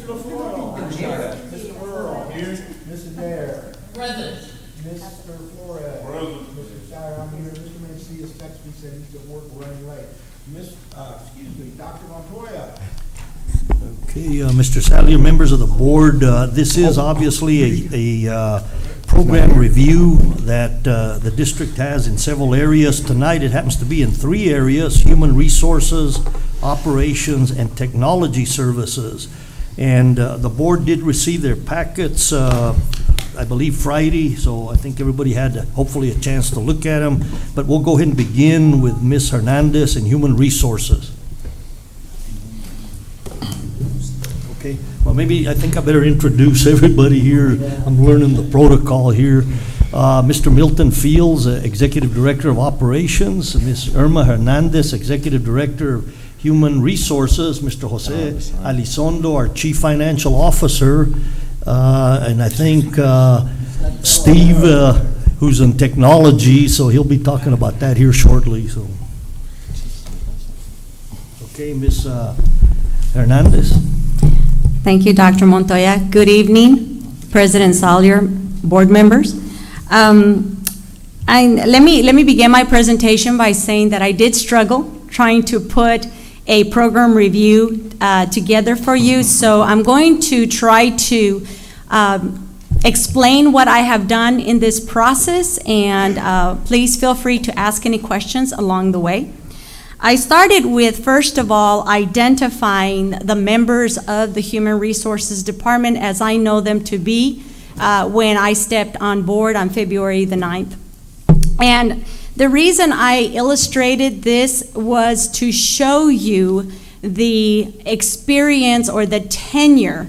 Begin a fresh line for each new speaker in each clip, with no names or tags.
LaFleur. Here. Mr. Earl. Here. Mrs. Dare.
Present.
Mr. Flores.
Present.
Mr. Shire, I'm here. Mr. Mencia texted me, said he's at work running late. Dr. Montoya.
Okay, Mr. Salyer, members of the board, this is obviously a program review that the district has in several areas. Tonight, it happens to be in 3 areas: human resources, operations, and technology services. And the board did receive their packets, I believe Friday, so I think everybody had hopefully a chance to look at them. But we'll go ahead and begin with Ms. Hernandez in human resources. Okay, well, maybe I think I better introduce everybody here. I'm learning the protocol here. Mr. Milton Fields, Executive Director of Operations. Ms. Irma Hernandez, Executive Director of Human Resources. Mr. Jose Elizondo, our Chief Financial Officer. And I think Steve, who's in technology, so he'll be talking about that here shortly. So, okay, Ms. Hernandez.
Thank you, Dr. Montoya. Good evening, President Salyer, board members. Let me begin my presentation by saying that I did struggle trying to put a program review together for you. So I'm going to try to explain what I have done in this process, and please feel free to ask any questions along the way. I started with, first of all, identifying the members of the Human Resources Department as I know them to be when I stepped on board on February the 9th. And the reason I illustrated this was to show you the experience or the tenure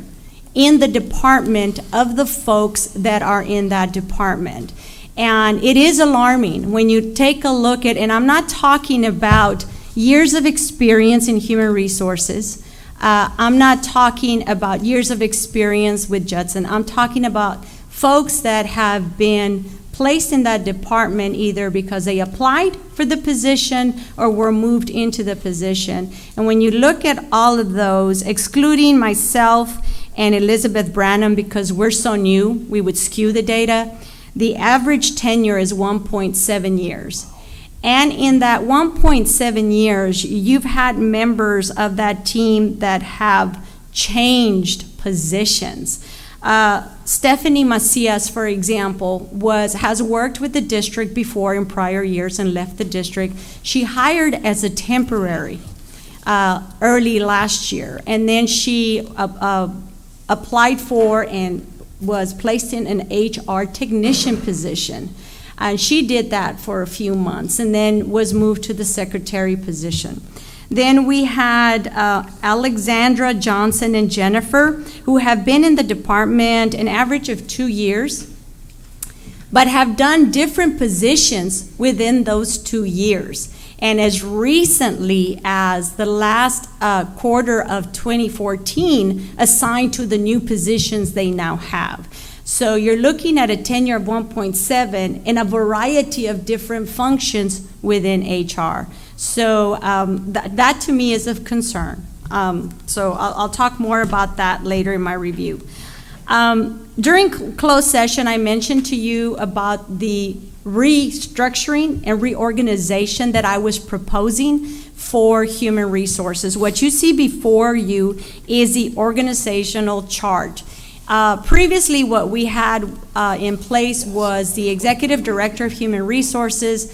in the department of the folks that are in that department. And it is alarming when you take a look at, and I'm not talking about years of experience in human resources. I'm not talking about years of experience with Judson. I'm talking about folks that have been placed in that department either because they applied for the position or were moved into the position. And when you look at all of those, excluding myself and Elizabeth Branham, because we're so new, we would skew the data, the average tenure is 1.7 years. And in that 1.7 years, you've had members of that team that have changed positions. Stephanie Macias, for example, has worked with the district before in prior years and left the district. She hired as a temporary early last year, and then she applied for and was placed in an HR technician position. And she did that for a few months and then was moved to the secretary position. Then we had Alexandra Johnson and Jennifer, who have been in the department an average of 2 years, but have done different positions within those 2 years. And as recently as the last quarter of 2014, assigned to the new positions they now have. So you're looking at a tenure of 1.7 in a variety of different functions within HR. So that to me is of concern. So I'll talk more about that later in my review. During closed session, I mentioned to you about the restructuring and reorganization that I was proposing for human resources. What you see before you is the organizational chart. Previously, what we had in place was the Executive Director of Human Resources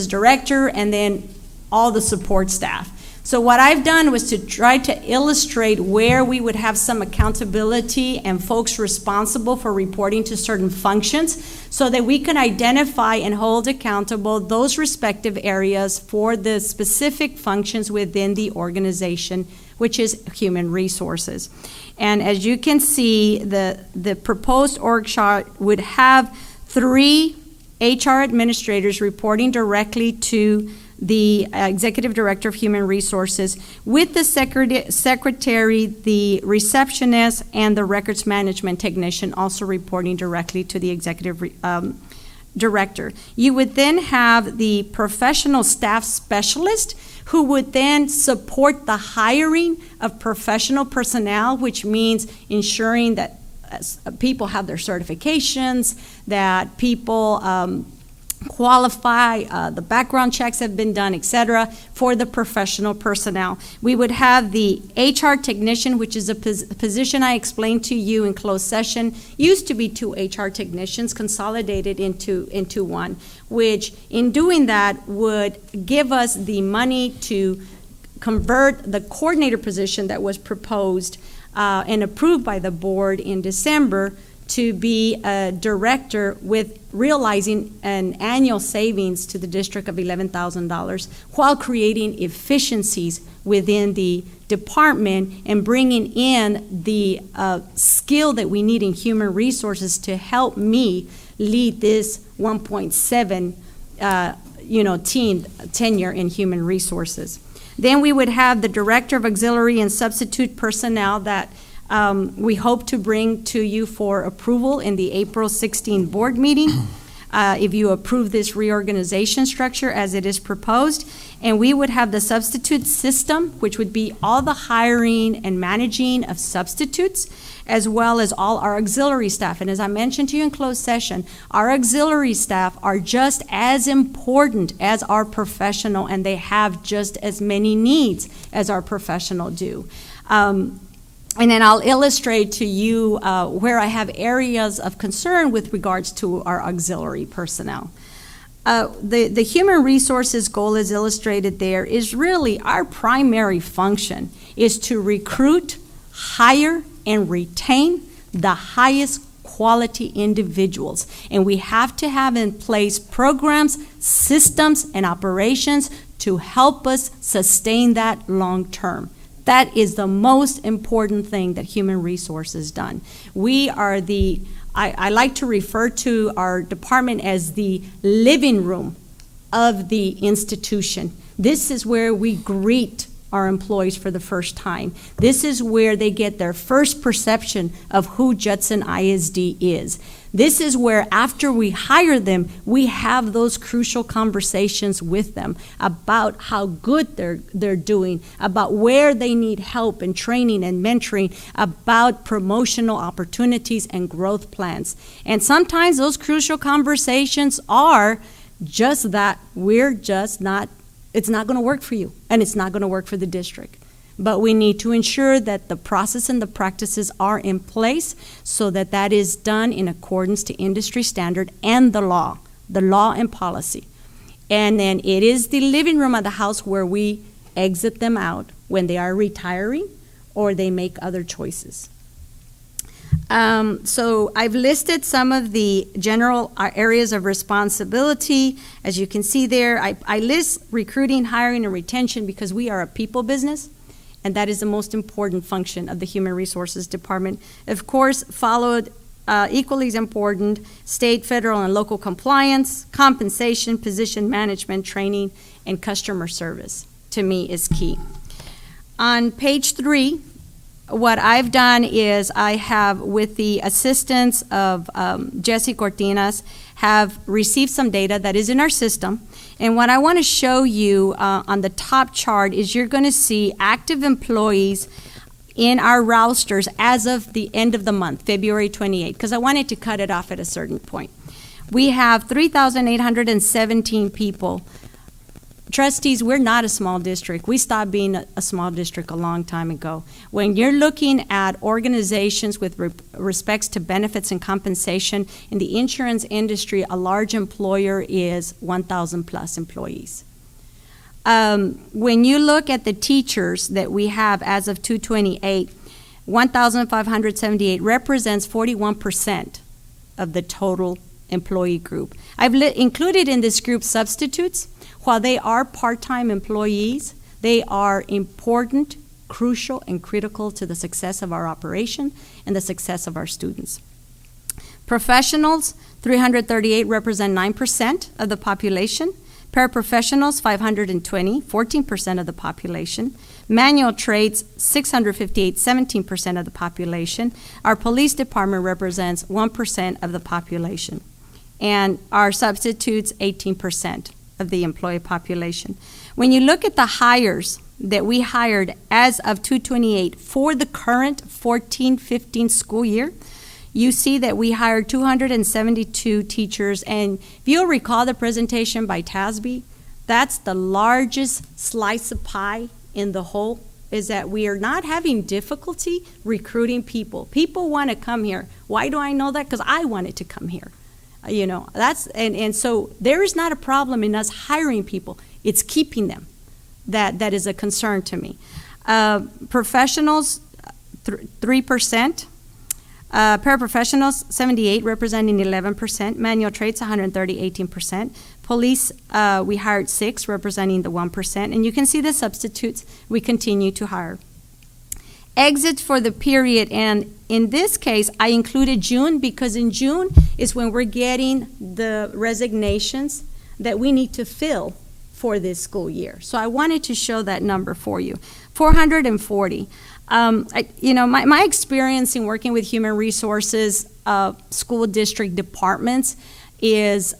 Director, and then all the support staff. So what I've done was to try to illustrate where we would have some accountability and folks responsible for reporting to certain functions so that we can identify and hold accountable those respective areas for the specific functions within the organization, which is human resources. And as you can see, the proposed org chart would have 3 HR administrators reporting directly to the Executive Director of Human Resources, with the secretary, the receptionist, and the records management technician also reporting directly to the Executive director. You would then have the professional staff specialist, who would then support the hiring of professional personnel, which means ensuring that people have their certifications, that people qualify, the background checks have been done, etc., for the professional personnel. We would have the HR technician, which is a position I explained to you in closed session. Used to be 2 HR technicians consolidated into one, which in doing that would give us the money to convert the coordinator position that was proposed and approved by the board in December to be a director, with realizing an annual savings to the district of $11,000 while creating efficiencies within the department and bringing in the skill that we need in human resources to help me lead this 1.7 team tenure in human resources. Then we would have the director of auxiliary and substitute personnel that we hope to bring to you for approval in the April 16 board meeting, if you approve this reorganization structure as it is proposed. And we would have the substitute system, which would be all the hiring and managing of substitutes, as well as all our auxiliary staff. And as I mentioned to you in closed session, our auxiliary staff are just as important as our professional, and they have just as many needs as our professional do. And then I'll illustrate to you where I have areas of concern with regards to our auxiliary personnel. The human resources goal is illustrated there is really our primary function is to recruit, hire, and retain the highest quality individuals. And we have to have in place programs, systems, and operations to help us sustain that long term. That is the most important thing that human resources done. We are I like to refer to our department as the living room of the institution. This is where we greet our employees for the first time. This is where they get their first perception of who Judson ISD is. This is where, after we hire them, we have those crucial conversations with them about how good they're doing, about where they need help and training and mentoring, about promotional opportunities and growth plans. And sometimes those crucial conversations are just that it's not going to work for you, and it's not going to work for the district. But we need to ensure that the process and the practices are in place so that that is done in accordance to industry standard and the law and policy. And then it is the living room of the house where we exit them out when they are retiring or they make other choices. So I've listed some of the general areas of responsibility. As you can see there, I list recruiting, hiring, and retention because we are a people business, and that is the most important function of the Human Resources Department. Of course, followed equally as important, state, federal, and local compliance, compensation, position management, training, and customer service, to me, is key. On page 3, what I've done is I have, with the assistance of Jesse Cortinas, have received some data that is in our system. And what I want to show you on the top chart is you're going to see active employees in our rosters as of the end of the month, February 28th, because I wanted to cut it off at a certain point. We have 3,817 people. Trustees, we're not a small district. We stopped being a small district a long time ago. When you're looking at organizations with respects to benefits and compensation in the insurance industry, a large employer is 1,000 plus employees. When you look at the teachers that we have as of 2/28, 1,578 represents 41% of the total employee group. I've included in this group substitutes. While they are part-time employees, they are important, crucial, and critical to the success of our operation and the success of our students. Professionals, 338 represent 9% of the population. Paraprofessionals, 520, 14% of the population. Manual trades, 658, 17% of the population. Our police department represents 1% of the population. and our substitutes 18% of the employee population. When you look at the hires that we hired as of 2/28 for the current 14-15 school year, you see that we hired 272 teachers, and if you'll recall the presentation by TASB, that's the largest slice of pie in the whole, is that we are not having difficulty recruiting people. People want to come here. Why do I know that? Because I wanted to come here. You know, and so there is not a problem in us hiring people. It's keeping them. That is a concern to me. Professionals, 3%. Paraprofessionals, 78, representing 11%. Manual trades, 130, 18%. Police, we hired 6, representing the 1%. And you can see the substitutes we continue to hire. Exits for the period, and in this case, I included June because in June is when we're getting the resignations that we need to fill for this school year. So I wanted to show that number for you. 440. My experience in working with human resources, school district departments is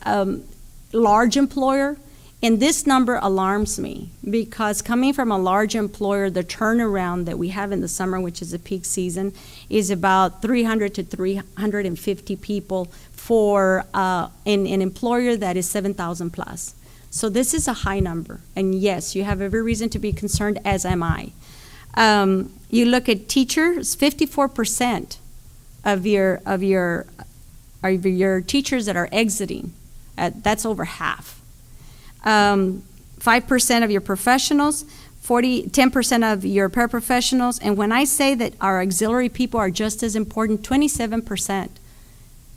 large employer, and this number alarms me because coming from a large employer, the turnaround that we have in the summer, which is a peak season, is about 300 to 350 people for an employer that is 7,000 plus. So this is a high number, and yes, you have every reason to be concerned, as am I. You look at teachers, 54% of your teachers that are exiting, that's over half. 5% of your professionals, 10% of your paraprofessionals, and when I say that our auxiliary people are just as important, 27%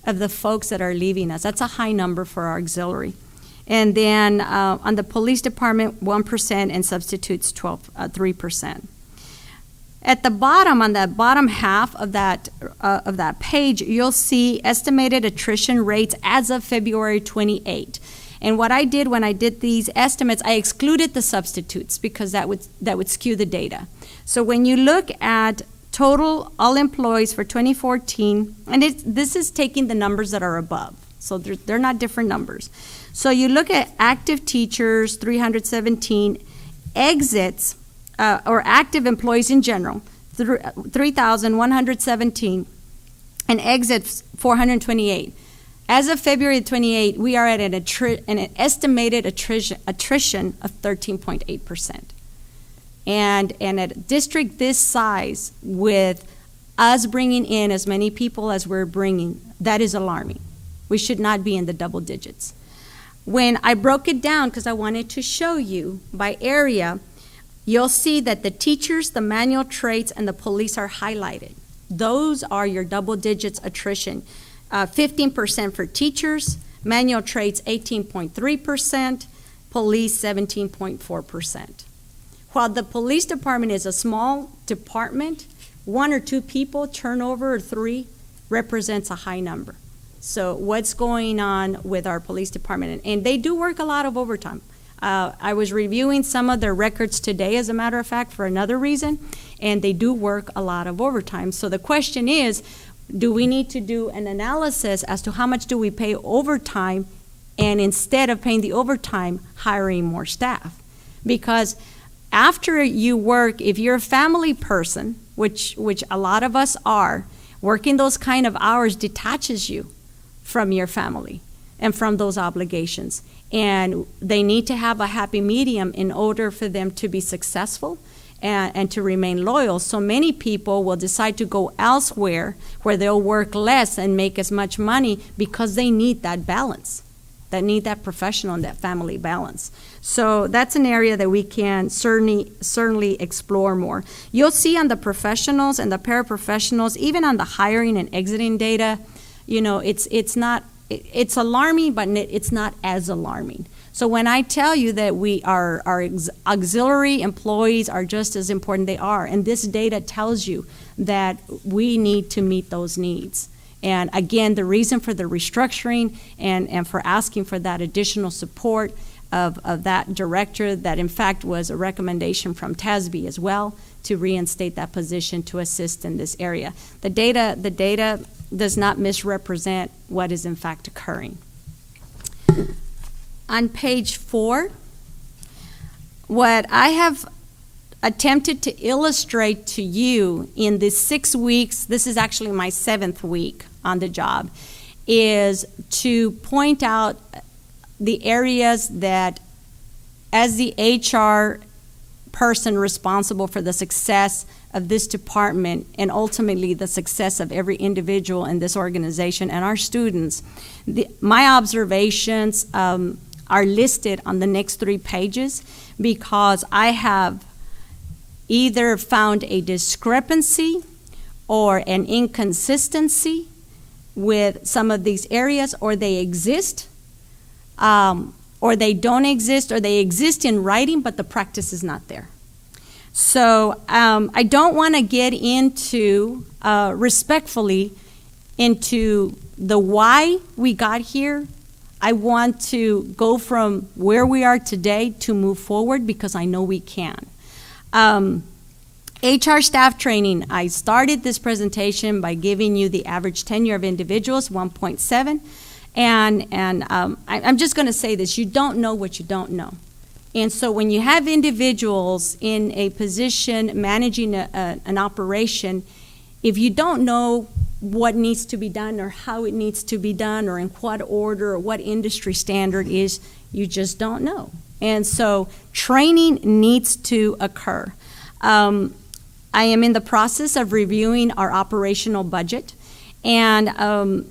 of the folks that are leaving us. That's a high number for our auxiliary. And then on the police department, 1%, and substitutes 3%. At the bottom, on that bottom half of that page, you'll see estimated attrition rates as of February 28. And what I did when I did these estimates, I excluded the substitutes because that would skew the data. So when you look at total all employees for 2014, and this is taking the numbers that are above, so they're not different numbers. So you look at active teachers, 317, exits, or active employees in general, 3,117, and exits 428. As of February 28, we are at an estimated attrition of 13.8%. And at a district this size, with us bringing in as many people as we're bringing, that is alarming. We should not be in the double digits. When I broke it down, because I wanted to show you by area, you'll see that the teachers, the manual trades, and the police are highlighted. Those are your double digits attrition. 15% for teachers, manual trades 18.3%, police 17.4%. While the police department is a small department, 1 or 2 people turnover, or 3, represents a high number. So what's going on with our police department? And they do work a lot of overtime. I was reviewing some of their records today, as a matter of fact, for another reason, and they do work a lot of overtime. So the question is, do we need to do an analysis as to how much do we pay overtime, and instead of paying the overtime, hiring more staff? Because after you work, if you're a family person, which a lot of us are, working those kind of hours detaches you from your family and from those obligations. And they need to have a happy medium in order for them to be successful and to remain loyal. So many people will decide to go elsewhere where they'll work less and make as much money because they need that balance. They need that professional and that family balance. So that's an area that we can certainly explore more. You'll see on the professionals and the paraprofessionals, even on the hiring and exiting data, it's alarming, but it's not as alarming. So when I tell you that our auxiliary employees are just as important, they are. And this data tells you that we need to meet those needs. And again, the reason for the restructuring and for asking for that additional support of that director, that in fact was a recommendation from TASB as well, to reinstate that position to assist in this area. The data does not misrepresent what is in fact occurring. on page 4, what I have attempted to illustrate to you in the 6 weeks, this is actually my 7th week on the job, is to point out the areas that, as the HR person responsible for the success of this department and ultimately the success of every individual in this organization and our students, my observations are listed on the next 3 pages because I have either found a discrepancy or an inconsistency with some of these areas, or they exist, or they don't exist, or they exist in writing, but the practice is not there. So I don't want to get into, respectfully, into the why we got here. I want to go from where we are today to move forward because I know we can. HR staff training, I started this presentation by giving you the average tenure of individuals, 1.7. And I'm just going to say this, you don't know what you don't know. And so when you have individuals in a position managing an operation, if you don't know what needs to be done or how it needs to be done or in what order or what industry standard is, you just don't know. And so training needs to occur. I am in the process of reviewing our operational budget, and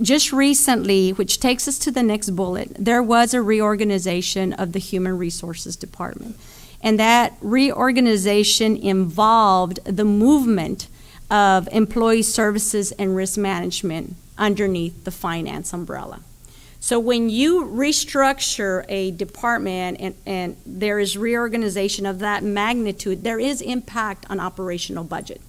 just recently, which takes us to the next bullet, there was a reorganization of the Human Resources Department. And that reorganization involved the movement of employee services and risk management underneath the finance umbrella. So when you restructure a department and there is reorganization of that magnitude, there is impact on operational budget,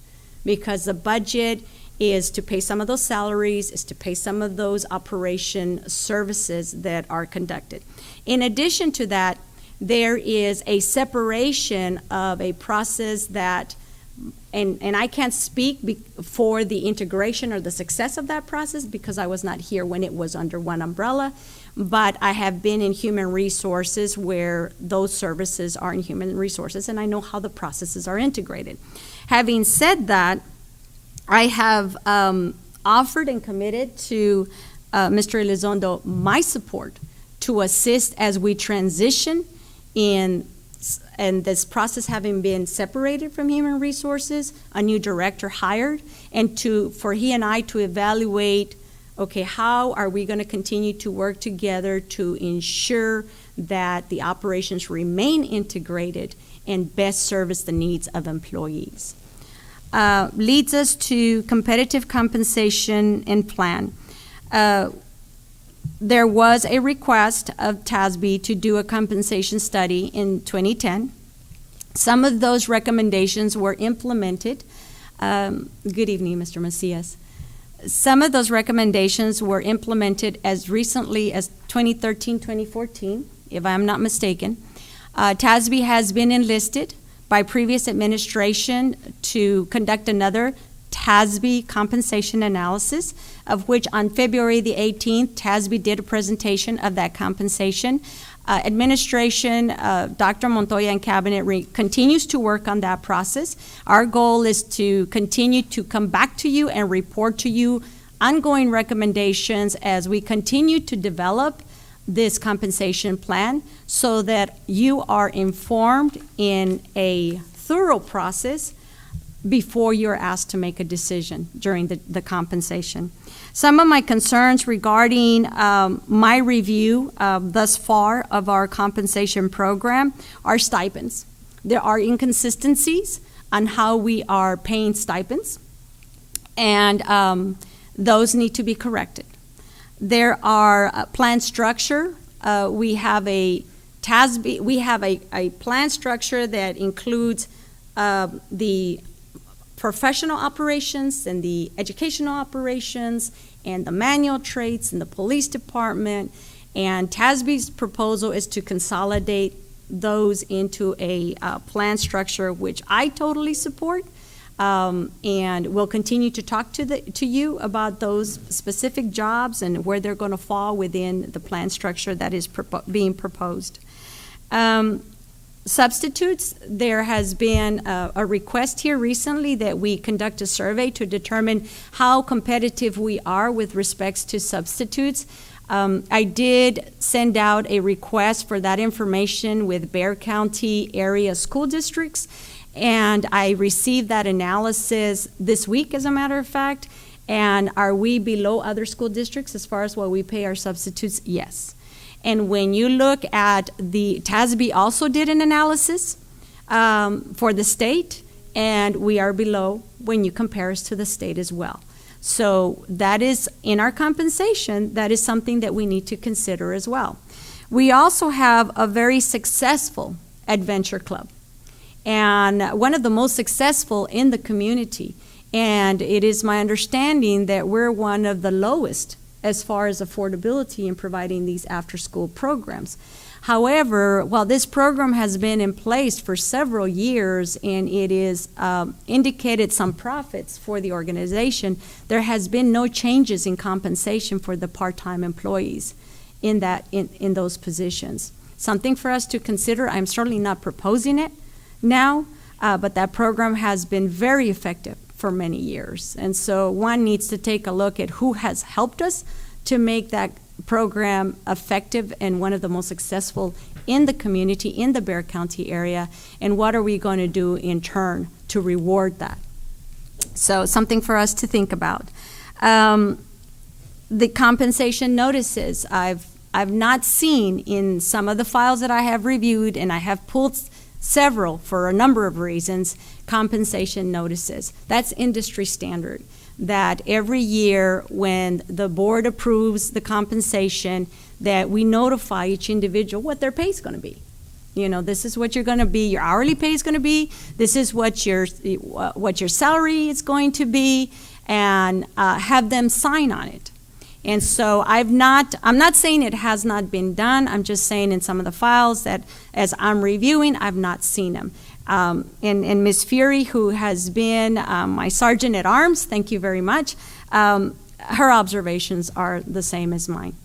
because the budget is to pay some of those salaries, is to pay some of those operation services that are conducted. In addition to that, there is a separation of a process that, and I can't speak for the integration or the success of that process because I was not here when it was under one umbrella, but I have been in human resources where those services are in human resources, and I know how the processes are integrated. Having said that, I have offered and committed to Mr. Elizondo my support to assist as we transition in this process, having been separated from human resources, a new director hired, and for he and I to evaluate, okay, how are we going to continue to work together to ensure that the operations remain integrated and best service the needs of employees. Leads us to competitive compensation and plan. There was a request of TASB to do a compensation study in 2010. Some of those recommendations were implemented. Good evening, Mr. Macias. Some of those recommendations were implemented as recently as 2013, 2014, if I'm not mistaken. TASB has been enlisted by previous administration to conduct another TASB compensation analysis, of which on February the 18th, TASB did a presentation of that compensation. Administration, Dr. Montoya and Cabinet continues to work on that process. Our goal is to continue to come back to you and report to you ongoing recommendations as we continue to develop this compensation plan so that you are informed in a thorough process before you're asked to make a decision during the compensation. Some of my concerns regarding my review thus far of our compensation program are stipends. There are inconsistencies on how we are paying stipends, and those need to be corrected. There are plan structure. We have a TASB. We have a plan structure that includes the professional operations and the educational operations and the manual trades and the police department. And TASB's proposal is to consolidate those into a plan structure, which I totally support. And we'll continue to talk to you about those specific jobs and where they're going to fall within the plan structure that is being proposed. Substitutes, there has been a request here recently that we conduct a survey to determine how competitive we are with respects to substitutes. I did send out a request for that information with Bexar County area school districts, and I received that analysis this week, as a matter of fact. And are we below other school districts as far as what we pay our substitutes? Yes. And when you look at TASB also did an analysis for the state, and we are below when you compare us to the state as well. So that is in our compensation, that is something that we need to consider as well. We also have a very successful adventure club, and one of the most successful in the community. And it is my understanding that we're one of the lowest as far as affordability in providing these after-school programs. However, while this program has been in place for several years and it is indicated some profits for the organization, there has been no changes in compensation for the part-time employees in those positions. Something for us to consider. I'm certainly not proposing it now, but that program has been very effective for many years. And so one needs to take a look at who has helped us to make that program effective and one of the most successful in the community, in the Bexar County area, and what are we going to do in turn to reward that. So something for us to think about. The compensation notices, I've not seen in some of the files that I have reviewed, and I have pulled several for a number of reasons, compensation notices. That's industry standard, that every year when the board approves the compensation, that we notify each individual what their pay is going to be. You know, this is what you're going to be, your hourly pay is going to be, this is what your salary is going to be, and have them sign on it. And so I'm not saying it has not been done, I'm just saying in some of the files that as I'm reviewing, I've not seen them. And Ms. Fury, who has been my sergeant at arms, thank you very much, her observations are the same as mine.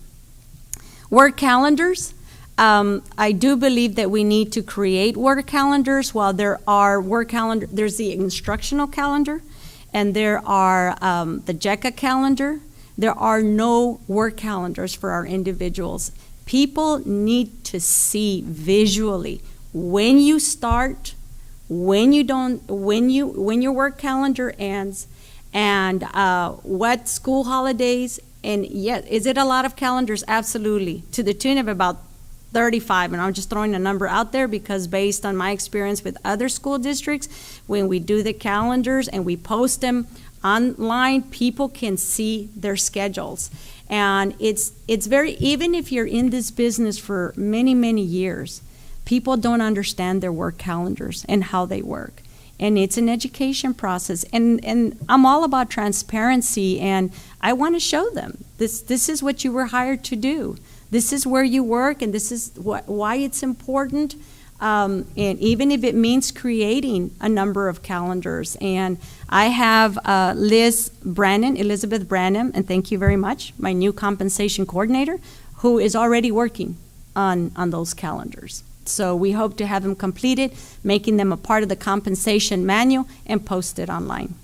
Work calendars. I do believe that we need to create work calendars. While there are work calendar, there's the instructional calendar, and there are the JECA calendar. There are no work calendars for our individuals. People need to see visually when you start, when you don't, when your work calendar ends, and what school holidays. And yes, is it a lot of calendars? Absolutely, to the tune of about 35, and I'm just throwing a number out there because based on my experience with other school districts, when we do the calendars and we post them online, people can see their schedules. And it's very, even if you're in this business for many, many years, people don't understand their work calendars and how they work. And it's an education process. And I'm all about transparency, and I want to show them this is what you were hired to do. This is where you work, and this is why it's important. And even if it means creating a number of calendars. And I have Elizabeth Branham, and thank you very much, my new compensation coordinator, who is already working on those calendars. So we hope to have them completed, making them a part of the compensation manual and posted online.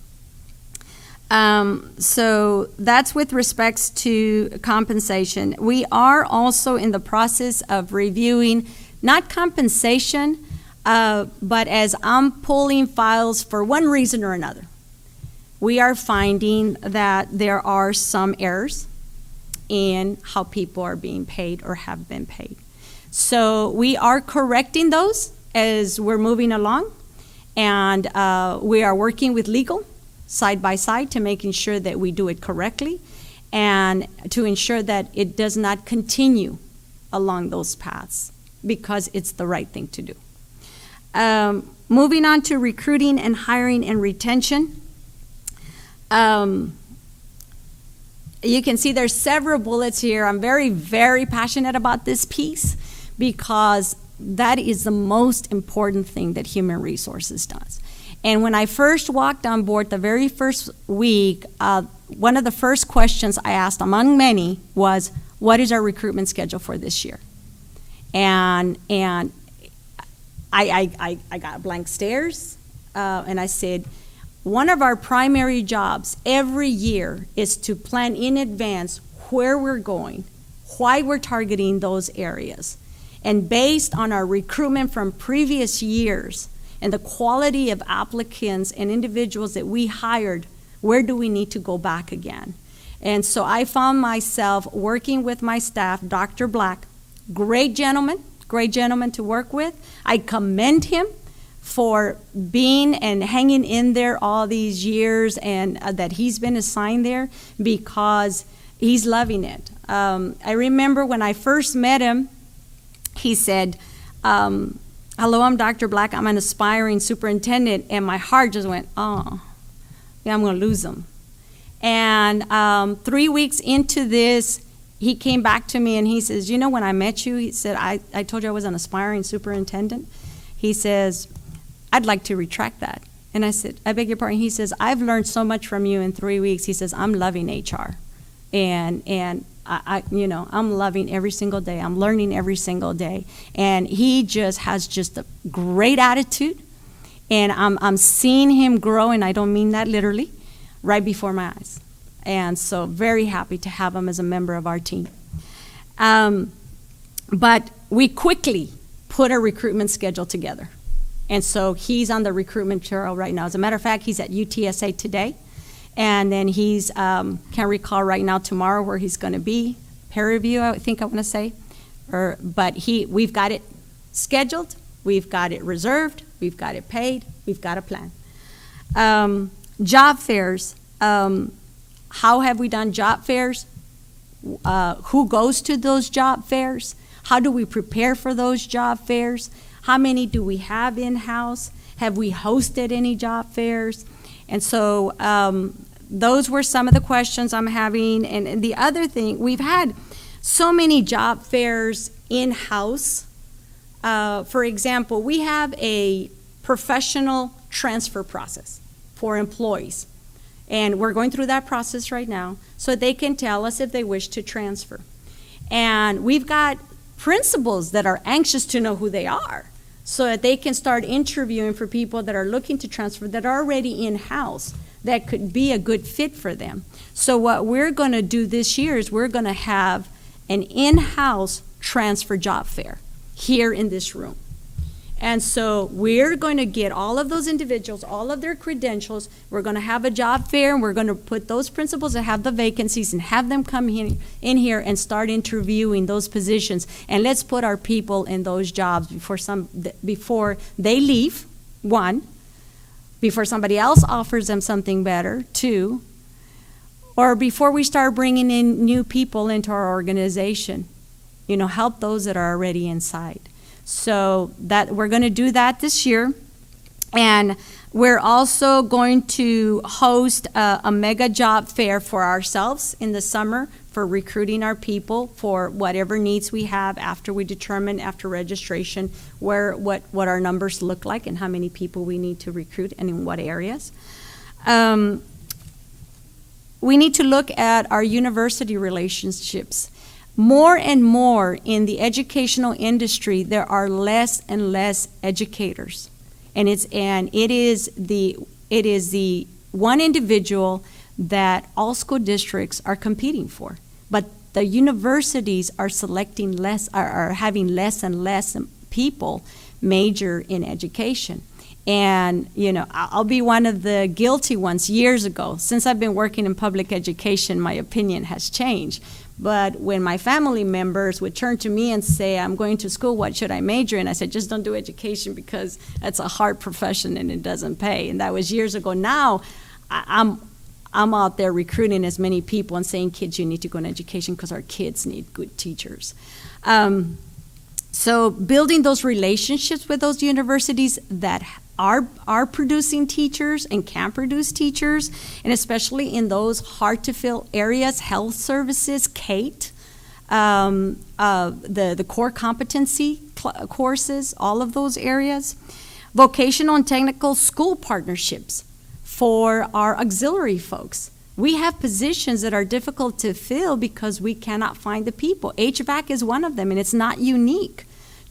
So that's with respects to compensation. We are also in the process of reviewing not compensation, but as I'm pulling files for one reason or another, we are finding that there are some errors in how people are being paid or have been paid. So we are correcting those as we're moving along, and we are working with legal side by side to making sure that we do it correctly and to ensure that it does not continue along those paths, because it's the right thing to do. Moving on to recruiting and hiring and retention. You can see there's several bullets here. I'm very, very passionate about this piece because that is the most important thing that human resources does. And when I first walked on board the very first week, one of the first questions I asked, among many, was, what is our recruitment schedule for this year? And I got blank stares, and I said, one of our primary jobs every year is to plan in advance where we're going, why we're targeting those areas. And based on our recruitment from previous years and the quality of applicants and individuals that we hired, where do we need to go back again? And so I found myself working with my staff, Dr. Black, great gentleman to work with. I commend him for being and hanging in there all these years, and that he's been assigned there, because he's loving it. I remember when I first met him, he said, hello, I'm Dr. Black, I'm an aspiring superintendent, and my heart just went, oh, yeah, I'm going to lose him. And 3 weeks into this, he came back to me and he says, you know, when I met you, he said, I told you I was an aspiring superintendent. He says, I'd like to retract that. And I said, I beg your pardon. He says, I've learned so much from you in 3 weeks. He says, I'm loving HR. And I'm loving every single day. I'm learning every single day. And he just has just a great attitude. And I'm seeing him grow, and I don't mean that literally, right before my eyes. And so very happy to have him as a member of our team. But we quickly put a recruitment schedule together. And so he's on the recruitment trail right now. As a matter of fact, he's at UTSA today. And then he's, can't recall right now tomorrow where he's going to be, peer review, I think I want to say. But we've got it scheduled, we've got it reserved, we've got it paid, we've got a plan. Job fairs, how have we done job fairs? Who goes to those job fairs? How do we prepare for those job fairs? How many do we have in-house? Have we hosted any job fairs? And so those were some of the questions I'm having. And the other thing, we've had so many job fairs in-house. For example, we have a professional transfer process for employees. And we're going through that process right now so they can tell us if they wish to transfer. And we've got principals that are anxious to know who they are, so that they can start interviewing for people that are looking to transfer that are already in-house that could be a good fit for them. So what we're going to do this year is we're going to have an in-house transfer job fair here in this room. And so we're going to get all of those individuals, all of their credentials. We're going to have a job fair, and we're going to put those principals that have the vacancies and have them come in here and start interviewing those positions. And let's put our people in those jobs before they leave, one, before somebody else offers them something better, two, or before we start bringing in new people into our organization. Help those that are already inside. So that we're going to do that this year. And we're also going to host a mega job fair for ourselves in the summer for recruiting our people for whatever needs we have after we determine after registration what our numbers look like and how many people we need to recruit and in what areas. We need to look at our university relationships. More and more in the educational industry, there are less and less educators, and it is the one individual that all school districts are competing for. But the universities are are having less and less people major in education. And I'll be one of the guilty ones. Years ago, since I've been working in public education, my opinion has changed. But when my family members would turn to me and say, I'm going to school, what should I major in? I said, just don't do education because it's a hard profession and it doesn't pay. And that was years ago. Now, I'm out there recruiting as many people and saying, kids, you need to go in education because our kids need good teachers. So building those relationships with those universities that are producing teachers and can produce teachers, and especially in those hard-to-fill areas, health services, CATE, the core competency courses, all of those areas. Vocational and technical school partnerships for our auxiliary folks. We have positions that are difficult to fill because we cannot find the people. HVAC is one of them, and it's not unique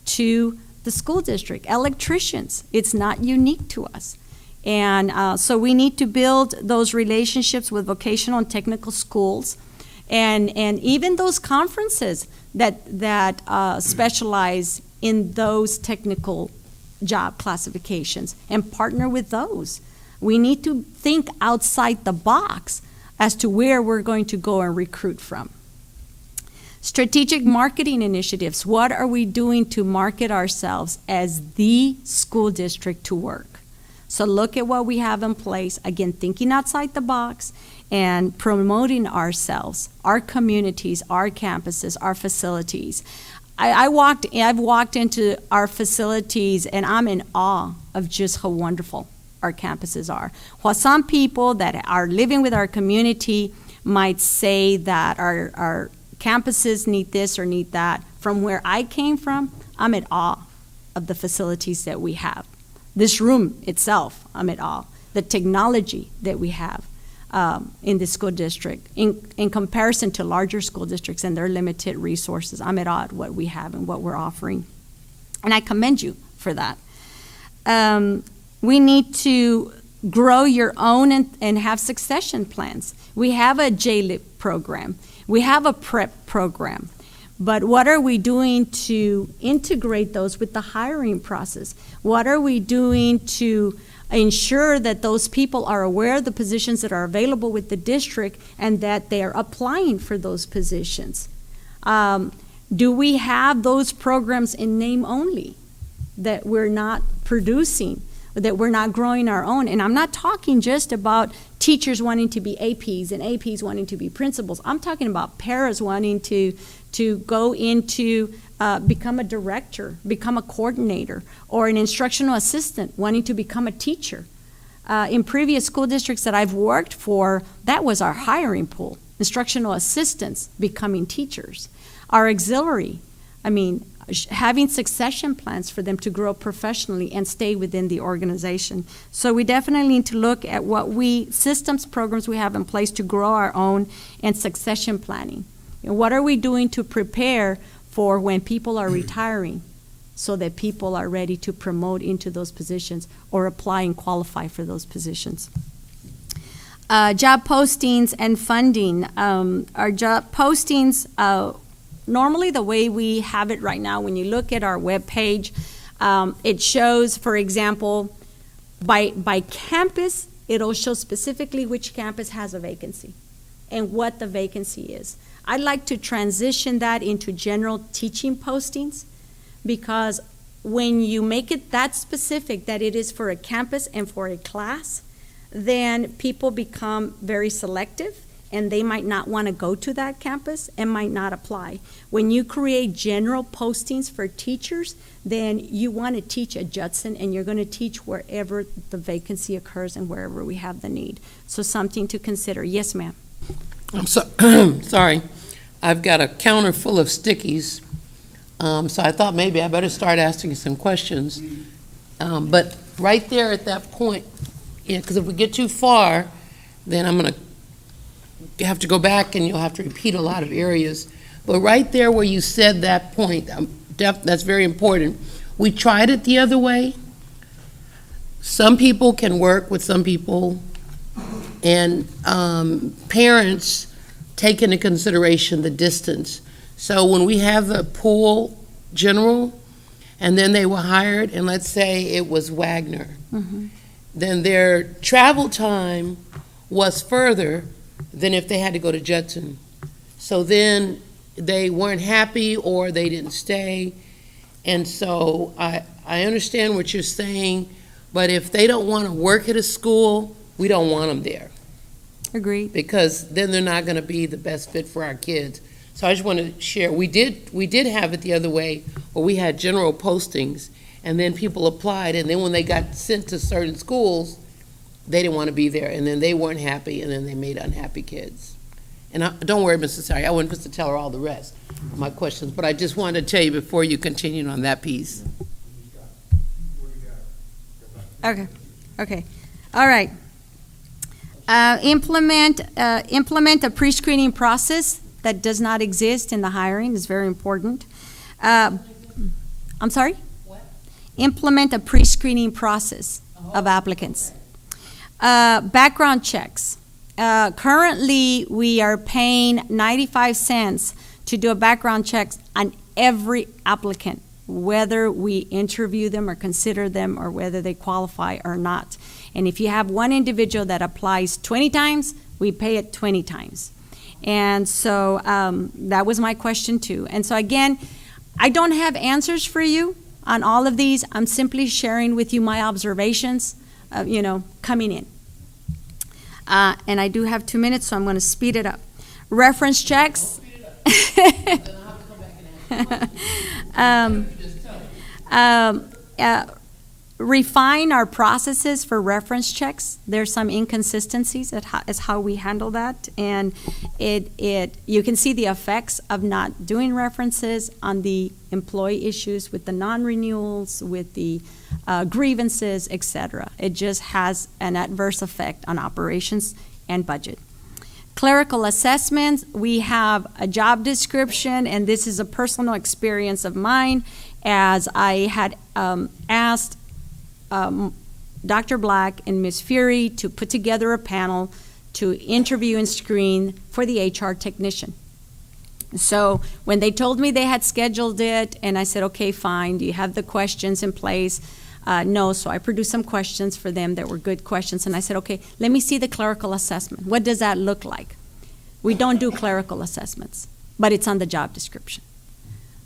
to the school district. Electricians, it's not unique to us. And so we need to build those relationships with vocational and technical schools, and even those conferences that specialize in those technical job classifications, and partner with those. We need to think outside the box as to where we're going to go and recruit from. Strategic marketing initiatives. What are we doing to market ourselves as the school district to work? So look at what we have in place. Again, thinking outside the box and promoting ourselves, our communities, our campuses, our facilities. I've walked into our facilities and I'm in awe of just how wonderful our campuses are. While some people that are living with our community might say that our campuses need this or need that, from where I came from, I'm in awe of the facilities that we have. This room itself, I'm in awe. The technology that we have in the school district, in comparison to larger school districts and their limited resources, I'm at awe at what we have and what we're offering. And I commend you for that. We need to grow your own and have succession plans. We have a JLIP program. We have a PREP program. But what are we doing to integrate those with the hiring process? What are we doing to ensure that those people are aware of the positions that are available with the district and that they are applying for those positions? Do we have those programs in name only that we're not producing, that we're not growing our own? And I'm not talking just about teachers wanting to be APs and APs wanting to be principals. I'm talking about paras wanting to go into become a director, become a coordinator, or an instructional assistant wanting to become a teacher. In previous school districts that I've worked for, that was our hiring pool, instructional assistants becoming teachers. Our auxiliary, having succession plans for them to grow professionally and stay within the organization. So we definitely need to look at what systems, programs we have in place to grow our own, and succession planning. And what are we doing to prepare for when people are retiring so that people are ready to promote into those positions or apply and qualify for those positions? Job postings and funding. Our job postings, normally the way we have it right now, when you look at our webpage, it shows, for example, by campus, it'll show specifically which campus has a vacancy and what the vacancy is. I'd like to transition that into general teaching postings, because when you make it that specific that it is for a campus and for a class, then people become very selective and they might not want to go to that campus and might not apply. When you create general postings for teachers, then you want to teach at Judson and you're going to teach wherever the vacancy occurs and wherever we have the need. So something to consider. Yes, ma'am.
I'm sorry. I've got a counter full of stickies, so I thought maybe I better start asking some questions. But right there at that point, because if we get too far, then I'm going to have to go back and you'll have to repeat a lot of areas. But right there where you said that point, that's very important. We tried it the other way. Some people can work with some people, and parents take into consideration the distance. So when we have the pool general, and then they were hired, and let's say it was Wagner, then their travel time was further than if they had to go to Judson. So then they weren't happy or they didn't stay. And so I understand what you're saying, but if they don't want to work at a school, we don't want them there.
Agreed.
Because then they're not going to be the best fit for our kids. So I just want to share, we did have it the other way, where we had general postings, and then people applied, and then when they got sent to certain schools, they didn't want to be there, and then they weren't happy, and then they made unhappy kids. And don't worry, Mrs. Sari, I wasn't supposed to tell her all the rest of my questions, but I just wanted to tell you before you continued on that piece.
Okay, okay, all right. Implement a pre-screening process that does not exist in the hiring is very important. I'm sorry?
What?
Implement a pre-screening process of applicants. Background checks. Currently, we are paying 95 cents to do a background check on every applicant, whether we interview them or consider them or whether they qualify or not. And if you have one individual that applies 20 times, we pay it 20 times. And so that was my question too. And so again, I don't have answers for you on all of these. I'm simply sharing with you my observations, coming in. And I do have 2 minutes, so I'm going to speed it up. Reference checks. Refine our processes for reference checks. There's some inconsistencies as how we handle that, and you can see the effects of not doing references on the employee issues with the non-renewals, with the grievances, etc. It just has an adverse effect on operations and budget. Clerical assessments, we have a job description, and this is a personal experience of mine, as I had asked Dr. Black and Ms. Fury to put together a panel to interview and screen for the HR technician. So when they told me they had scheduled it, and I said, okay, fine, do you have the questions in place? No, so I produced some questions for them that were good questions, and I said, okay, let me see the clerical assessment. What does that look like? We don't do clerical assessments, but it's on the job description.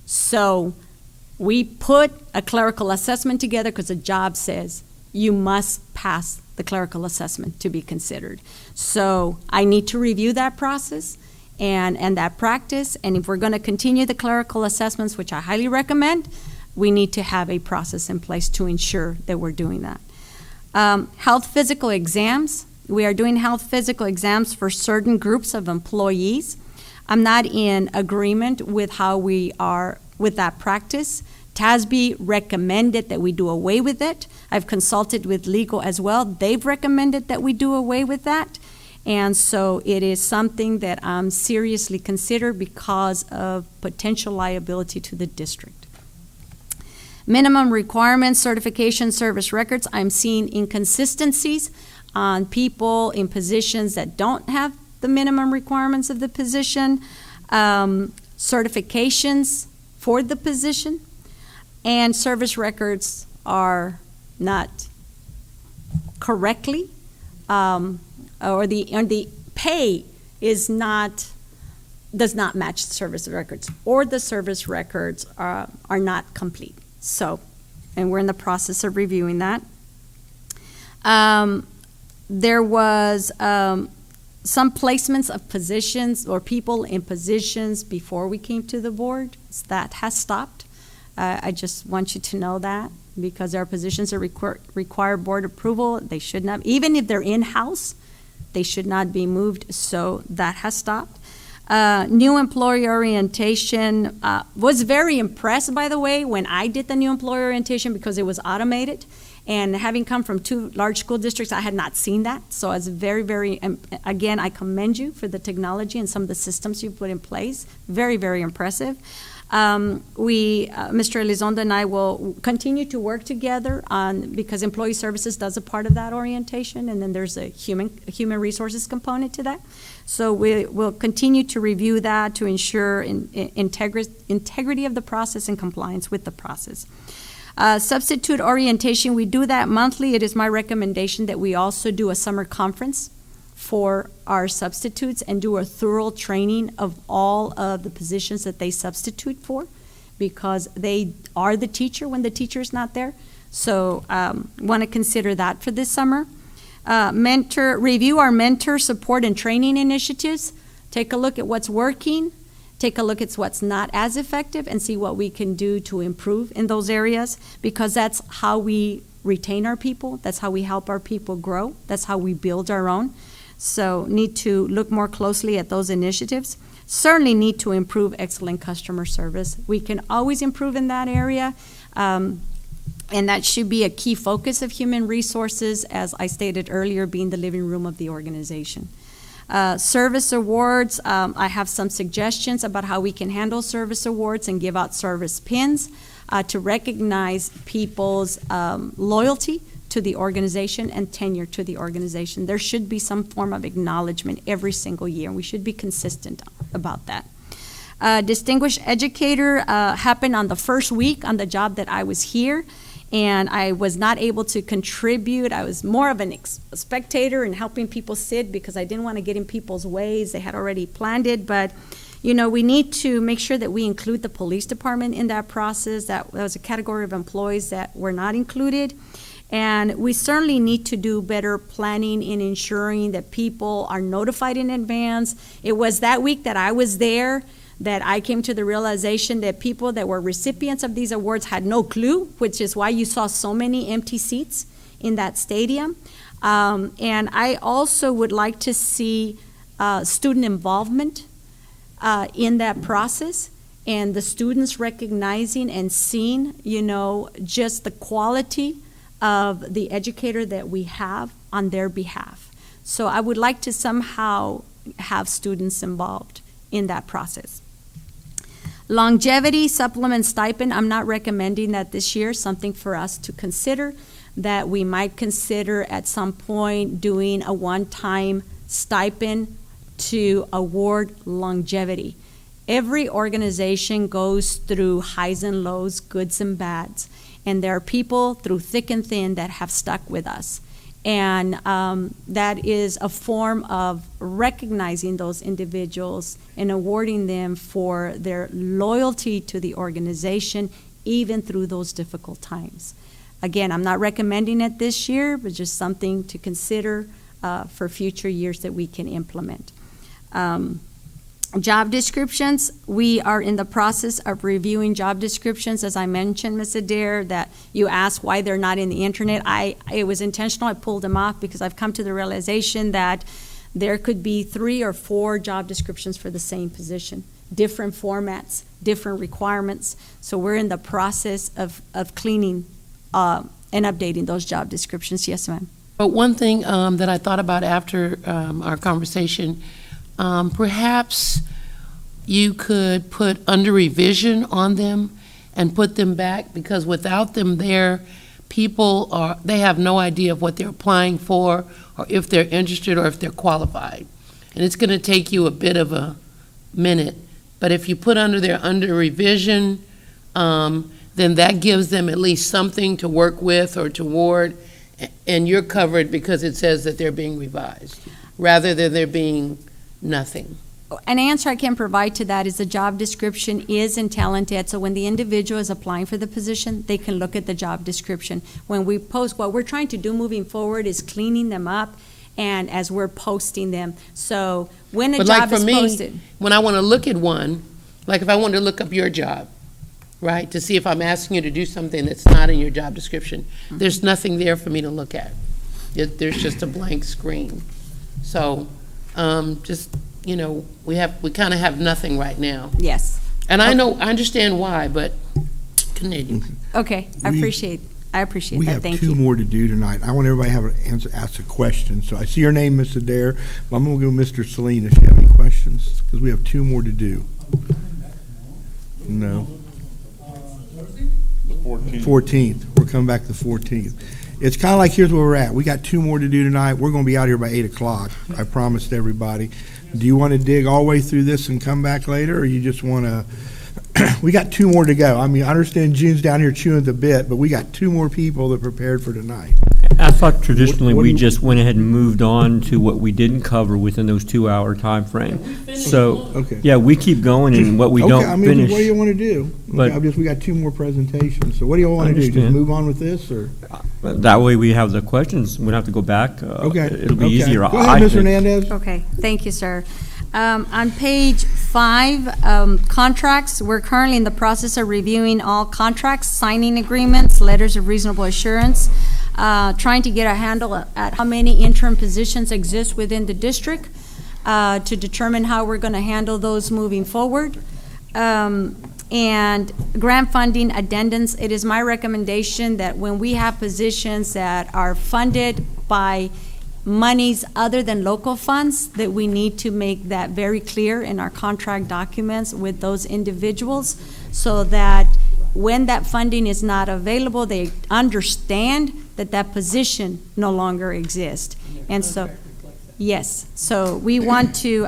So we put a clerical assessment together because the job says you must pass the clerical assessment to be considered. So I need to review that process and that practice, and if we're going to continue the clerical assessments, which I highly recommend, we need to have a process in place to ensure that we're doing that. Health physical exams. We are doing health physical exams for certain groups of employees. I'm not in agreement with how we are with that practice. TASB recommended that we do away with it. I've consulted with legal as well. They've recommended that we do away with that. And so it is something that I'm seriously considering because of potential liability to the district. Minimum requirements, certification, service records. I'm seeing inconsistencies on people in positions that don't have the minimum requirements of the position, certifications for the position, and service records are not correctly, or the pay is not, does not match the service records, or the service records are not complete. So, and we're in the process of reviewing that. There was some placements of positions or people in positions before we came to the board. That has stopped. I just want you to know that, because there are positions that require board approval. They should not, even if they're in-house, they should not be moved, so that has stopped. New employee orientation, was very impressed, by the way, when I did the new employee orientation because it was automated. And having come from 2 large school districts, I had not seen that. So it's very, very, again, I commend you for the technology and some of the systems you put in place. Very, very impressive. Mr. Elizondo and I will continue to work together on, because employee services does a part of that orientation, and then there's a human resources component to that. So we will continue to review that to ensure integrity of the process and compliance with the process. Substitute orientation, we do that monthly. It is my recommendation that we also do a summer conference for our substitutes and do a thorough training of all of the positions that they substitute for, because they are the teacher when the teacher is not there. So want to consider that for this summer. Review our mentor support and training initiatives. Take a look at what's working. Take a look at what's not as effective and see what we can do to improve in those areas, because that's how we retain our people. That's how we help our people grow. That's how we build our own. So need to look more closely at those initiatives. Certainly need to improve excellent customer service. We can always improve in that area. And that should be a key focus of human resources, as I stated earlier, being the living room of the organization. Service awards, I have some suggestions about how we can handle service awards and give out service pins to recognize people's loyalty to the organization and tenure to the organization. There should be some form of acknowledgement every single year, and we should be consistent about that. Distinguished Educator happened on the first week on the job that I was here, and I was not able to contribute. I was more of a spectator and helping people sit because I didn't want to get in people's ways. They had already planned it, but you know, we need to make sure that we include the police department in that process. That was a category of employees that were not included. And we certainly need to do better planning in ensuring that people are notified in advance. It was that week that I was there that I came to the realization that people that were recipients of these awards had no clue, which is why you saw so many empty seats in that stadium. And I also would like to see student involvement in that process, and the students recognizing and seeing, you know, just the quality of the educator that we have on their behalf. So I would like to somehow have students involved in that process. Longevity supplement stipend, I'm not recommending that this year, something for us to consider, that we might consider at some point doing a one-time stipend to award longevity. Every organization goes through highs and lows, goods and bads, and there are people through thick and thin that have stuck with us. And that is a form of recognizing those individuals and awarding them for their loyalty to the organization, even through those difficult times. Again, I'm not recommending it this year, but just something to consider for future years that we can implement. Job descriptions, we are in the process of reviewing job descriptions. As I mentioned, Ms. Adair, that you asked why they're not in the internet. It was intentional. I pulled them off because I've come to the realization that there could be 3 or 4 job descriptions for the same position, different formats, different requirements. So we're in the process of cleaning and updating those job descriptions. Yes, ma'am.
But one thing that I thought about after our conversation, perhaps you could put under revision on them and put them back, because without them there, they have no idea of what they're applying for, or if they're interested, or if they're qualified. And it's going to take you a bit of a minute. But if you put under revision, then that gives them at least something to work with or toward, and you're covered because it says that they're being revised, rather than there being nothing.
An answer I can provide to that is the job description is in Talent Ed, so when the individual is applying for the position, they can look at the job description. When we post, what we're trying to do moving forward is cleaning them up, and as we're posting them. So when a job is posted.
When I want to look at one, like if I wanted to look up your job, right, to see if I'm asking you to do something that's not in your job description, there's nothing there for me to look at. There's just a blank screen. So just, you know, we kind of have nothing right now.
Yes.
And I understand why, but continue.
Okay, I appreciate that. Thank you.
We have 2 more to do tonight. I want everybody to ask a question. So I see your name, Ms. Adair, but I'm going to go Mr. Salinas. Do you have any questions? Because we have 2 more to do. No. 14th. We're coming back the 14th. It's kind of like, here's where we're at. We got 2 more to do tonight. We're going to be out here by 8 o'clock. I promised everybody. Do you want to dig all the way through this and come back later, or you just want to? We got 2 more to go. I mean, I understand June's down here chewing the bit, but we got 2 more people that prepared for tonight.
I thought traditionally
What do
we
you-
just went ahead and moved on to what we didn't cover within those 2-hour time frame. So,
Okay.
yeah, we keep going, and what we
Okay,
don't
I mean, what do you
finish,
want to do?
But-
We got 2 more presentations. So what do you all want to do? Just
Understand.
move on with this, or?
that way we have the questions, we don't have to go back.
Okay.
It'll be
okay.
easier,
Go
I
ahead, Ms.
think.
Hernandez.
Okay, thank you, sir. On page 5, contracts, we're currently in the process of reviewing all contracts, signing agreements, letters of reasonable assurance, trying to get a handle at how many interim positions exist within the district to determine how we're going to handle those moving forward. And grant funding addendums, it is my recommendation that when we have positions that are funded by monies other than local funds, that we need to make that very clear in our contract documents with those individuals, so that when that funding is not available, they understand that that position no longer exists. And so, yes, so we want to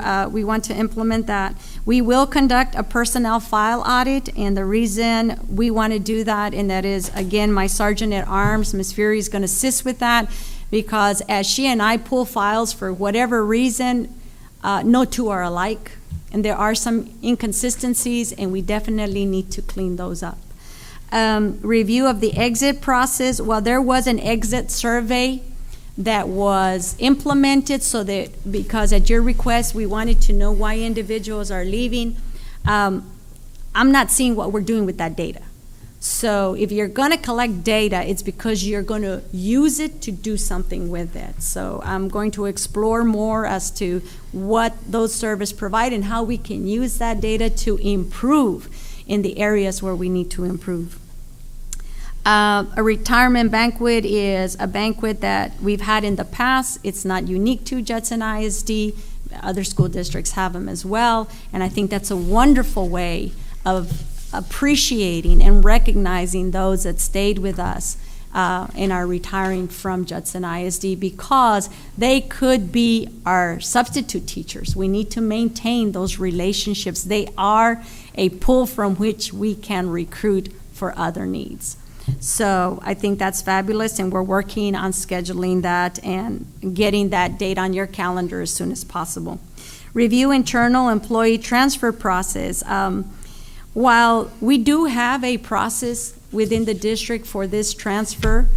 implement that. We will conduct a personnel file audit, and the reason we want to do that, and that is, again, my Sergeant at Arms, Ms. Fury, is going to assist with that, because as she and I pull files for whatever reason, no two are alike, and there are some inconsistencies, and we definitely need to clean those up. Review of the exit process. Well, there was an exit survey that was implemented, so that, because at your request, we wanted to know why individuals are leaving. I'm not seeing what we're doing with that data. So if you're going to collect data, it's because you're going to use it to do something with it. So I'm going to explore more as to what those services provide and how we can use that data to improve in the areas where we need to improve. A retirement banquet is a banquet that we've had in the past. It's not unique to Judson ISD. Other school districts have them as well. And I think that's a wonderful way of appreciating and recognizing those that stayed with us and are retiring from Judson ISD, because they could be our substitute teachers. We need to maintain those relationships. They are a pool from which we can recruit for other needs. So I think that's fabulous, and we're working on scheduling that and getting that date on your calendar as soon as possible. Review internal employee transfer process. While we do have a process within the district for this transfer,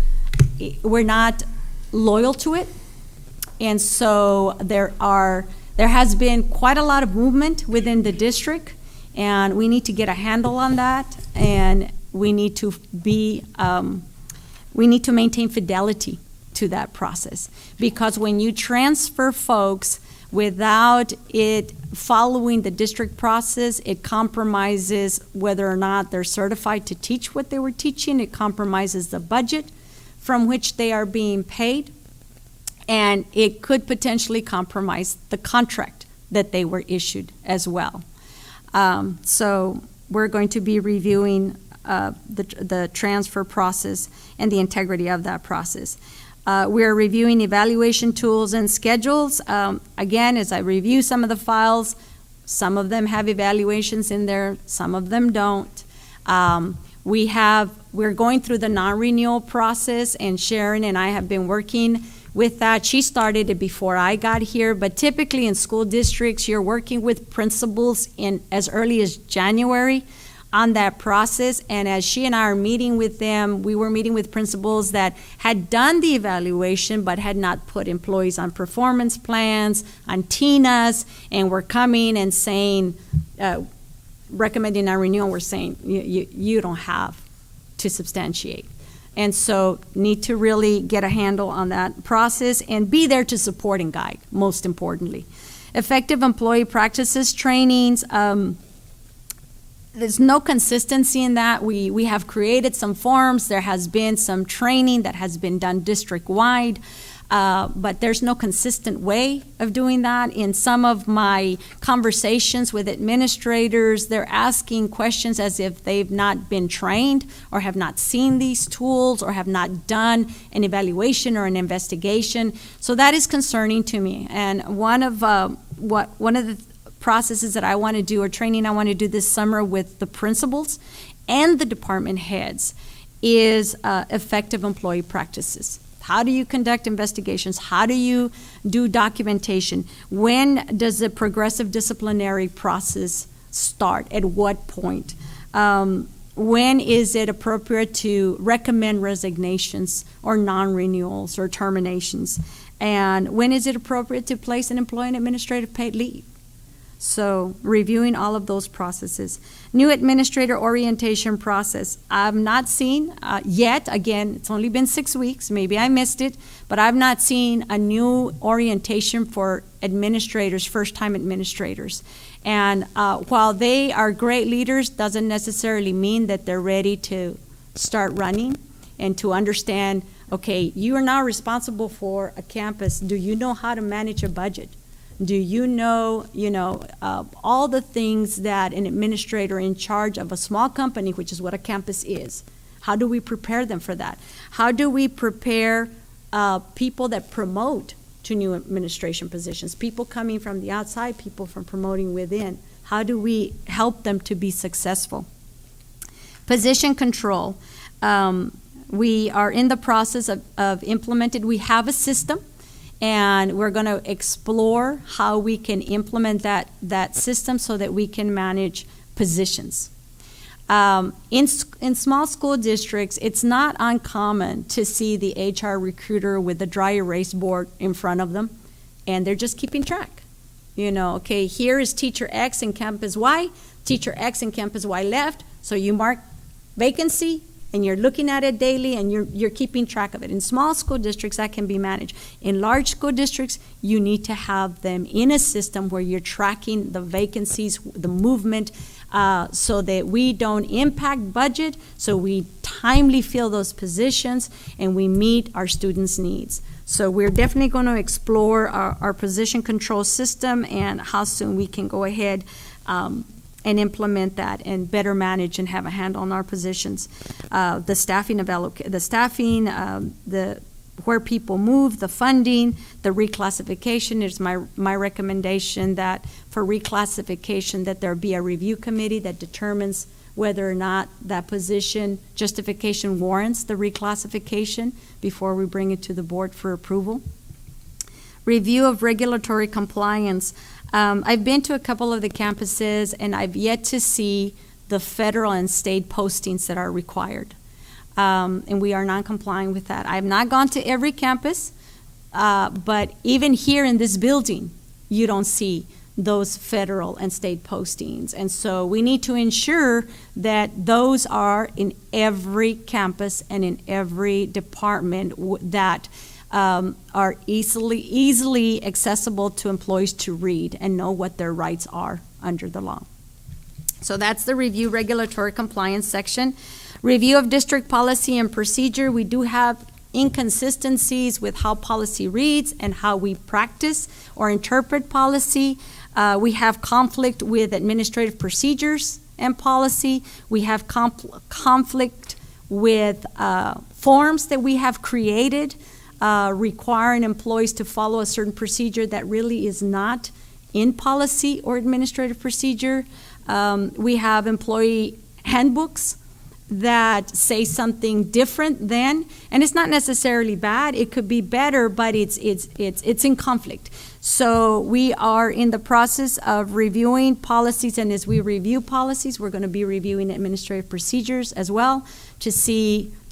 we're not loyal to it. And so there has been quite a lot of movement within the district, and we need to get a handle on that, and we need to maintain fidelity to that process. Because when you transfer folks without it following the district process, it compromises whether or not they're certified to teach what they were teaching. It compromises the budget from which they are being paid, and it could potentially compromise the contract that they were issued as well. So we're going to be reviewing the transfer process and the integrity of that process. We're reviewing evaluation tools and schedules. Again, as I review some of the files, some of them have evaluations in there, some of them don't. We're going through the non-renewal process, and Sharon and I have been working with that. She started it before I got here, but typically in school districts, you're working with principals in as early as January on that process. And as she and I are meeting with them, we were meeting with principals that had done the evaluation but had not put employees on performance plans, on TINAs, and were coming and saying, recommending our renewal, we're saying, you don't have to substantiate. And so need to really get a handle on that process and be there to support and guide, most importantly. Effective employee practices trainings, there's no consistency in that. We have created some forms. There has been some training that has been done district-wide, but there's no consistent way of doing that. In some of my conversations with administrators, they're asking questions as if they've not been trained or have not seen these tools or have not done an evaluation or an investigation. So that is concerning to me. And one of the processes that I want to do, or training I want to do this summer with the principals and the department heads, is effective employee practices. How do you conduct investigations? How do you do documentation? When does the progressive disciplinary process start? At what point? When is it appropriate to recommend resignations or non-renewals or terminations? And when is it appropriate to place an employee on administrative paid leave? So reviewing all of those processes. New administrator orientation process. I've not seen yet, again, it's only been 6 weeks, maybe I missed it, but I've not seen a new orientation for administrators, first-time administrators. And while they are great leaders, doesn't necessarily mean that they're ready to start running and to understand, okay, you are now responsible for a campus. Do you know how to manage a budget? Do you know, all the things that an administrator in charge of a small company, which is what a campus is, how do we prepare them for that? How do we prepare people that promote to new administration positions, people coming from the outside, people from promoting within? How do we help them to be successful? Position control. We are in the process of implementing. We have a system, and we're going to explore how we can implement that system so that we can manage positions. In small school districts, it's not uncommon to see the HR recruiter with the dry erase board in front of them, and they're just keeping track. Okay, here is teacher X in campus Y, teacher X in campus Y left, so you mark vacancy, and you're looking at it daily, and you're keeping track of it. In small school districts, that can be managed. In large school districts, you need to have them in a system where you're tracking the vacancies, the movement, so that we don't impact budget, so we timely fill those positions, and we meet our students' needs. So we're definitely going to explore our position control system and how soon we can go ahead and implement that and better manage and have a handle on our positions. The staffing, where people move, the funding, the reclassification. Is my recommendation that for reclassification that there be a review committee that determines whether or not that position justification warrants the reclassification before we bring it to the board for approval. Review of regulatory compliance. I've been to a couple of the campuses, and I've yet to see the federal and state postings that are required. And we are not complying with that. I've not gone to every campus, but even here in this building, you don't see those federal and state postings. And so we need to ensure that those are in every campus and in every department that are easily accessible to employees to read and know what their rights are under the law. So that's the review regulatory compliance section. Review of district policy and procedure. We do have inconsistencies with how policy reads and how we practice or interpret policy. We have conflict with administrative procedures and policy. We have conflict with forms that we have created requiring employees to follow a certain procedure that really is not in policy or administrative procedure. We have employee handbooks that say something different than, and it's not necessarily bad, it could be better, but it's in conflict. So we are in the process of reviewing policies, and as we review policies, we're going to be reviewing administrative procedures as well to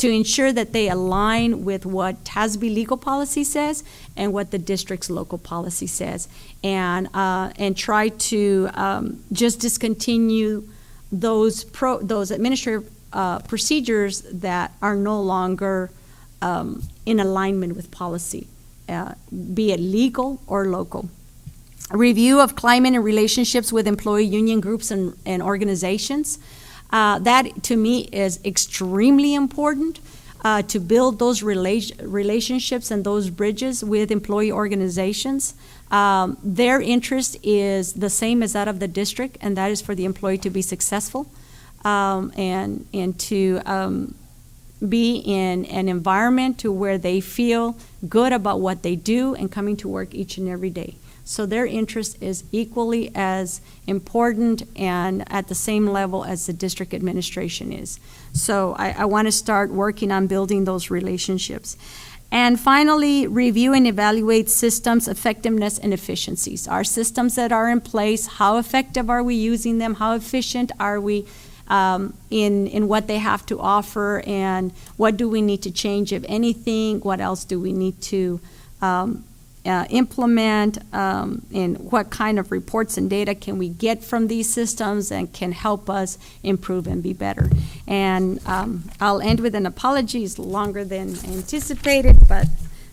ensure that they align with what TASB legal policy says and what the district's local policy says, and try to just discontinue those administrative procedures that are no longer in alignment with policy, be it legal or local. A review of climate and relationships with employee union groups and organizations. That, to me, is extremely important to build those relationships and those bridges with employee organizations. Their interest is the same as that of the district, and that is for the employee to be successful. And to be in an environment to where they feel good about what they do and coming to work each and every day. So their interest is equally as important and at the same level as the district administration is. So I want to start working on building those relationships. And finally, review and evaluate systems effectiveness and efficiencies. Our systems that are in place, how effective are we using them? How efficient are we in what they have to offer, and what do we need to change, if anything? What else do we need to implement, and what kind of reports and data can we get from these systems and can help us improve and be better? And I'll end with an apology. It's longer than anticipated, but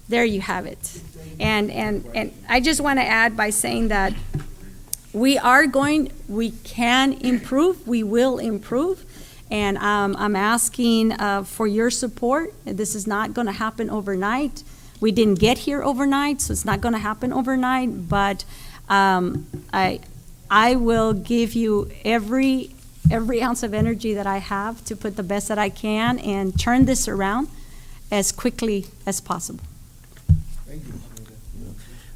there you have it. And I just want to add by saying that we can improve, we will improve, and I'm asking for your support. This is not going to happen overnight. We didn't get here overnight, so it's not going to happen overnight, but I will give you every ounce of energy that I have to put the best that I can and turn this around as quickly as possible.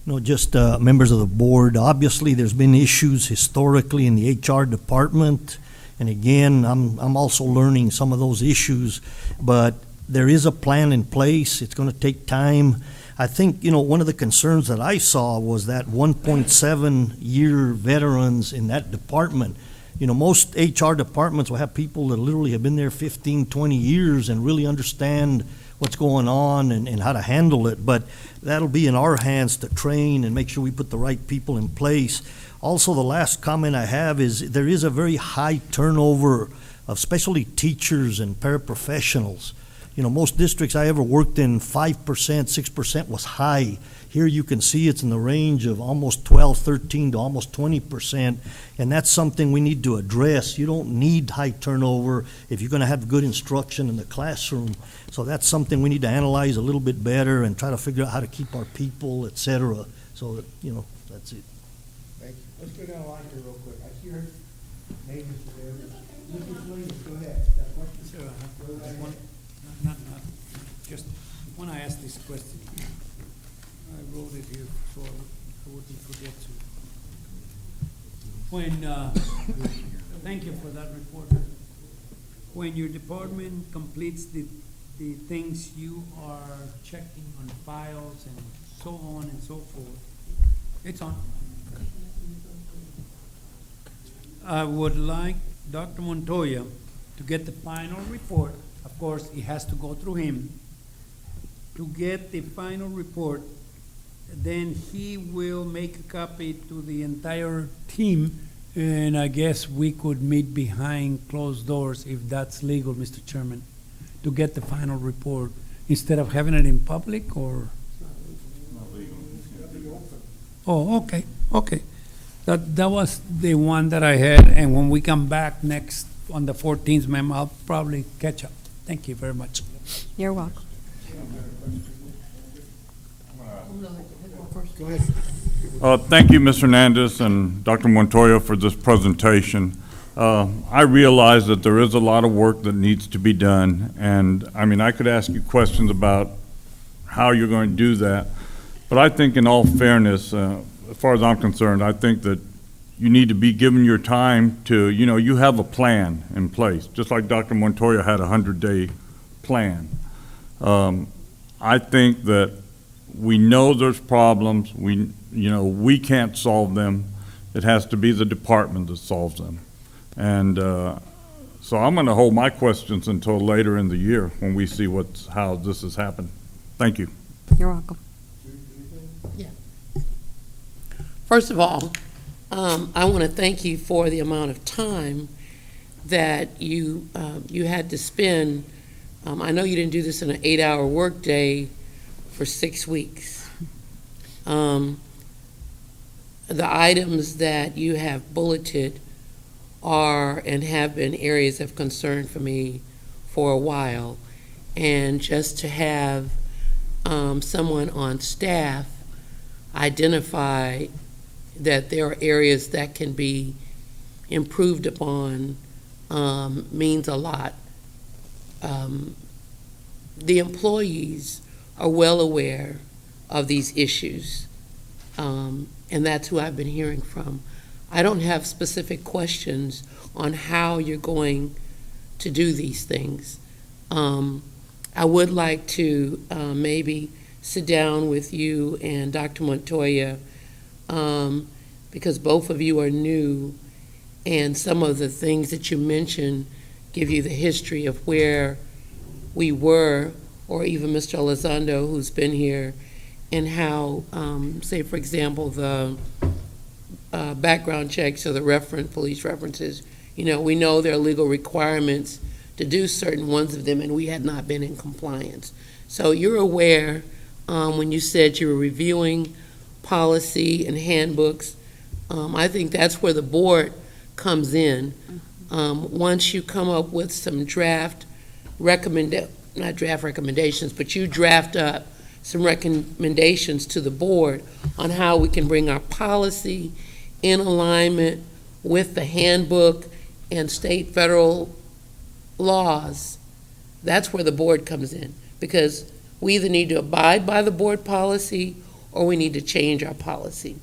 No, just members of the board, obviously, there's been issues historically in the HR department. And again, I'm also learning some of those issues, but there is a plan in place. It's going to take time. I think, one of the concerns that I saw was that 1.7-year veterans in that department. Most HR departments will have people that literally have been there 15, 20 years and really understand what's going on and how to handle it. But that'll be in our hands to train and make sure we put the right people in place. Also, the last comment I have is there is a very high turnover of especially teachers and paraprofessionals. Most districts I ever worked in, 5%, 6% was high. Here you can see it's in the range of almost 12, 13 to almost 20%, and that's something we need to address. You don't need high turnover if you're going to have good instruction in the classroom. So that's something we need to analyze a little bit better and try to figure out how to keep our people, et cetera. So, that's it.
Thank you. Let's go down the line here real quick. I see her name is there. Mrs. Williams, go ahead. Got a question?
Sure,
Go right ahead.
just when I asked this question, I wrote it here so I wouldn't forget to. Thank you for that report. When your department completes the things you are checking on files and so on and so forth, it's on. I would like Dr. Montoya to get the final report. Of course, it has to go through him. To get the final report, then he will make a copy to the entire team, and I guess we could meet behind closed doors if that's legal, Mr. Chairman, to get the final report instead of having it in public, or? Oh, okay, okay. That was the one that I had, and when we come back next on the 14th, ma'am, I'll probably catch up. Thank you very much.
You're welcome.
Go ahead.
Thank you, Ms. Hernandez and Dr. Montoya, for this presentation. I realize that there is a lot of work that needs to be done, and I could ask you questions about how you're going to do that, but I think in all fairness, as far as I'm concerned, I think that you need to be given your time to, you have a plan in place, just like Dr. Montoya had a 100-day plan. I think that we know there's problems. We can't solve them. It has to be the department that solves them. And so I'm going to hold my questions until later in the year when we see how this has happened. Thank you.
You're welcome.
First of all, I want to thank you for the amount of time that you had to spend. I know you didn't do this in an 8-hour workday for 6 weeks. The items that you have bulleted are and have been areas of concern for me for a while. And just to have someone on staff identify that there are areas that can be improved upon means a lot. The employees are well aware of these issues, and that's who I've been hearing from. I don't have specific questions on how you're going to do these things. I would like to maybe sit down with you and Dr. Montoya, because both of you are new, and some of the things that you mentioned give you the history of where we were, or even Mr. Elizondo, who's been here, and how, say, for example, the background checks or the police references, we know there are legal requirements to do certain ones of them, and we had not been in compliance. So you're aware when you said you were reviewing policy and handbooks. I think that's where the board comes in. Once you come up with some not draft recommendations, but you draft up some recommendations to the board on how we can bring our policy in alignment with the handbook and state, federal laws. That's where the board comes in, because we either need to abide by the board policy or we need to change our policy.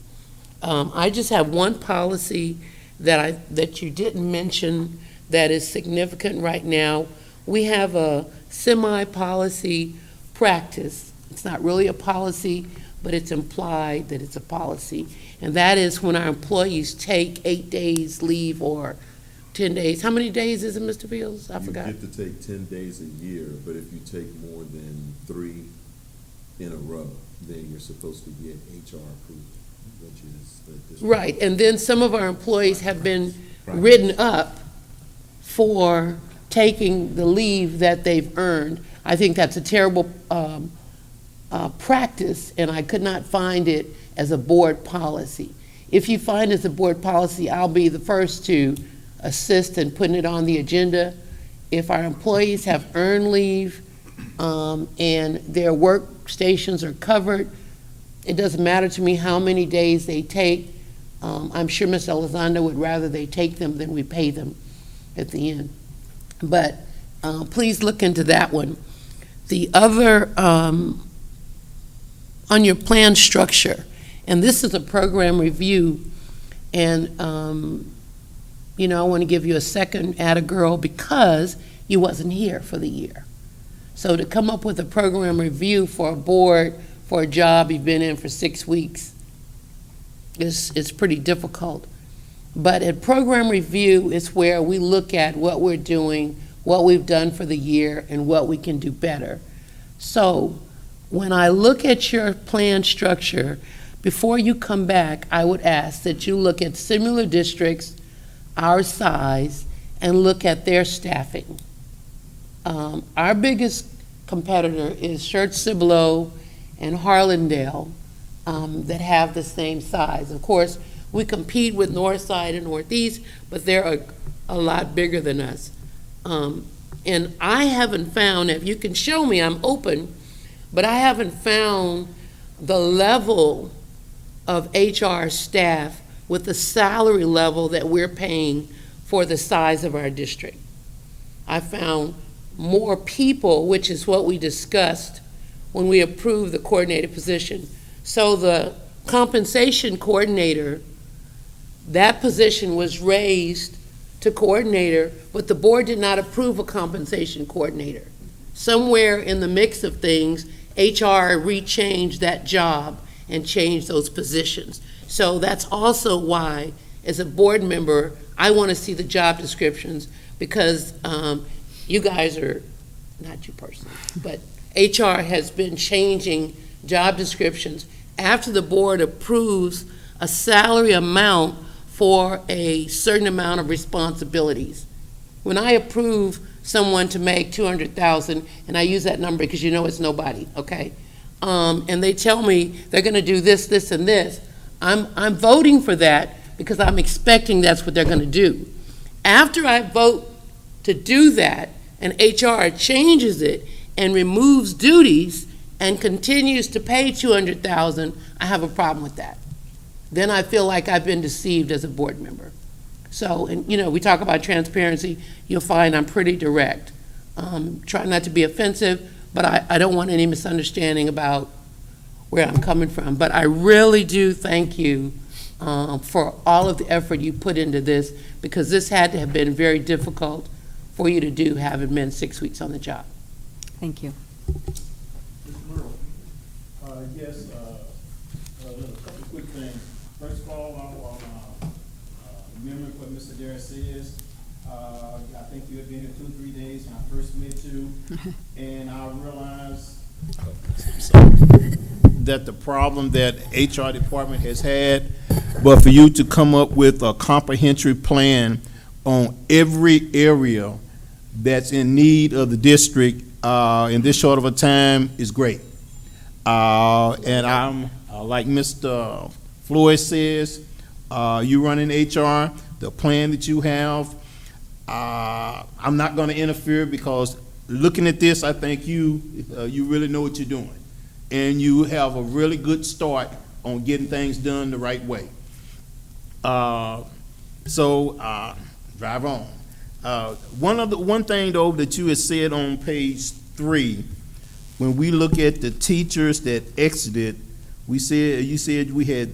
I just have one policy that you didn't mention that is significant right now. We have a semi-policy practice. It's not really a policy, but it's implied that it's a policy. And that is when our employees take 8 days leave or 10 days. How many days is it, Mr. Fields? I forgot.
You get to take 10 days a year, but if you take more than 3 in a row, then you're supposed to get HR approval, which is this.
Right, and then some of our employees have been
Right.
written up for taking the leave that they've earned. I think that's a terrible practice, and I could not find it as a board policy. If you find it as a board policy, I'll be the first to assist in putting it on the agenda. If our employees have earned leave and their workstations are covered, it doesn't matter to me how many days they take. I'm sure Ms. Elizondo would rather they take them than we pay them at the end. But please look into that one. The other, on your plan structure, and this is a program review, and, I want to give you a second atta-girl because you wasn't here for the year. So to come up with a program review for a board, for a job you've been in for 6 weeks, it's pretty difficult. But at program review is where we look at what we're doing, what we've done for the year, and what we can do better. So when I look at your plan structure, before you come back, I would ask that you look at similar districts, our size, and look at their staffing. Our biggest competitor is Church-Cibolo and Harlandale that have the same size. Of course, we compete with Northside and Northeast, but they're a lot bigger than us. And I haven't found, if you can show me, I'm open, but I haven't found the level of HR staff with the salary level that we're paying for the size of our district. I found more people, which is what we discussed when we approved the coordinator position. So the compensation coordinator, that position was raised to coordinator, but the board did not approve a compensation coordinator. Somewhere in the mix of things, HR rechanged that job and changed those positions. So that's also why, as a board member, I want to see the job descriptions, because you guys are, not you personally, but HR has been changing job descriptions after the board approves a salary amount for a certain amount of responsibilities. When I approve someone to make $200,000, and I use that number because you know it's nobody, okay? And they tell me they're going to do this, this, and this, I'm voting for that because I'm expecting that's what they're going to do. After I vote to do that, and HR changes it and removes duties and continues to pay $200,000, I have a problem with that. Then I feel like I've been deceived as a board member. So, and we talk about transparency, you'll find I'm pretty direct. Try not to be offensive, but I don't want any misunderstanding about where I'm coming from. But I really do thank you for all of the effort you put into this, because this had to have been very difficult for you to do, having been 6 weeks on the job.
Thank you.
Mr. Merle, yes, a couple of quick things. First of all, I'm remembering what Mr. Darris says. I think you had been here 2 or 3 days when I first met you, and I realized that the problem that HR department has had, but for you to come up with a comprehensive plan on every area that's in need of the district in this short of a time is great. And I'm, like Mr. Floyd says, you running HR, the plan that you have, I'm not gonna interfere because looking at this, I think you really know what you're doing. And you have a really good start on getting things done the right way. So drive on. One thing though that you had said on page 3, when we look at the teachers that exited, you said we had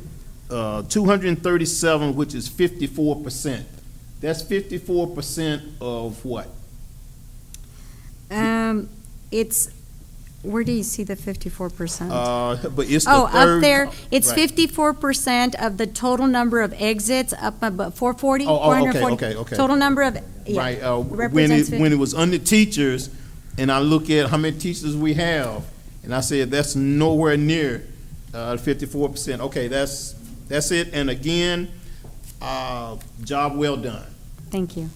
237, which is 54%. That's 54% of what?
It's, where do you see the 54%?
But it's the
Oh,
third.
up there, it's
right.
54% of the total number of exits, up about 440,
Oh, okay,
440.
okay.
Total number of, yeah.
Right,
represents
when it was under teachers, and I look at how many teachers we have, and I said, that's nowhere near 54%. Okay, that's it, and again, job well done.
Thank you.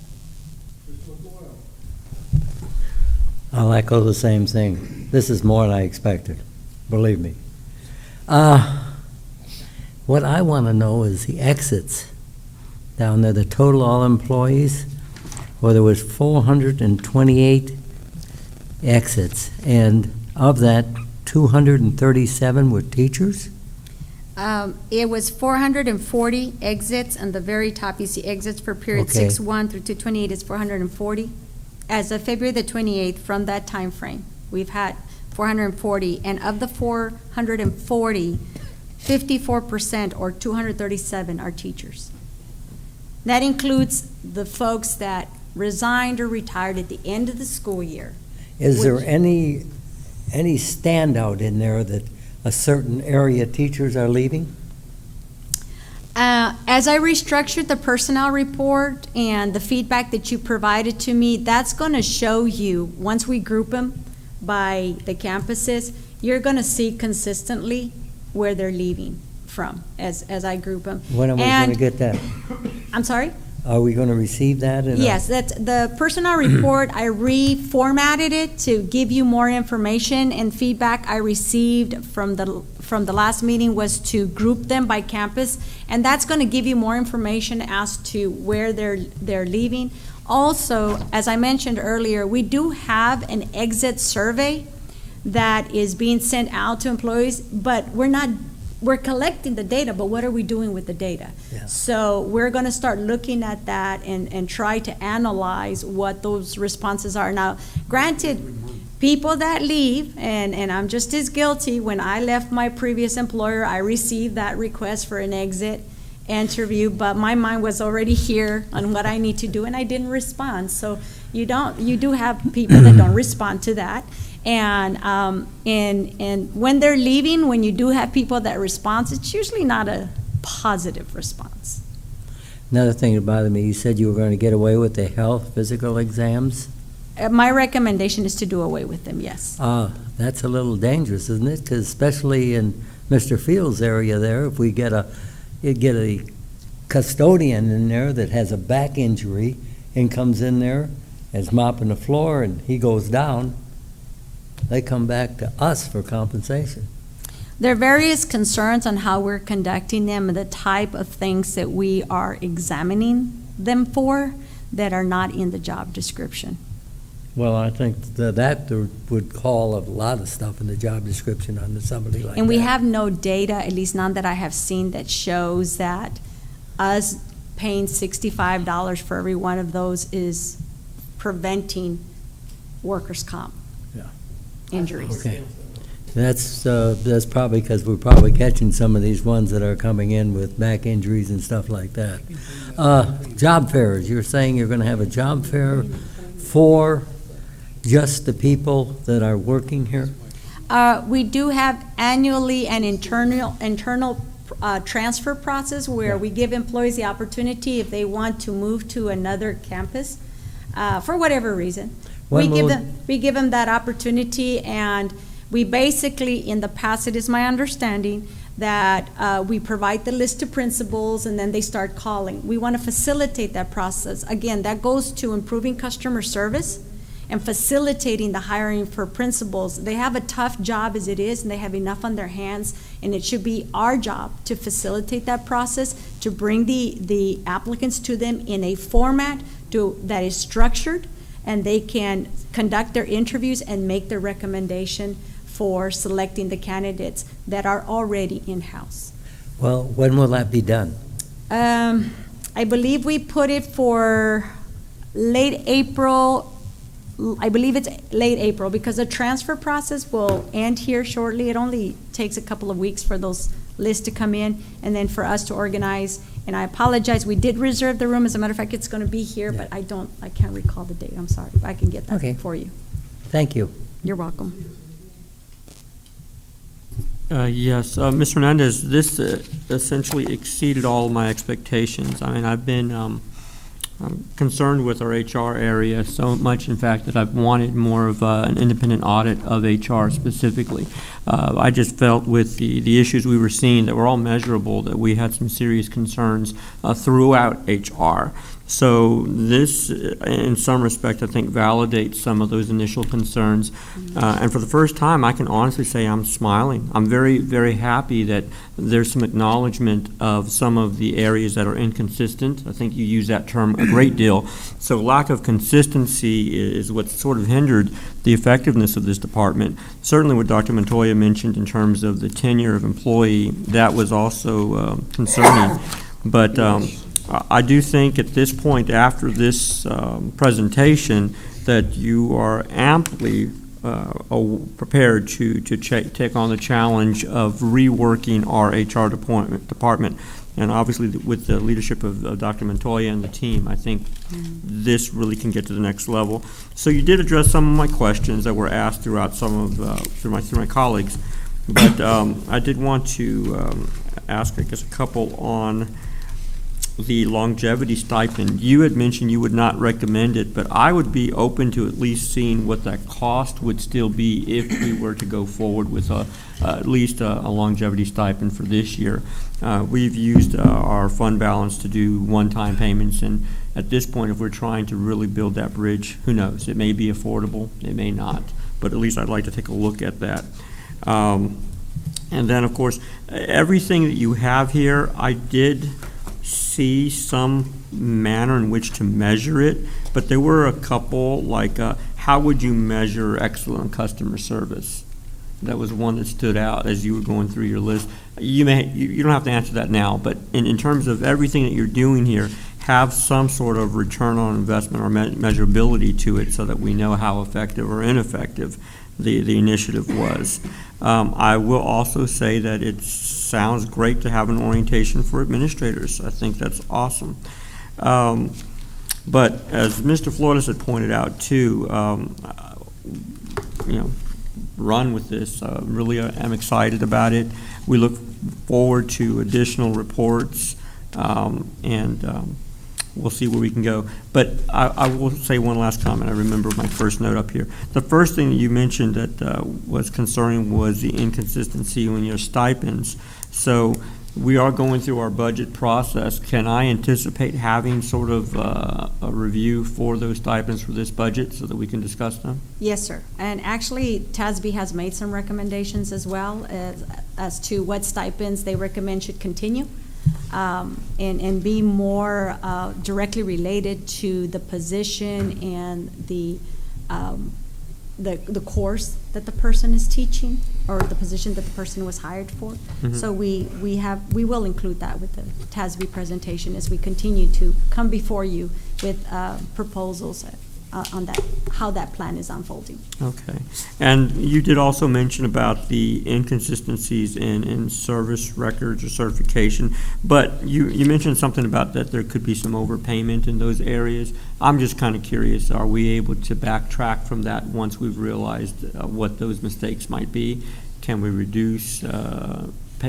I'll echo the same thing. This is more than I expected, believe me. What I want to know is the exits down there, the total all employees, where there was 428 exits, and of that, 237 were teachers?
It was 440 exits, on the very top, you see exits for period
Okay.
6/1 through 2/28 is 440. As of February the 28th, from that time frame, we've had 440, and of the 440, 54% or 237 are teachers. That includes the folks that resigned or retired at the end of the school year.
Is there
Which-
any standout in there that a certain area teachers are leaving?
As I restructured the personnel report and the feedback that you provided to me, that's going to show you, once we group them by the campuses, you're going to see consistently where they're leaving from as I group them.
When are we going to get that?
I'm sorry?
Are we going to receive that? in a-
Yes, that's, the personnel report, I reformatted it to give you more information, and feedback I received from the last meeting was to group them by campus, and that's going to give you more information as to where they're leaving. Also, as I mentioned earlier, we do have an exit survey that is being sent out to employees, but we're collecting the data, but what are we doing with the data?
Yeah.
So we're going to start looking at that and try to analyze what those responses are. Now, granted, people that leave, and I'm just as guilty, when I left my previous employer, I received that request for an exit interview, but my mind was already here on what I need to do, and I didn't respond. So you do have people that don't respond to that. And when they're leaving, when you do have people that respond, it's usually not a positive response.
Another thing that bothered me, you said you were going to get away with the health physical exams?
My recommendation is to do away with them, yes.
That's a little dangerous, isn't it? Because especially in Mr. Fields' area there, if we get a custodian in there that has a back injury and comes in there, is mopping the floor, and he goes down, they come back to us for compensation.
There are various concerns on how we're conducting them and the type of things that we are examining them for that are not in the job description.
Well, I think that would call a lot of stuff in the job description on somebody like that.
And we have no data, at least none that I have seen, that shows that us paying $65 for every one of those is preventing workers' comp injuries.
Okay. That's probably because we're probably catching some of these ones that are coming in with back injuries and stuff like that. Job fairs, you're saying you're going to have a job fair for just the people that are working here?
We do have annually an internal transfer process where we give employees the opportunity, if they want to move to another campus, for whatever reason. We give them that opportunity, and we basically, in the past, it is my understanding that we provide the list of principals and then they start calling. We want to facilitate that process. Again, that goes to improving customer service and facilitating the hiring for principals. They have a tough job as it is, and they have enough on their hands, and it should be our job to facilitate that process, to bring the applicants to them in a format that is structured, and they can conduct their interviews and make their recommendation for selecting the candidates that are already in-house.
Well, when will that be done?
I believe we put it for late April. I believe it's late April, because the transfer process will end here shortly. It only takes a couple of weeks for those lists to come in, and then for us to organize. And I apologize, we did reserve the room. As a matter of fact, it's going to be here, but I can't recall the date. I'm sorry. I can get
Okay.
that for you.
Thank you.
You're welcome.
Yes, Ms. Hernandez, this essentially exceeded all my expectations. I mean, I've been I'm concerned with our HR area so much, in fact, that I've wanted more of an independent audit of HR specifically. I just felt with the issues we were seeing that were all measurable, that we had some serious concerns throughout HR. So this, in some respect, I think validates some of those initial concerns. And for the first time, I can honestly say I'm smiling. I'm very, very happy that there's some acknowledgement of some of the areas that are inconsistent. I think you use that term a great deal. So lack of consistency is what sort of hindered the effectiveness of this department. Certainly what Dr. Montoya mentioned in terms of the tenure of employee, that was also concerning. But I do think at this point, after this presentation, that you are amply prepared to take on the challenge of reworking our HR department. And obviously, with the leadership of Dr. Montoya and the team, I think this really can get to the next level. So you did address some of my questions that were asked throughout through my colleagues, but I did want to ask, I guess, a couple on the longevity stipend. You had mentioned you would not recommend it, but I would be open to at least seeing what that cost would still be if we were to go forward with at least a longevity stipend for this year. We've used our fund balance to do one-time payments, and at this point, if we're trying to really build that bridge, who knows? It may be affordable, it may not, but at least I'd like to take a look at that. And then, of course, everything that you have here, I did see some manner in which to measure it, but there were a couple, like how would you measure excellent customer service? That was one that stood out as you were going through your list. You don't have to answer that now, but in terms of everything that you're doing here, have some sort of return on investment or measurability to it so that we know how effective or ineffective the initiative was. I will also say that it sounds great to have an orientation for administrators. I think that's awesome. But as Mr. Flores had pointed out too, run with this. Really am excited about it. We look forward to additional reports, and we'll see where we can go. But I will say one last comment. I remember my first note up here. The first thing that you mentioned that was concerning was the inconsistency in your stipends. So we are going through our budget process. Can I anticipate having sort of a review for those stipends for this budget so that we can discuss them?
Yes, sir. And actually, TASB has made some recommendations as well as to what stipends they recommend should continue. And be more directly related to the position and the course that the person is teaching or the position that the person was hired for.
Mm-hmm.
So we will include that with the TASB presentation as we continue to come before you with proposals on that, how that plan is unfolding.
Okay. And you did also mention about the inconsistencies in service records or certification, but you mentioned something about that there could be some overpayment in those areas. I'm just kind of curious, are we able to backtrack from that once we've realized what those mistakes might be? Can we reduce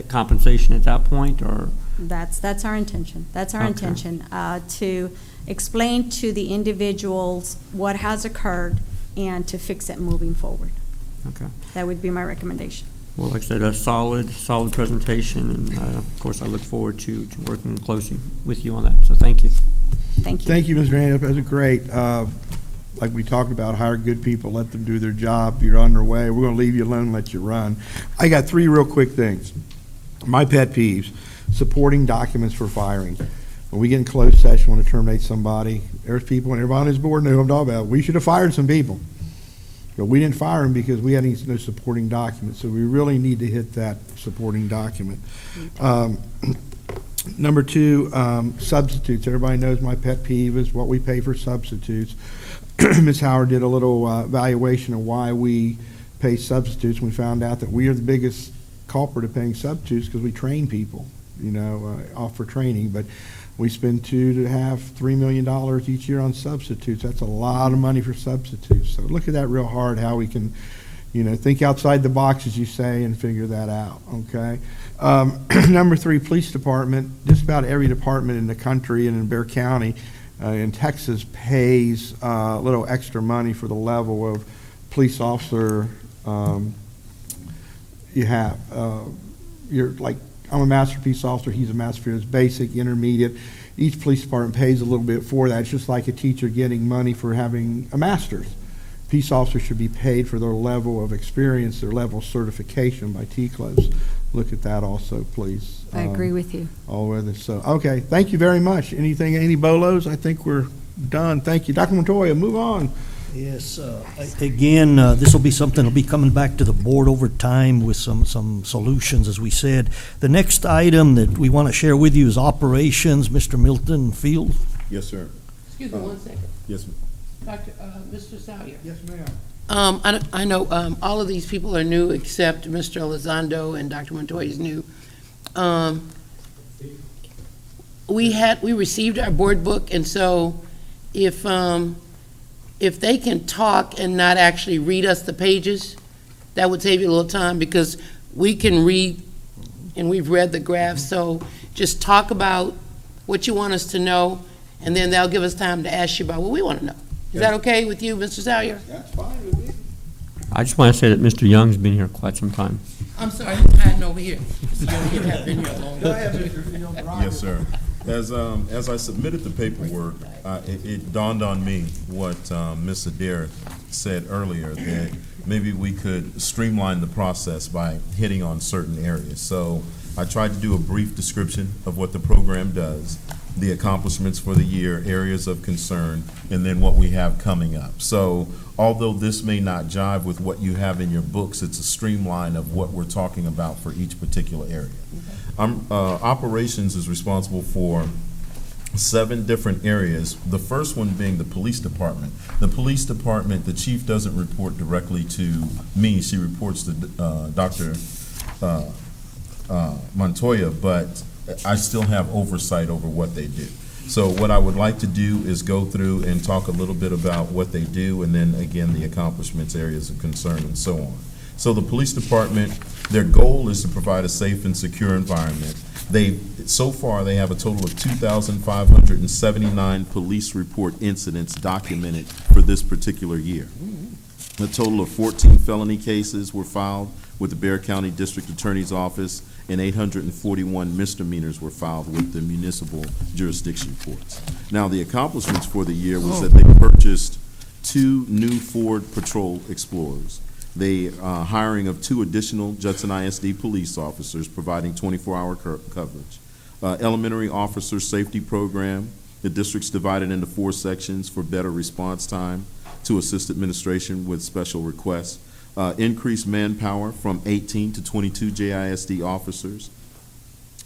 compensation at that point, or?
That's our intention. That's our
Okay.
intention, to explain to the individuals what has occurred and to fix it moving forward.
Okay.
That would be my recommendation.
Well, like I said, a solid presentation, and of course, I look forward to working closely with you on that. So thank you.
Thank you.
Thank you, Mr. Hernandez. That was great. like we talked about, hire good people, let them do their job. You're on their way. We're going to leave you alone and let you run. I got 3 real quick things. My pet peeves, supporting documents for firing. When we get in closed session, want to terminate somebody, there's people, and everybody on this board know who I'm talking about. We should have fired some people. But we didn't fire them because we had no supporting documents. So we really need to hit that supporting document. Number 2, substitutes. Everybody knows my pet peeve is what we pay for substitutes. Ms. Howard did a little evaluation of why we pay substitutes. We found out that we are the biggest culprit of paying substitutes because we train people, offer training. But we spend $2.5–3 million each year on substitutes. That's a lot of money for substitutes. So look at that real hard, how we can, think outside the box, as you say, and figure that out, okay? Number 3, police department. Just about every department in the country and in Bexar County in Texas pays a little extra money for the level of police officer you have. You're like, I'm a master peace officer, he's a master. It's basic, intermediate. Each police department pays a little bit for that. It's just like a teacher getting money for having a master's. Peace officers should be paid for their level of experience, their level of certification by TCLOS. Look at that also, please.
I agree with you.
All with it. So, okay, thank you very much. Any bolos? I think we're done. Thank you. Dr. Montoya, move on.
Yes, again, this will be something that'll be coming back to the board over time with some solutions, as we said. The next item that we want to share with you is operations. Mr. Milton Field.
Yes, sir.
Excuse me 1 second.
Yes, ma'am.
Mr. Salyer.
Yes, ma'am.
I know all of these people are new except Mr. Elizondo and Dr. Montoya is new. We received our board book, and so if they can talk and not actually read us the pages, that would save you a little time, because we can read and we've read the graphs. So just talk about what you want us to know, and then they'll give us time to ask you about what we want to know. Is that okay with you, Mr. Salyer?
That's fine with me.
I just want to say that Mr. Young's been here quite some time.
I'm sorry, I'm hiding over here. You have been here long.
Go ahead, Mr. Field.
Yes, sir. As I submitted the paperwork, it dawned on me what Ms. Adair said earlier, that maybe we could streamline the process by hitting on certain areas. So I tried to do a brief description of what the program does, the accomplishments for the year, areas of concern, and then what we have coming up. So although this may not jive with what you have in your books, it's a streamline of what we're talking about for each particular area. Operations is responsible for 7 different areas, the first one being the police department. The police department, the chief doesn't report directly to me, she reports to Dr. Montoya, but I still have oversight over what they do. So what I would like to do is go through and talk a little bit about what they do, and then again, the accomplishments, areas of concern, and so on. So the police department, their goal is to provide a safe and secure environment. So far, they have a total of 2,579 police report incidents documented for this particular year. A total of 14 felony cases were filed with the Bexar County District Attorney's Office, and 841 misdemeanors were filed with the municipal jurisdiction courts. Now, the accomplishments for the year was that they purchased 2 new Ford Patrol Explorers. The hiring of 2 additional Judson ISD police officers, providing 24-hour coverage. Elementary Officer Safety Program. The district's divided into 4 sections for better response time to assist administration with special requests. Increased manpower from 18 to 22 JISD officers.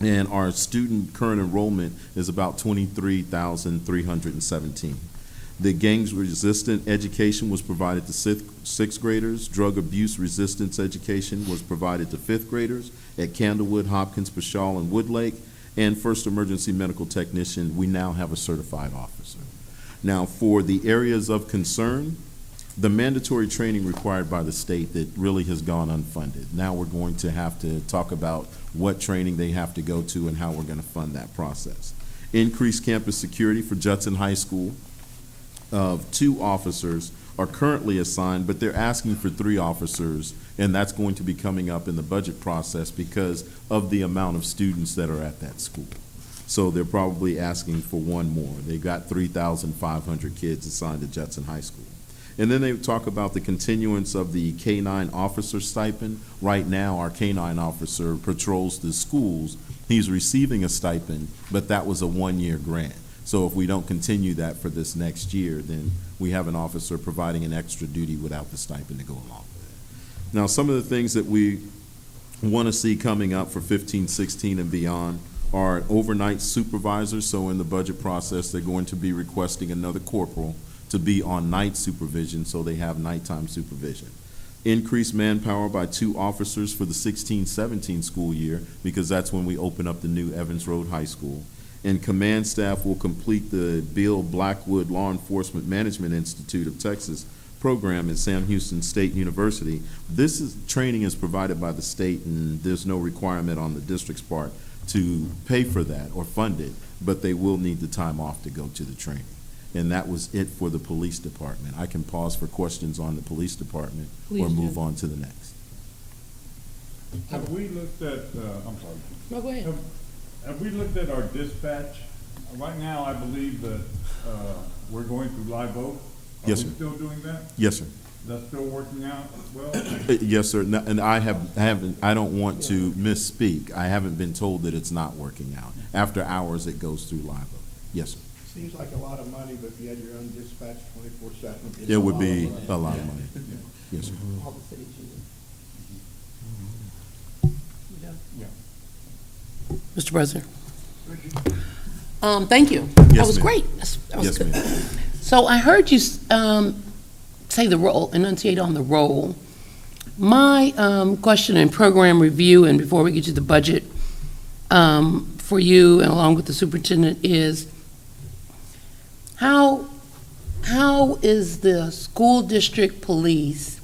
And our student current enrollment is about 23,317. The gangs resistant education was provided to 6th graders. Drug abuse resistance education was provided to 5th graders at Candlewood, Hopkins, Pashal, and Woodlake. And first emergency medical technician, we now have a certified officer. Now, for the areas of concern, the mandatory training required by the state that really has gone unfunded. Now we're going to have to talk about what training they have to go to and how we're going to fund that process. Increased campus security for Judson High School. 2 officers are currently assigned, but they're asking for 3 officers, and that's going to be coming up in the budget process because of the amount of students that are at that school. So they're probably asking for 1 more. They got 3,500 kids assigned to Judson High School. And then they talk about the continuance of the K-9 officer stipend. Right now, our K-9 officer patrols the schools. He's receiving a stipend, but that was a one-year grant. So if we don't continue that for this next year, then we have an officer providing an extra duty without the stipend to go along with it. Now, some of the things that we want to see coming up for 15, 16, and beyond are overnight supervisors. So in the budget process, they're going to be requesting another corporal to be on night supervision, so they have nighttime supervision. Increase manpower by 2 officers for the 16-17 school year, because that's when we open up the new Evans Road High School. And command staff will complete the Bill Blackwood Law Enforcement Management Institute of Texas program at Sam Houston State University. Training is provided by the state, and there's no requirement on the district's part to pay for that or fund it, but they will need the time off to go to the training. And that was it for the police department. I can pause for questions on the police department or move on to the next.
Have we looked at, I'm sorry.
No, go ahead.
Have we looked at our dispatch? Right now, I believe that we're going through Live Oak.
Yes,
Are we
sir.
still doing that?
Yes, sir.
That's still working out well?
Yes, sir. No, and I don't want to misspeak. I haven't been told that it's not working out. After hours, it goes through Live Oak. Yes, sir.
Seems like a lot of money, but if you had your own dispatch 24/7.
It would be a lot of money. Yes, sir.
All the cities use it.
Yeah.
Mr. President. Thank you. That
Yes,
was
ma'am.
great. That was
Yes,
good.
ma'am.
So I heard you say the role, enunciate on the role. My question in program review, and before we get to the budget, for you and along with the superintendent is, how is the school district police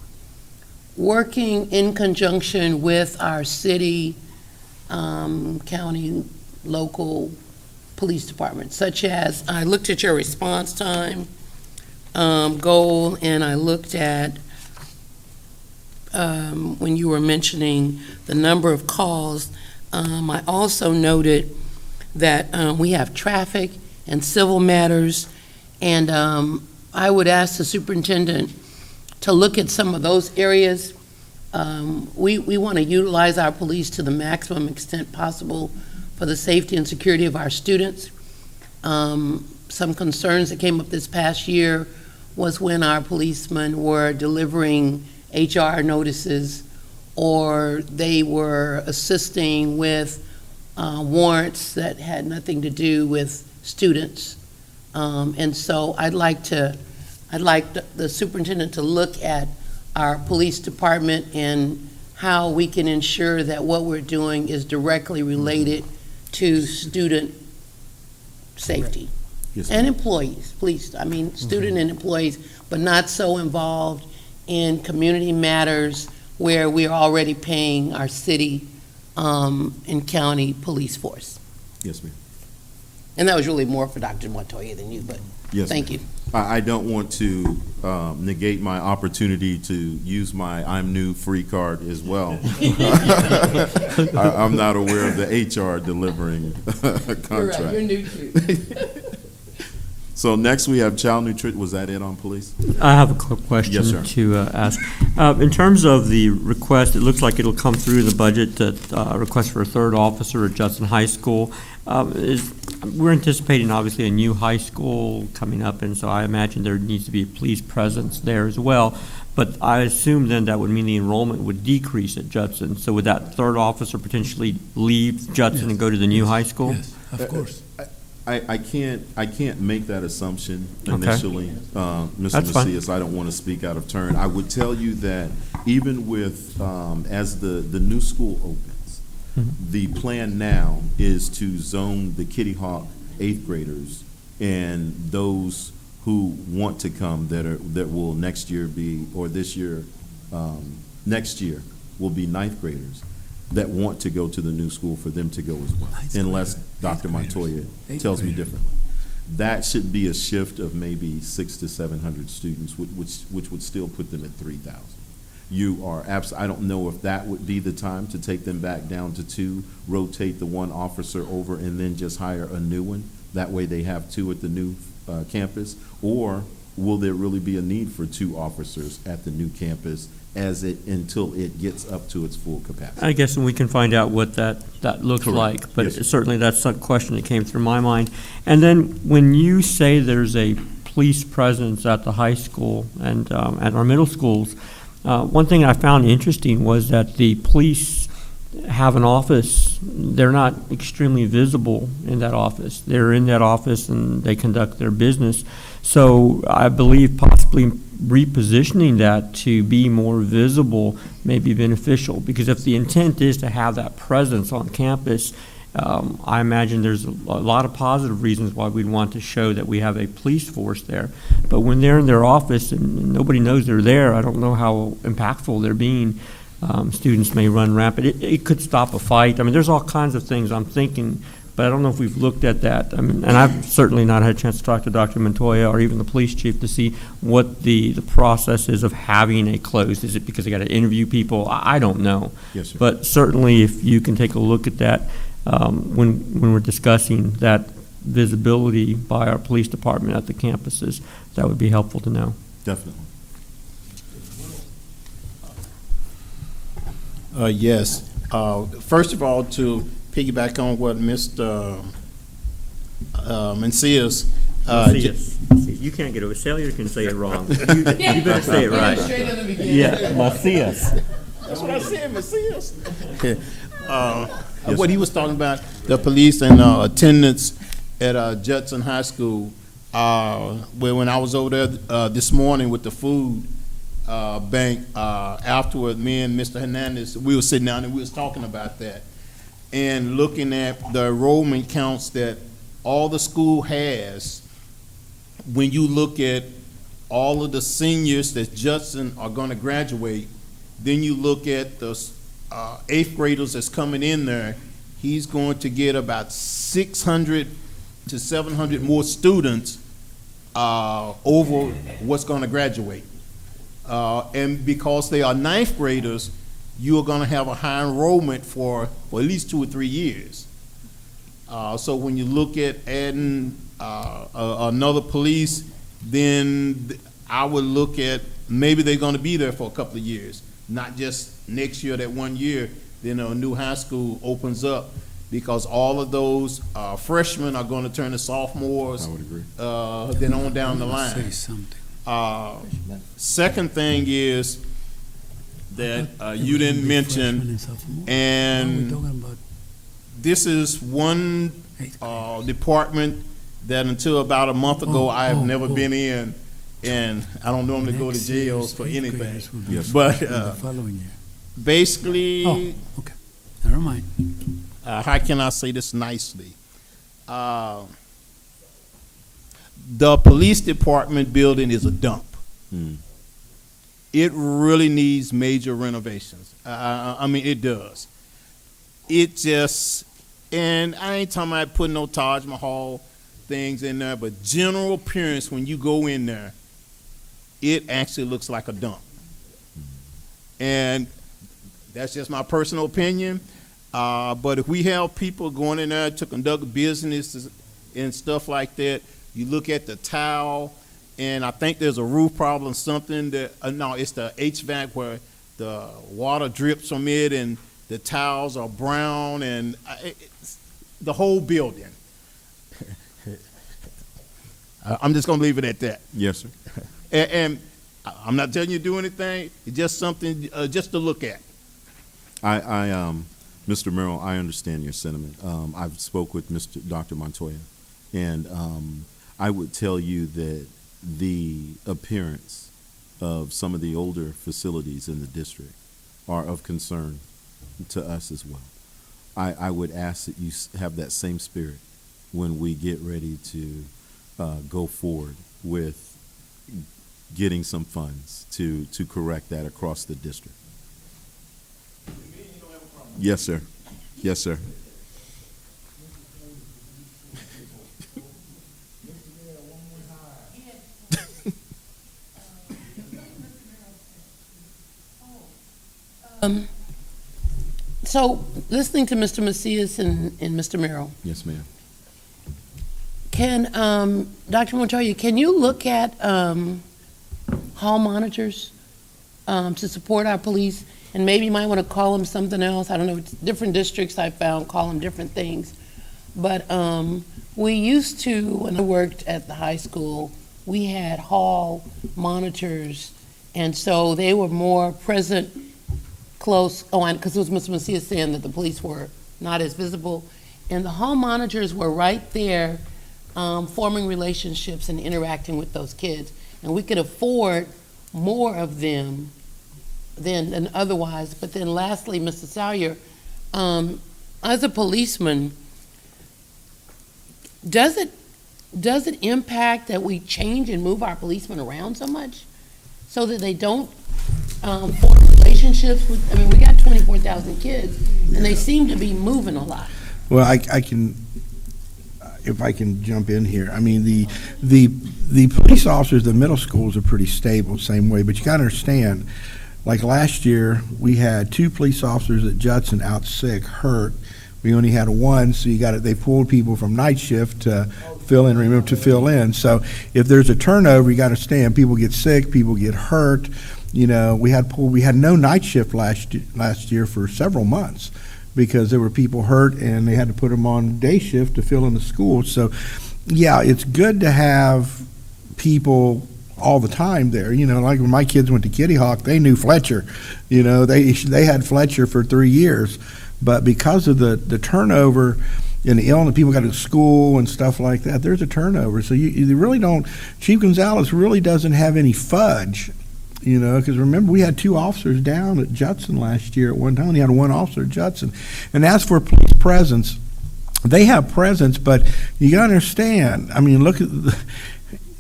working in conjunction with our city, county, local police departments, such as, I looked at your response time goal, and I looked at when you were mentioning the number of calls. I also noted that we have traffic and civil matters, and I would ask the superintendent to look at some of those areas. We want to utilize our police to the maximum extent possible for the safety and security of our students. Some concerns that came up this past year was when our policemen were delivering HR notices, or they were assisting with warrants that had nothing to do with students. And so I'd like the superintendent to look at our police department and how we can ensure that what we're doing is directly related to student safety.
Yes,
And
ma'am.
employees, please, student and employees, but not so involved in community matters where we are already paying our city and county police force.
Yes, ma'am.
And that was really more for Dr. Montoya than you, but
Yes,
thank
ma'am.
you.
I don't want to negate my opportunity to use my I'm new free card as well. I'm not aware of the HR delivering contract.
new too.
So next we have child nutrition. Was that it on police?
I have a quick question
Yes, sir.
to ask. In terms of the request, it looks like it'll come through the budget, that request for a third officer at Judson High School. We're anticipating, obviously, a new high school coming up, and so I imagine there needs to be a police presence there as well. But I assume then that would mean the enrollment would decrease at Judson. So would that third officer potentially leave Judson and go to the new high school?
Yes, of course.
I can't make that assumption
Okay.
initially, Mr.
That's fine.
Macias. I don't want to speak out of turn. I would tell you that even with, as the new school opens, the plan now is to zone the Kitty Hawk eighth graders and those who want to come that will next year be, or this year, next year will be ninth graders that want to go to the new school, for them to go as well, unless Dr. Montoya tells me differently. That should be a shift of maybe 600 to 700 students, which would still put them at 3,000. You are I don't know if that would be the time to take them back down to 2, rotate the one officer over, and then just hire a new one. That way they have 2 at the new campus. Or will there really be a need for 2 officers at the new campus until it gets up to its full capacity?
I guess we can find out what that looks
Correct.
like, but
Yes, sir.
certainly that's a question that came through my mind. And then when you say there's a police presence at the high school and at our middle schools, one thing I found interesting was that the police have an office. They're not extremely visible in that office. They're in that office and they conduct their business. So I believe possibly repositioning that to be more visible may be beneficial, because if the intent is to have that presence on campus, I imagine there's a lot of positive reasons why we'd want to show that we have a police force there. But when they're in their office and nobody knows they're there, I don't know how impactful they're being. Students may run rampant. It could stop a fight. I mean, there's all kinds of things I'm thinking, but I don't know if we've looked at that. I mean, and I've certainly not had a chance to talk to Dr. Montoya or even the police chief to see what the process is of having a closed. Is it because they got to interview people? I don't know.
Yes, sir.
But certainly, if you can take a look at that when we're discussing that visibility by our police department at the campuses, that would be helpful to know.
Definitely.
Yes. First of all, to piggyback on what Mr. Mencius.
You can't get over. Cellular can say it wrong. You better say it right. Yeah, Macias.
That's what I said, Mencius. What he was talking about, the police and attendance at Judson High School. When I was over there this morning with the food bank, afterward, me and Mr. Hernandez, we were sitting down and we was talking about that and looking at the enrollment counts that all the school has. When you look at all of the seniors that Judson are going to graduate, then you look at the 8th graders that's coming in there, he's going to get about 600 to 700 more students over what's going to graduate. And because they are 9th graders, you are going to have a high enrollment for at least 2 or 3 years. So when you look at adding another police, then I would look at maybe they're going to be there for a couple of years, not just next year, that 1 year, then a new high school opens up, because all of those freshmen are going to turn to sophomores.
I would agree.
Then on down the line.
Say something.
Second thing is that you didn't mention, and this is one department that until about a month ago I have never been in, and I don't normally go to jails for anything.
Yes.
But
The following year.
basically,
Oh, okay. Never mind.
how can I say this nicely? The police department building is a dump. It really needs major renovations. I mean, it does. It just, and I ain't talking about putting no Taj Mahal things in there, but general appearance when you go in there, it actually looks like a dump. And that's just my personal opinion. But if we have people going in there to conduct business and stuff like that, you look at the tile, and I think there's a roof problem, something that, no, it's the HVAC where the water drips from it and the tiles are brown, and it's the whole building. I'm just going to leave it at that.
Yes, sir.
And I'm not telling you to do anything. It's just something just to look at.
Mr. Merrill, I understand your sentiment. I've spoke with Dr. Montoya, and I would tell you that the appearance of some of the older facilities in the district are of concern to us as well. I would ask that you have that same spirit when we get ready to go forward with getting some funds to correct that across the district. Yes, sir. Yes, sir.
So, listening to Mr. Macias and Mr. Merrill,
Yes, ma'am.
Can, Dr. Montoya, can you look at hall monitors to support our police? And maybe you might want to call them something else. I don't know, different districts I found call them different things. But we used to, when I worked at the high school, we had hall monitors, and so they were more present, close, because it was Mr. Macias saying that the police were not as visible. And the hall monitors were right there, forming relationships and interacting with those kids. And we could afford more of them than otherwise. But then lastly, Mr. Salyer, as a policeman, does it impact that we change and move our policemen around so much so that they don't form relationships with, I mean, we got 24,000 kids and they seem to be moving a lot.
Well, I can, if I can jump in here, I mean, the police officers, the middle schools are pretty stable, same way, but you gotta understand, like last year, we had 2 police officers at Judson out sick, hurt. We only had 1, so they pulled people from night shift to fill in. So if there's a turnover, you gotta understand, people get sick, people get hurt. You know, we had no night shift last year for several months, because there were people hurt and they had to put them on day shift to fill in the school. So, yeah, it's good to have people all the time there. You know, like when my kids went to Kitty Hawk, they knew Fletcher. You know, they had Fletcher for 3 years. But because of the turnover and the illness, people got to school and stuff like that, there's a turnover. So you really don't, Chief Gonzalez really doesn't have any fudge. You know, because remember, we had 2 officers down at Judson last year at one time. We had 1 officer at Judson. And as for police presence, they have presence, but you got to understand, I mean, look at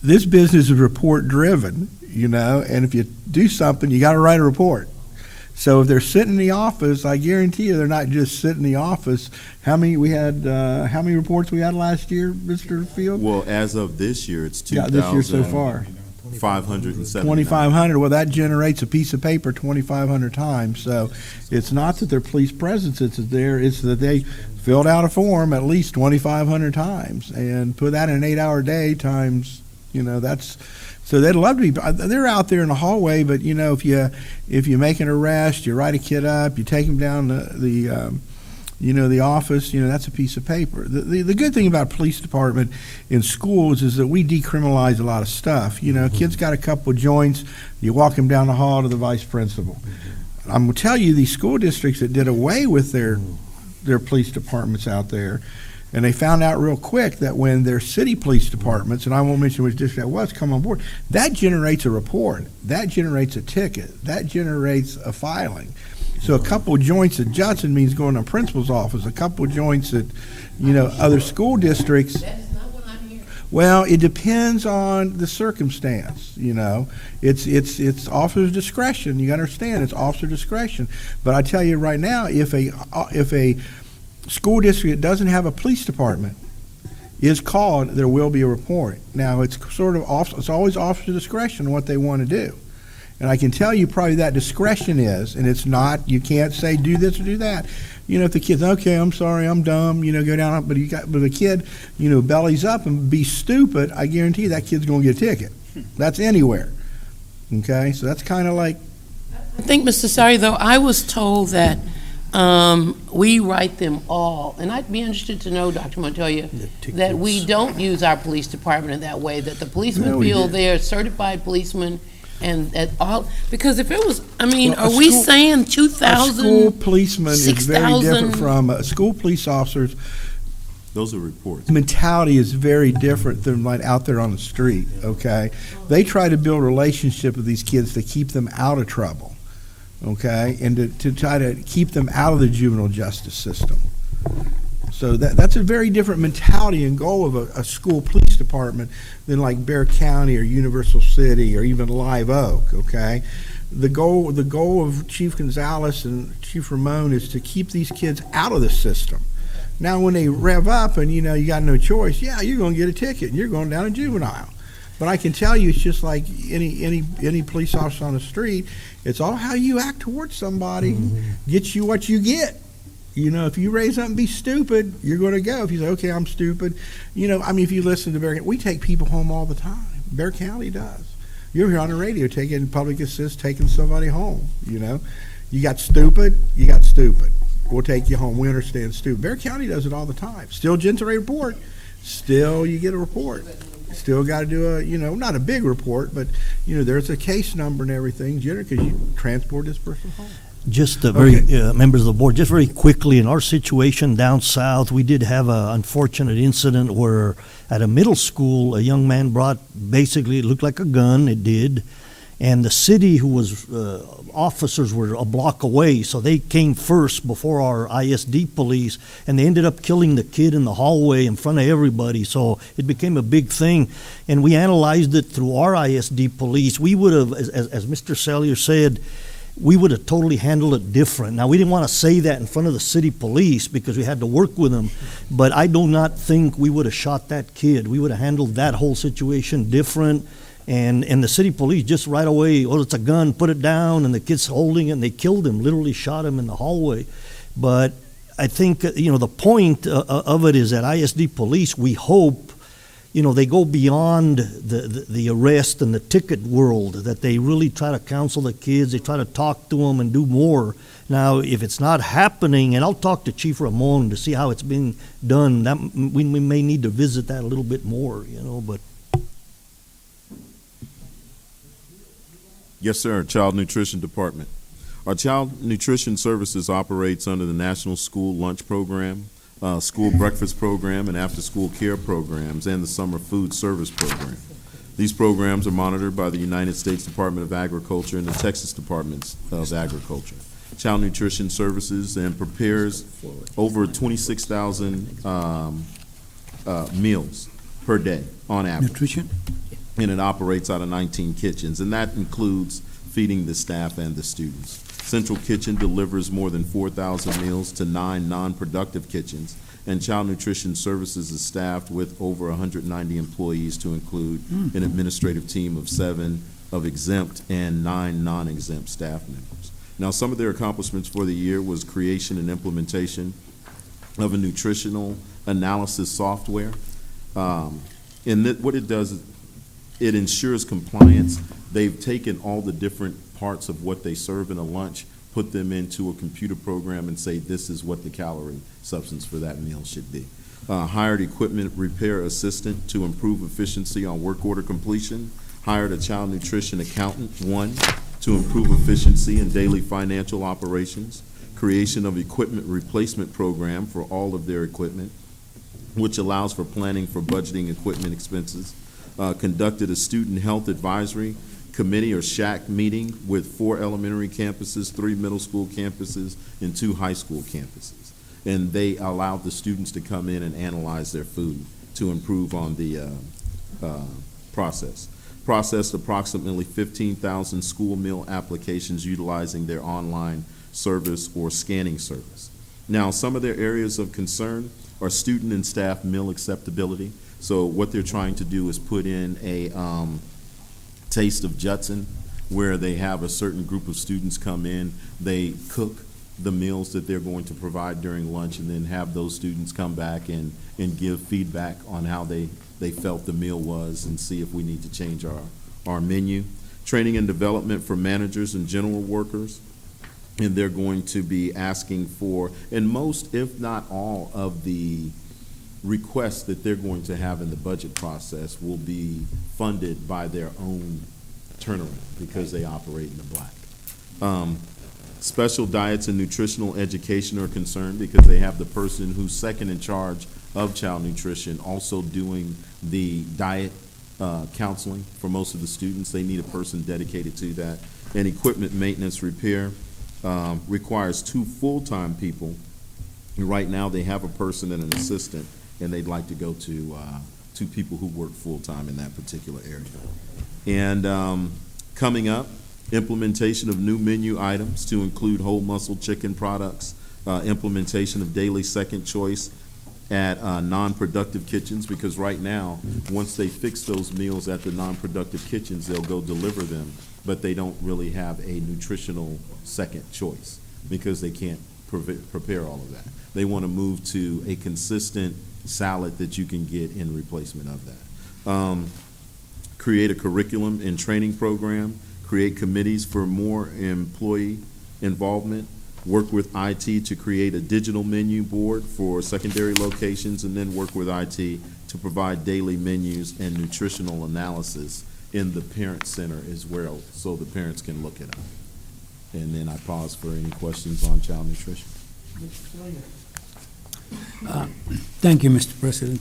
this business is report driven, you know, and if you do something, you got to write a report. So if they're sitting in the office, I guarantee you they're not just sitting in the office. How many reports we had last year, Mr. Field?
Well, as of this year, it's
Yeah, this year so far.
2,507.
2,500, well, that generates a piece of paper 2,500 times. So it's not that their police presence is there, it's that they filled out a form at least 2,500 times. And put that in an 8-hour day times, you know, that's, so they'd love to be, they're out there in the hallway, but, you know, if you make an arrest, you write a kid up, you take them down the office, you know, that's a piece of paper. The good thing about police department in schools is that we decriminalize a lot of stuff. You know, kids got a couple of joints, you walk them down the hall to the vice principal. I'm going to tell you, these school districts that did away with their police departments out there, and they found out real quick that when their city police departments, and I won't mention which district that was, come on board, that generates a report, that generates a ticket, that generates a filing. So a couple of joints at Judson means going to a principal's office. A couple of joints at, you know, other school districts.
That's not what I'm hearing.
Well, it depends on the circumstance, you know. It's officer's discretion. You understand, it's officer discretion. But I tell you right now, if a school district that doesn't have a police department is called, there will be a report. Now, it's it's always officer discretion what they want to do. And I can tell you probably that discretion is, and it's not, you can't say do this or do that. You know, if the kid's, okay, I'm sorry, I'm dumb, you know, go down, but the kid, you know, bellies up and be stupid, I guarantee you that kid's gonna get a ticket. That's anywhere. Okay, so that's kind of like.
I think, Mr. Salyer, though, I was told that we write them all, and I'd be interested to know, Dr. Montoya, that we don't use our police department in that way, that the policemen
No, we
feel
do.
they're certified policemen, and at all, because if it was, I mean,
Well,
are we
school-
saying
A
2,000?
school policeman is very
6,000?
different from a school police officer's
Those are reports.
mentality is very different than like out there on the street, okay? They try to build a relationship with these kids to keep them out of trouble, okay? And to try to keep them out of the juvenile justice system. So that's a very different mentality and goal of a school police department than like Bear County or Universal City or even Live Oak, okay? The goal of Chief Gonzalez and Chief Ramon is to keep these kids out of the system. Now, when they rev up and, you know, you got no choice, yeah, you're going to get a ticket and you're going down a juvenile. But I can tell you, it's just like any police officer on the street, it's all how you act towards somebody gets you what you get. You know, if you raise up and be stupid, you're going to go. If you say, okay, I'm stupid, you know, I mean, if you listen to Bear County, we take people home all the time. Bear County does. You're here on the radio taking public assist, taking somebody home, you know. You got stupid, you got stupid. We'll take you home. We understand stupid. Bear County does it all the time. Still generate a report. Still you get a report. Still got to do a, you know, not a big report, but, you know, there's a case number and everything, because you transport this person home.
Just members of the board, just very quickly, in our situation down south, we did have an unfortunate incident where at a middle school, a young man brought, basically, it looked like a gun, it did, and the city who was, officers were a block away, so they came first before our ISD police, and they ended up killing the kid in the hallway in front of everybody, so it became a big thing. And we analyzed it through our ISD police. We would have, as Mr. Salyer said, we would have totally handled it different. Now, we didn't want to say that in front of the city police because we had to work with them, but I do not think we would have shot that kid. We would have handled that whole situation different. And the city police just right away, oh, it's a gun, put it down, and the kid's holding it, and they killed him, literally shot him in the hallway. But I think, you know, the point of it is that ISD police, we hope, you know, they go beyond the arrest and the ticket world, that they really try to counsel the kids, they try to talk to them and do more. Now, if it's not happening, and I'll talk to Chief Ramon to see how it's being done, that we may need to visit that a little bit more, you know, but.
Yes, sir. Child Nutrition Department. Our Child Nutrition Services operates under the National School Lunch Program, School Breakfast Program, and After-School Care Programs, and the Summer Food Service Program. These programs are monitored by the United States Department of Agriculture and the Texas Departments of Agriculture. Child Nutrition Services and prepares over 26,000 meals per day on average.
Nutrition?
And it operates out of 19 kitchens, and that includes feeding the staff and the students. Central Kitchen delivers more than 4,000 meals to 9 non-productive kitchens, and Child Nutrition Services is staffed with over 190 employees to include an administrative team of 7 of exempt and 9 non-exempt staff members. Now, some of their accomplishments for the year was creation and implementation of a nutritional analysis software. And what it does is it ensures compliance. They've taken all the different parts of what they serve in a lunch, put them into a computer program and say this is what the calorie substance for that meal should be. Hired equipment repair assistant to improve efficiency on work order completion. Hired a child nutrition accountant, 1, to improve efficiency in daily financial operations. Creation of equipment replacement program for all of their equipment, which allows for planning for budgeting equipment expenses. Conducted a student health advisory committee or SHAC meeting with 4 elementary campuses, 3 middle school campuses, and 2 high school campuses. And they allowed the students to come in and analyze their food to improve on the process. Processed approximately 15,000 school meal applications utilizing their online service or scanning service. Now, some of their areas of concern are student and staff meal acceptability. So what they're trying to do is put in a taste of Judson, where they have a certain group of students come in, they cook the meals that they're going to provide during lunch, and then have those students come back and give feedback on how they felt the meal was, and see if we need to change our menu. Training and development for managers and general workers, and they're going to be asking for, and most, if not all, of the requests that they're going to have in the budget process will be funded by their own turnaround because they operate in the black. Special diets and nutritional education are concerned because they have the person who's second in charge of child nutrition also doing the diet counseling for most of the students. They need a person dedicated to that. And equipment maintenance repair requires 2 full-time people. Right now, they have a person and an assistant, and they'd like to go to 2 people who work full-time in that particular area. And coming up, implementation of new menu items to include whole muscle chicken products, implementation of daily second choice at non-productive kitchens, because right now, once they fix those meals at the non-productive kitchens, they'll go deliver them, but they don't really have a nutritional second choice because they can't prepare all of that. They want to move to a consistent salad that you can get in replacement of that. Create a curriculum and training program, create committees for more employee involvement, work with IT to create a digital menu board for secondary locations, and then work with IT to provide daily menus and nutritional analysis in the parent center as well, so the parents can look it up. And then I pause for any questions on child nutrition.
Thank you, Mr. President.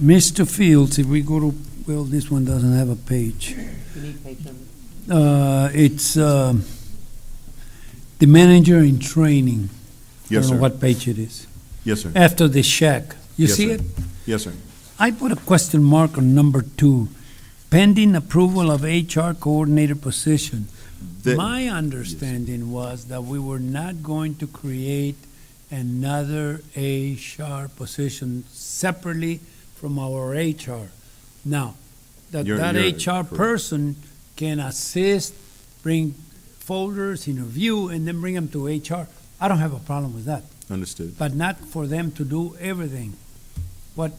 Mr. Fields, if we go to, well, this one doesn't have a page.
You need page number.
It's the manager in training.
Yes,
I don't
sir.
know what page it is.
Yes, sir.
After the shack. You
Yes,
see
sir.
it?
Yes, sir.
I put a question mark on number 2, pending approval of HR coordinator position.
That-
My understanding was that we were not going to create another HR position separately from our HR. Now, that
You're
HR
correct.
person can assist, bring folders, interview, and then bring them to HR. I don't have a problem with that,
Understood.
but not for them to do everything. What,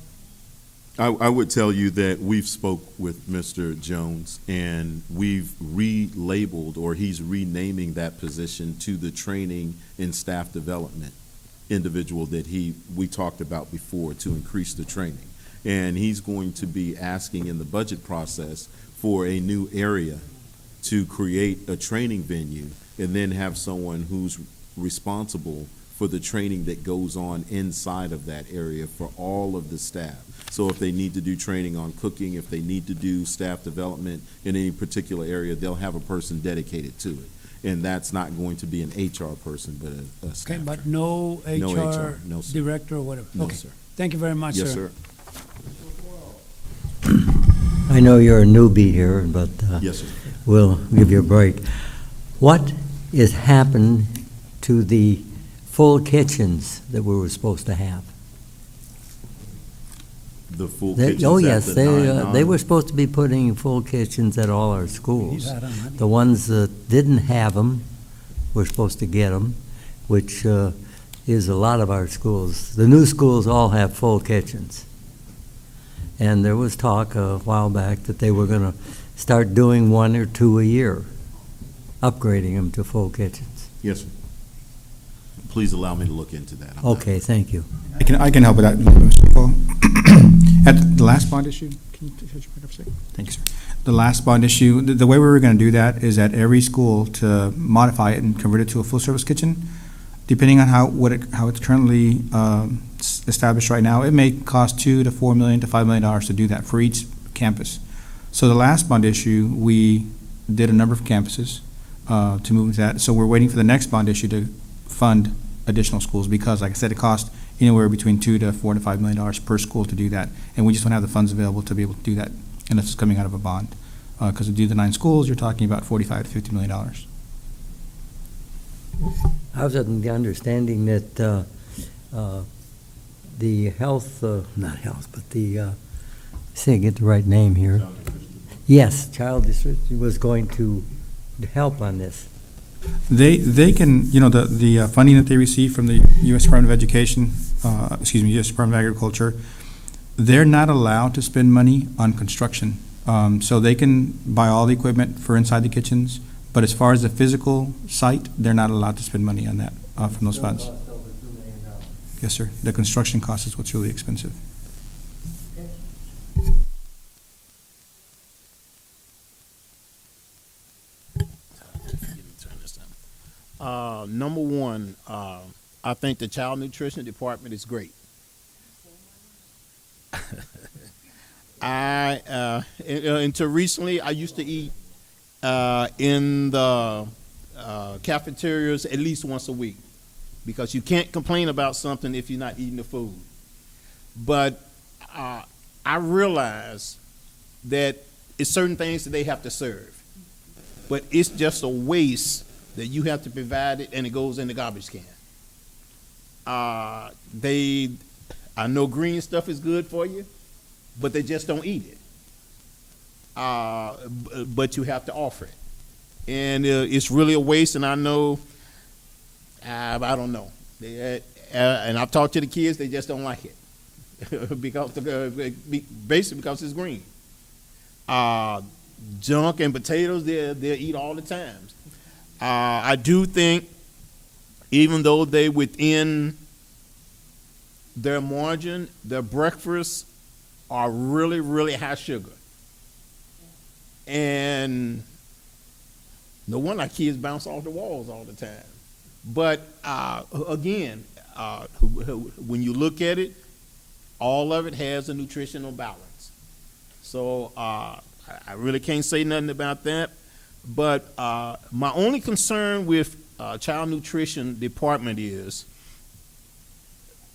I would tell you that we've spoke with Mr. Jones, and we've relabeled, or he's renaming that position to the training and staff development individual that we talked about before, to increase the training. And he's going to be asking in the budget process for a new area to create a training venue, and then have someone who's responsible for the training that goes on inside of that area for all of the staff. So if they need to do training on cooking, if they need to do staff development in any particular area, they'll have a person dedicated to it. And that's not going to be an HR person, but a staff.
okay, but no
No
HR
no, sir.
director or whatever?
No,
Okay.
sir.
Thank you very much, sir.
Yes, sir.
I know you're a newbie here, but
Yes, sir.
we'll give you a break. What has happened to the full kitchens that we were supposed to have?
The full
They-
kitchens
Oh,
at
yes,
the
they
9-9.
were supposed to be putting full kitchens at all our schools.
I don't know.
The ones that didn't have them were supposed to get them, which is a lot of our schools. The new schools all have full kitchens. And there was talk a while back that they were going to start doing 1 or 2 a year, upgrading them to full kitchens.
Yes, sir. Please allow me to look into that. I'm not-
Okay, thank you.
I can help with that, Mr. Paul. At the last bond issue, can you touch your mic up a second? Thank you, sir. The last bond issue, the way we were going to do that is at every school to modify it and convert it to a full-service kitchen. Depending on how it's currently established right now, it may cost $2 to $4 million to $5 million to do that for each campus. So the last bond issue, we did a number of campuses to move that. So we're waiting for the next bond issue to fund additional schools, because, like I said, it costs anywhere between $2 to $4 to $5 million per school to do that, and we just don't have the funds available to be able to do that unless it's coming out of a bond. Because to do the 9 schools, you're talking about $45 to $50 million.
I was under the understanding that the health, not health, but the, say, get the right name here. Yes, Child District was going to help on this.
They can, the funding that they receive from the U.S. Department of Education, U.S. Department of Agriculture, they're not allowed to spend money on construction. So they can buy all the equipment for inside the kitchens, but as far as the physical site, they're not allowed to spend money on that from those funds. Yes, sir. The construction cost is what's really expensive.
Number one, I think the child nutrition department is great. Until recently, I used to eat in the cafeterias at least once a week, because you can't complain about something if you're not eating the food. But I realize that it's certain things that they have to serve, but it's just a waste that you have to provide it and it goes in the garbage can. I know green stuff is good for you, but they just don't eat it. But you have to offer it. And it's really a waste, and I know I don't know. And I've talked to the kids, they just don't like it. Basically because it's green. Junk and potatoes, they'll eat all the time. I do think, even though they within their margin, their breakfasts are really, really high sugar. And no wonder our kids bounce off the walls all the time. But again, when you look at it, all of it has a nutritional balance. So I really can't say nothing about that. But my only concern with child nutrition department is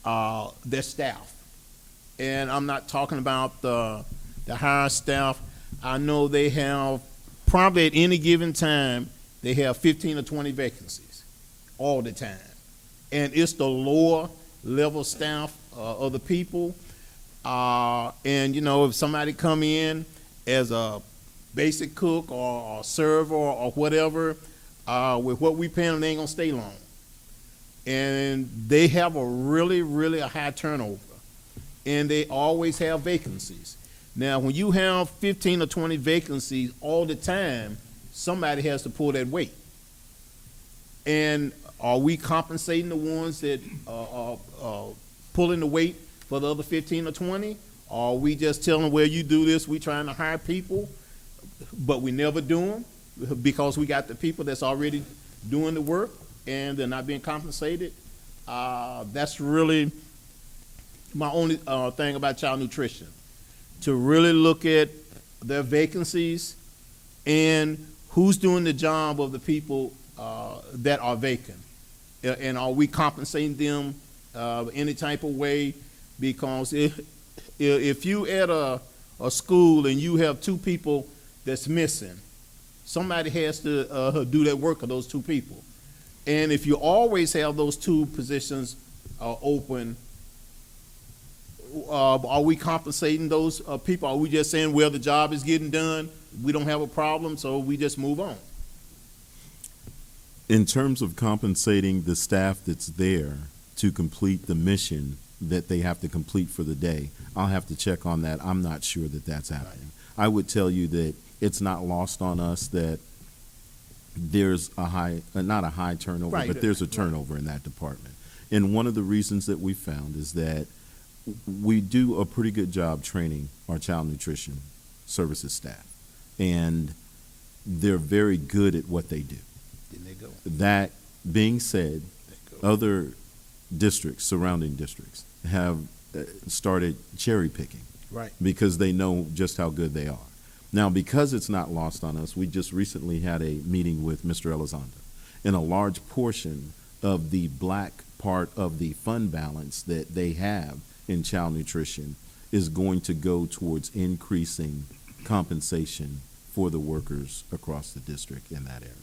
their staff. And I'm not talking about the higher staff. I know they have, probably at any given time, they have 15 or 20 vacancies all the time. And it's the lower level staff of the people. And, you know, if somebody come in as a basic cook or server or whatever, with what we pay them, they ain't gonna stay long. And they have a really, really high turnover. And they always have vacancies. Now, when you have 15 or 20 vacancies all the time, somebody has to pull that weight. And are we compensating the ones that are pulling the weight for the other 15 or 20? Or are we just telling them, well, you do this, we trying to hire people, but we never do them because we got the people that's already doing the work and they're not being compensated? That's really my only thing about child nutrition, to really look at their vacancies and who's doing the job of the people that are vacant. And are we compensating them any type of way? Because if you at a school and you have 2 people that's missing, somebody has to do that work of those 2 people. And if you always have those 2 positions open, are we compensating those people? Are we just saying, well, the job is getting done, we don't have a problem, so we just move on?
In terms of compensating the staff that's there to complete the mission that they have to complete for the day, I'll have to check on that. I'm not sure that that's happening. I would tell you that it's not lost on us that there's a high, not a high turnover,
Right.
but there's a turnover in that department. And one of the reasons that we found is that we do a pretty good job training our child nutrition services staff. And they're very good at what they do.
Then they go.
That being said, other districts, surrounding districts, have started cherry picking.
Right.
Because they know just how good they are. Now, because it's not lost on us, we just recently had a meeting with Mr. Elizondo, and a large portion of the black part of the fund balance that they have in child nutrition is going to go towards increasing compensation for the workers across the district in that area.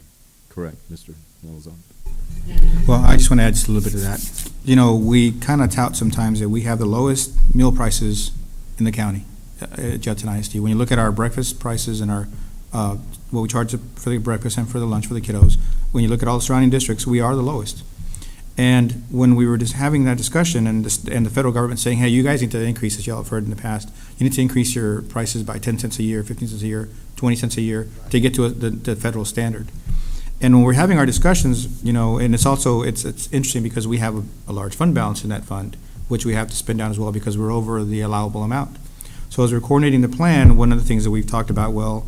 Correct, Mr. Elizondo?
Well, I just want to add just a little bit of that. You know, we kind of tout sometimes that we have the lowest meal prices in the county at Judson ISD. When you look at our breakfast prices and our, what we charge for the breakfast and for the lunch for the kiddos, when you look at all the surrounding districts, we are the lowest. And when we were just having that discussion and the federal government saying, hey, you guys need to increase, as y'all have heard in the past, you need to increase your prices by 10 cents a year, 15 cents a year, 20 cents a year to get to the federal standard. And when we're having our discussions, you know, and it's also, it's interesting because we have a large fund balance in that fund, which we have to spend down as well because we're over the allowable amount. So as we're coordinating the plan, one of the things that we've talked about, well,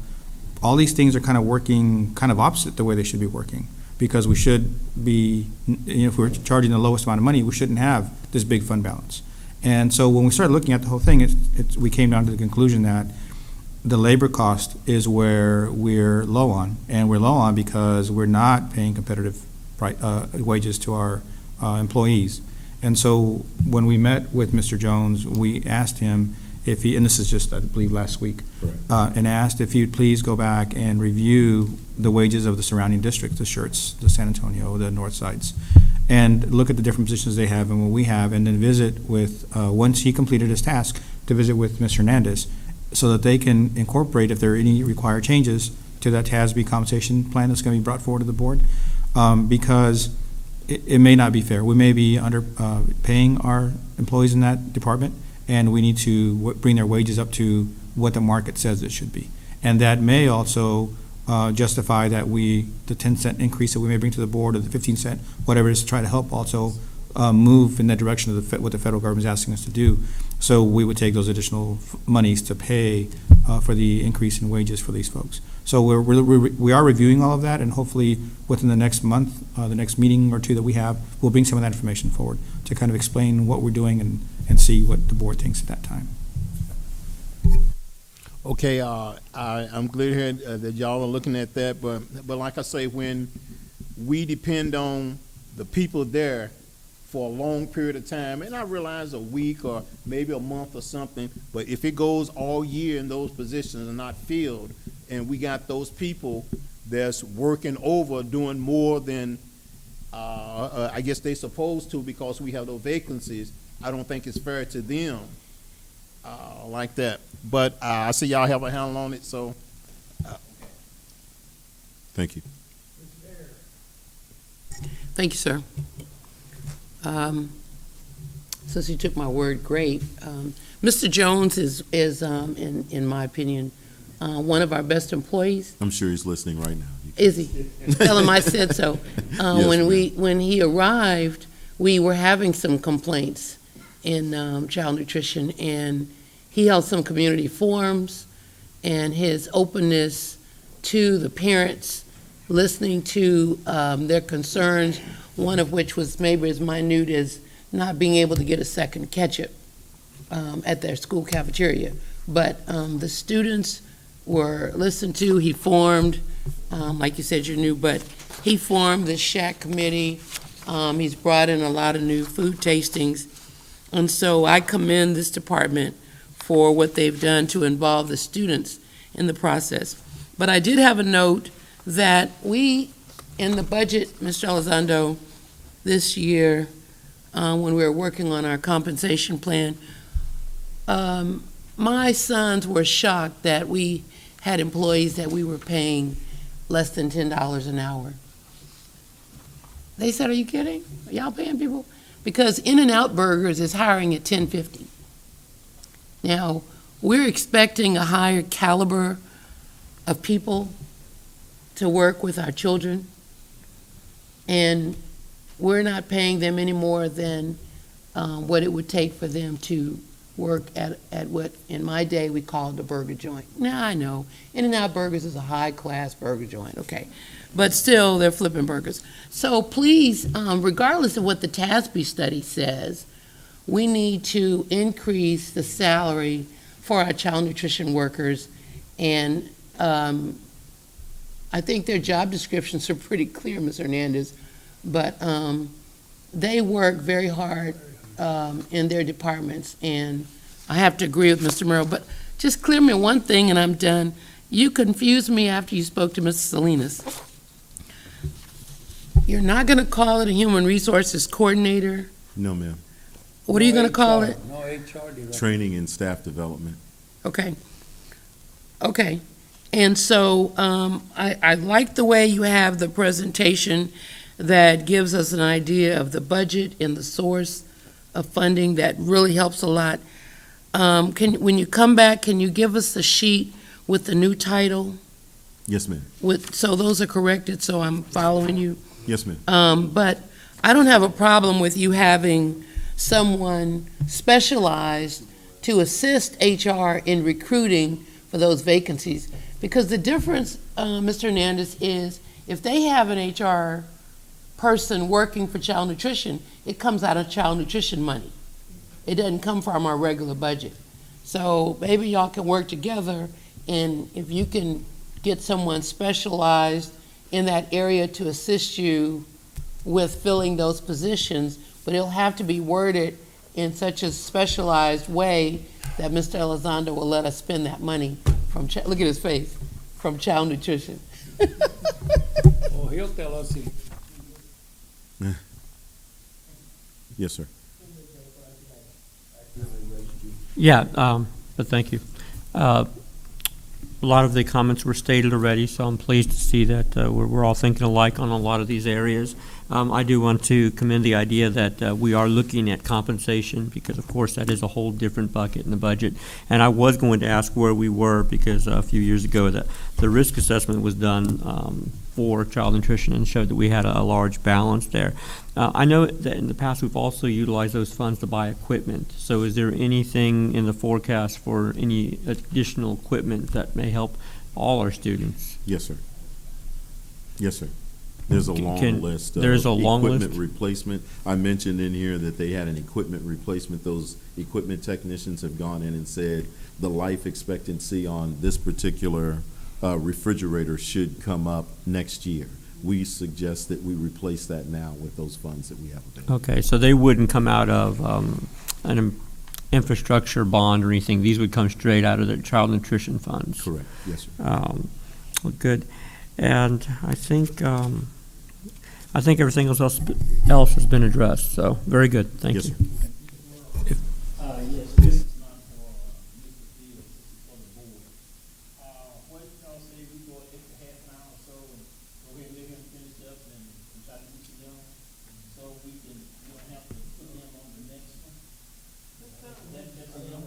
all these things are kind of working kind of opposite the way they should be working. Because we should be, you know, if we're charging the lowest amount of money, we shouldn't have this big fund balance. And so when we started looking at the whole thing, we came down to the conclusion that the labor cost is where we're low on, and we're low on because we're not paying competitive wages to our employees. And so when we met with Mr. Jones, we asked him if he, and this is just, I believe, last week, and asked if he'd please go back and review the wages of the surrounding districts, the Schertz, the San Antonio, the North Sides, and look at the different positions they have and what we have, and then visit with, once he completed his task, to visit with Mr. Hernandez, so that they can incorporate, if there are any required changes to that TASB compensation plan that's going to be brought forward to the board. Because it may not be fair. We may be under paying our employees in that department, and we need to bring their wages up to what the market says it should be. And that may also justify that the 10-cent increase that we may bring to the board, or the 15-cent, whatever it is, to try to help also move in that direction of what the federal government is asking us to do. So we would take those additional monies to pay for the increase in wages for these folks. So we are reviewing all of that, and hopefully within the next month, the next meeting or two that we have, we'll bring some of that information forward to kind of explain what we're doing and see what the board thinks at that time.
Okay, I'm glad to hear that y'all are looking at that, but like I say, when we depend on the people there for a long period of time, and I realize a week or maybe a month or something, but if it goes all year and those positions are not filled, and we got those people that's working over, doing more than I guess they supposed to because we have those vacancies, I don't think it's fair to them like that. But I see y'all have a handle on it, so.
Thank you.
Thank you, sir. Since you took my word, great. Mr. Jones is in my opinion, one of our best employees.
I'm sure he's listening right now.
Is he? Tell him I said so.
Yes,
When he arrived, we were having some complaints in child nutrition, and he held some community forums, and his openness to the parents, listening to their concerns, one of which was maybe as minute as not being able to get a second ketchup at their school cafeteria. But the students were listened to. He formed, like you said, you're new, but he formed the SHAC committee. He's brought in a lot of new food tastings. And so I commend this department for what they've done to involve the students in the process. But I did have a note that we, in the budget, Mr. Elizondo, this year, when we were working on our compensation plan, my sons were shocked that we had employees that we were paying less than $10 an hour. They said, "Are you kidding? Are y'all paying people?" Because In-N-Out Burgers is hiring at $10.50. Now, we're expecting a higher caliber of people to work with our children, and we're not paying them any more than what it would take for them to work at what, in my day, we called a burger joint. Now, I know, In-N-Out Burgers is a high-class burger joint, okay, but still, they're flipping burgers. So please, regardless of what the TASB study says, we need to increase the salary for our child nutrition workers, and I think their job descriptions are pretty clear, Ms. Hernandez, but they work very hard in their departments, and I have to agree with Mr. Merrill, but just clear me one thing and I'm done. You confused me after you spoke to Mr. Salinas. You're not going to call it a human resources coordinator?
No, ma'am.
What are you going to call it?
No HR director.
Training and staff development.
Okay. Okay. And so I like the way you have the presentation that gives us an idea of the budget and the source of funding. That really helps a lot. When you come back, can you give us the sheet with the new title?
Yes, ma'am.
So those are corrected, so I'm following you?
Yes, ma'am.
But I don't have a problem with you having someone specialized to assist HR in recruiting for those vacancies. Because the difference, Mr. Hernandez, is if they have an HR person working for child nutrition, it comes out of child nutrition money. It doesn't come from our regular budget. So maybe y'all can work together, and if you can get someone specialized in that area to assist you with filling those positions, but it'll have to be worded in such a specialized way that Mr. Elizondo will let us spend that money from, look at his face, from child nutrition.
Oh, he'll tell us.
Yes, sir.
Yeah, but thank you. A lot of the comments were stated already, so I'm pleased to see that we're all thinking alike on a lot of these areas. I do want to commend the idea that we are looking at compensation, because of course that is a whole different bucket in the budget. And I was going to ask where we were, because a few years ago the risk assessment was done for child nutrition and showed that we had a large balance there. I know that in the past we've also utilized those funds to buy equipment. So is there anything in the forecast for any additional equipment that may help all our students?
Yes, sir. Yes, sir. There's a long list of
There's a long
equipment
list?
replacement. I mentioned in here that they had an equipment replacement. Those equipment technicians have gone in and said the life expectancy on this particular refrigerator should come up next year. We suggest that we replace that now with those funds that we have available.
Okay, so they wouldn't come out of an infrastructure bond or anything. These would come straight out of the child nutrition funds.
Correct. Yes, sir.
Well, good. And I think everything else has been addressed, so very good. Thank
Yes,
you.
sir.
Yes, this is not for Mr. Fields, this is for the board. What y'all say we go an extra half an hour or so and go ahead and let him finish up and try to get you done? So we can, you don't have to put him on the next one? That's enough.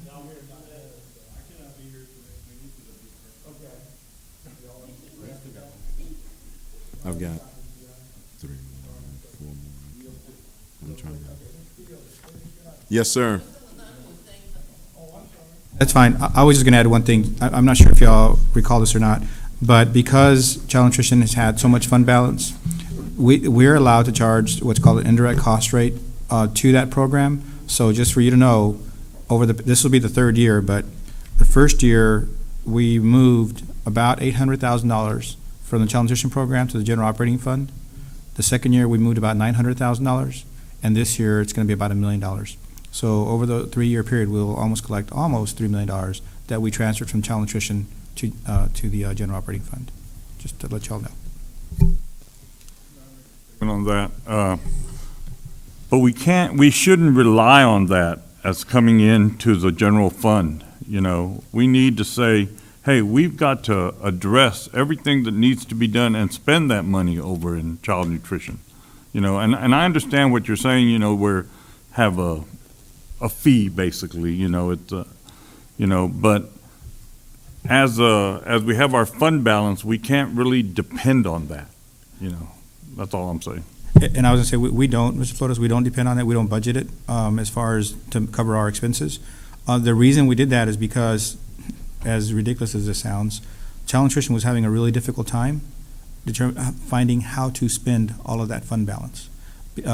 Y'all hear about that? I cannot be here for that, we need to go. Okay.
I've got 3 more, 4 more. I'm trying to. Yes, sir.
That's fine. I was just going to add one thing. I'm not sure if y'all recall this or not, but because child nutrition has had so much fund balance, we're allowed to charge what's called an indirect cost rate to that program. So just for you to know, this will be the 3rd year, but the first year we moved about $800,000 from the child nutrition program to the general operating fund. The 2nd year we moved about $900,000, and this year it's going to be about $1 million. So over the 3-year period, we'll almost collect almost $3 million that we transferred from child nutrition to the general operating fund. Just to let y'all know.
On that, but we shouldn't rely on that as coming into the general fund. You know, we need to say, hey, we've got to address everything that needs to be done and spend that money over in child nutrition. You know, and I understand what you're saying, you know, have a fee basically, you know, it's, you know, but as we have our fund balance, we can't really depend on that, you know, that's all I'm saying.
And I was going to say, we don't, Mr. Flores, we don't depend on it. We don't budget it as far as to cover our expenses. The reason we did that is because, as ridiculous as this sounds, child nutrition was having a really difficult time finding how to spend all of that fund balance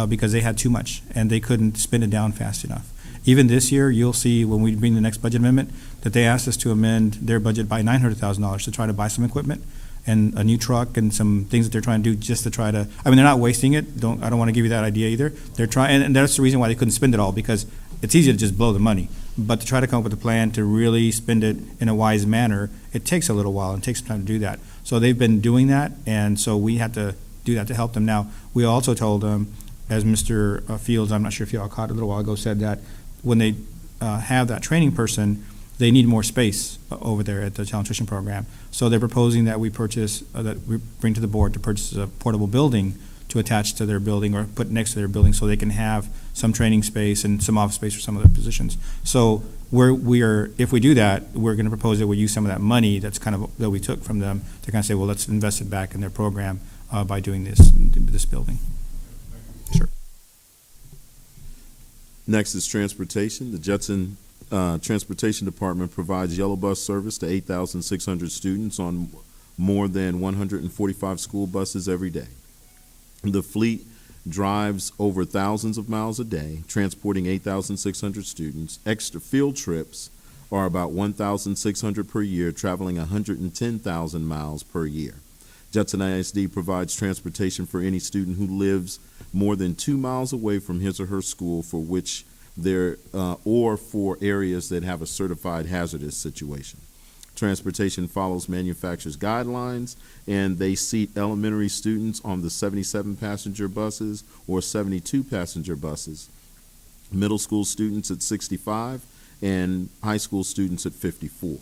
because they had too much and they couldn't spend it down fast enough. Even this year, you'll see when we bring the next budget amendment that they asked us to amend their budget by $900,000 to try to buy some equipment and a new truck and some things that they're trying to do just to try to, I mean, they're not wasting it. I don't want to give you that idea either. They're trying, and that's the reason why they couldn't spend it all, because it's easy to just blow the money. But to try to come up with a plan to really spend it in a wise manner, it takes a little while and takes some time to do that. So they've been doing that, and so we have to do that to help them. Now, we also told them, as Mr. Fields, I'm not sure if y'all caught it a little while ago, said that when they have that training person, they need more space over there at the child nutrition program. So they're proposing that we purchase, that we bring to the board to purchase a portable building to attach to their building or put next to their building so they can have some training space and some office space for some of their positions. So if we do that, we're going to propose that we use some of that money that's kind of, that we took from them to kind of say, well, let's invest it back in their program by doing this building. Sure.
Next is transportation. The Judson Transportation Department provides yellow bus service to 8,600 students on more than 145 school buses every day. The fleet drives over thousands of miles a day, transporting 8,600 students. Extra field trips are about 1,600 per year, traveling 110,000 miles per year. Judson ISD provides transportation for any student who lives more than 2 miles away from his or her school for which or for areas that have a certified hazardous situation. Transportation follows manufacturer's guidelines, and they seat elementary students on the 77-passenger buses or 72-passenger buses, middle school students at 65, and high school students at 54.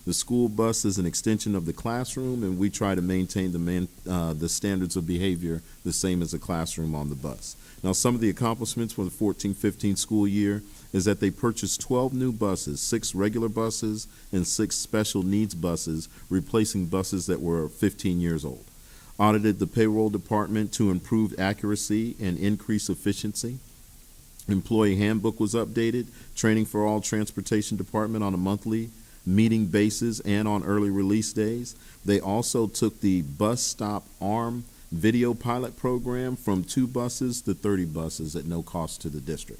The school bus is an extension of the classroom, and we try to maintain the standards of behavior the same as a classroom on the bus. Now, some of the accomplishments for the 14-15 school year is that they purchased 12 new buses, 6 regular buses and 6 special needs buses, replacing buses that were 15 years old. Audited the payroll department to improve accuracy and increase efficiency. Employee handbook was updated, training for all transportation department on a monthly meeting basis and on early release days. They also took the bus stop arm video pilot program from 2 buses to 30 buses at no cost to the district.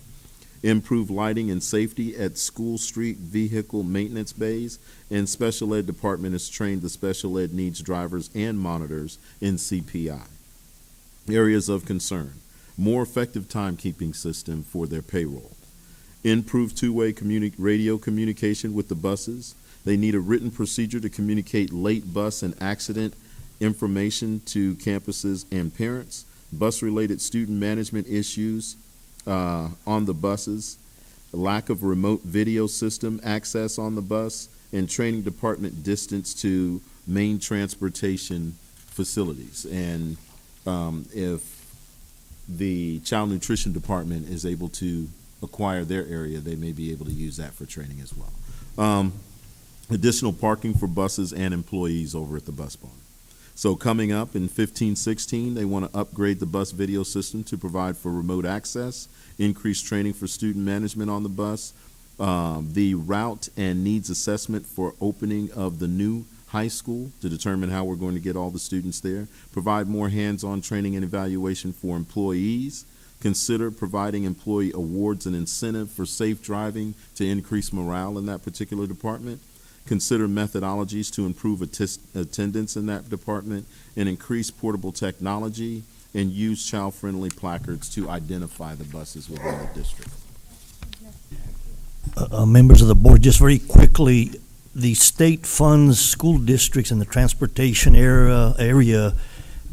Improved lighting and safety at school street vehicle maintenance bays, and special ed department has trained the special ed needs drivers and monitors in CPI. Areas of concern: more effective timekeeping system for their payroll. Improved two-way radio communication with the buses. They need a written procedure to communicate late bus and accident information to campuses and parents. Bus-related student management issues on the buses. Lack of remote video system access on the bus, and training department distance to main transportation facilities. And if the child nutrition department is able to acquire their area, they may be able to use that for training as well. Additional parking for buses and employees over at the bus barn. So coming up in 15-16, they want to upgrade the bus video system to provide for remote access, increase training for student management on the bus, the route and needs assessment for opening of the new high school to determine how we're going to get all the students there, provide more hands-on training and evaluation for employees, consider providing employee awards and incentive for safe driving to increase morale in that particular department, consider methodologies to improve attendance in that department, and increase portable technology, and use child-friendly placards to identify the buses within the district.
Members of the board, just very quickly, the state funds school districts in the transportation area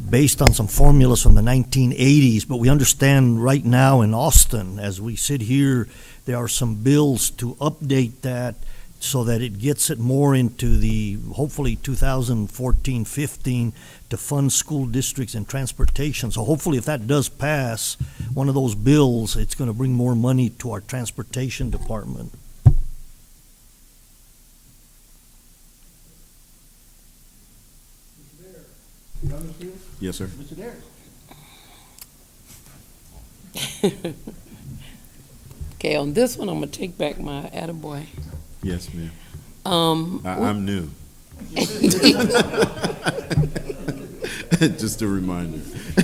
based on some formulas from the 1980s, but we understand right now in Austin, as we sit here, there are some bills to update that so that it gets it more into the, hopefully 2014-15, to fund school districts and transportation. So hopefully if that does pass, one of those bills, it's going to bring more money to our transportation department.
Yes, sir.
Mr. Dare.
Okay, on this one, I'm gonna take back my attaboy.
Yes, ma'am.
Um,
I'm new. Just a reminder.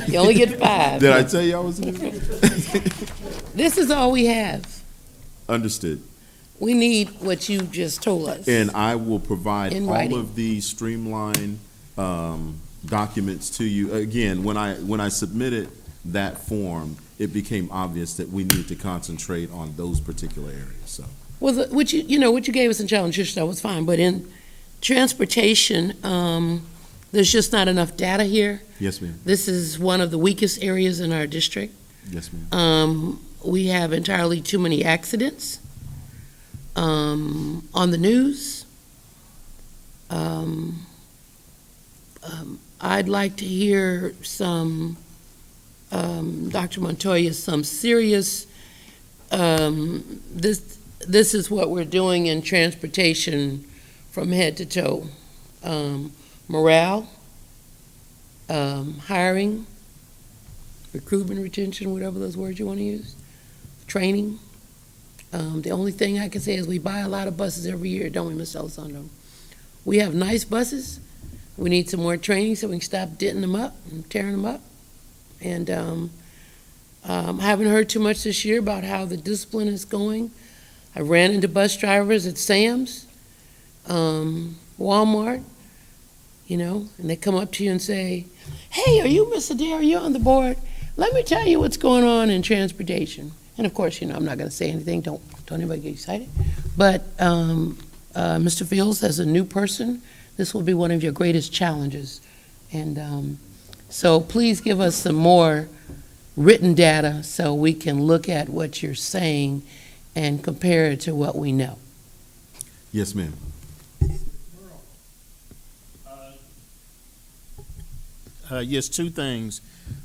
You only get 5.
Did I tell you I was new?
This is all we have.
Understood.
We need what you just told us.
And I will provide
In
all
writing.
of the streamlined documents to you. Again, when I submitted that form, it became obvious that we need to concentrate on those particular areas, so.
Well, what you gave us in child nutrition, that was fine, but in transportation, there's just not enough data here.
Yes, ma'am.
This is one of the weakest areas in our district.
Yes, ma'am.
We have entirely too many accidents on the news. I'd like to hear some, Dr. Montoya, some serious, this is what we're doing in transportation from head to toe. Morale, hiring, recruitment, retention, whatever those words you want to use, training. The only thing I can say is we buy a lot of buses every year, don't we, Ms. Elizondo? We have nice buses. We need some more training so we can stop denting them up and tearing them up. And I haven't heard too much this year about how the discipline is going. I ran into bus drivers at Sam's, Walmart, and they come up to you and say, "Hey, are you Mr. Dare? Are you on the board? Let me tell you what's going on in transportation." And of course, I'm not going to say anything. Don't anybody get excited. But Mr. Fields, as a new person, this will be one of your greatest challenges. And so please give us some more written data so we can look at what you're saying and compare it to what we know.
Yes, ma'am.
Yes, two things.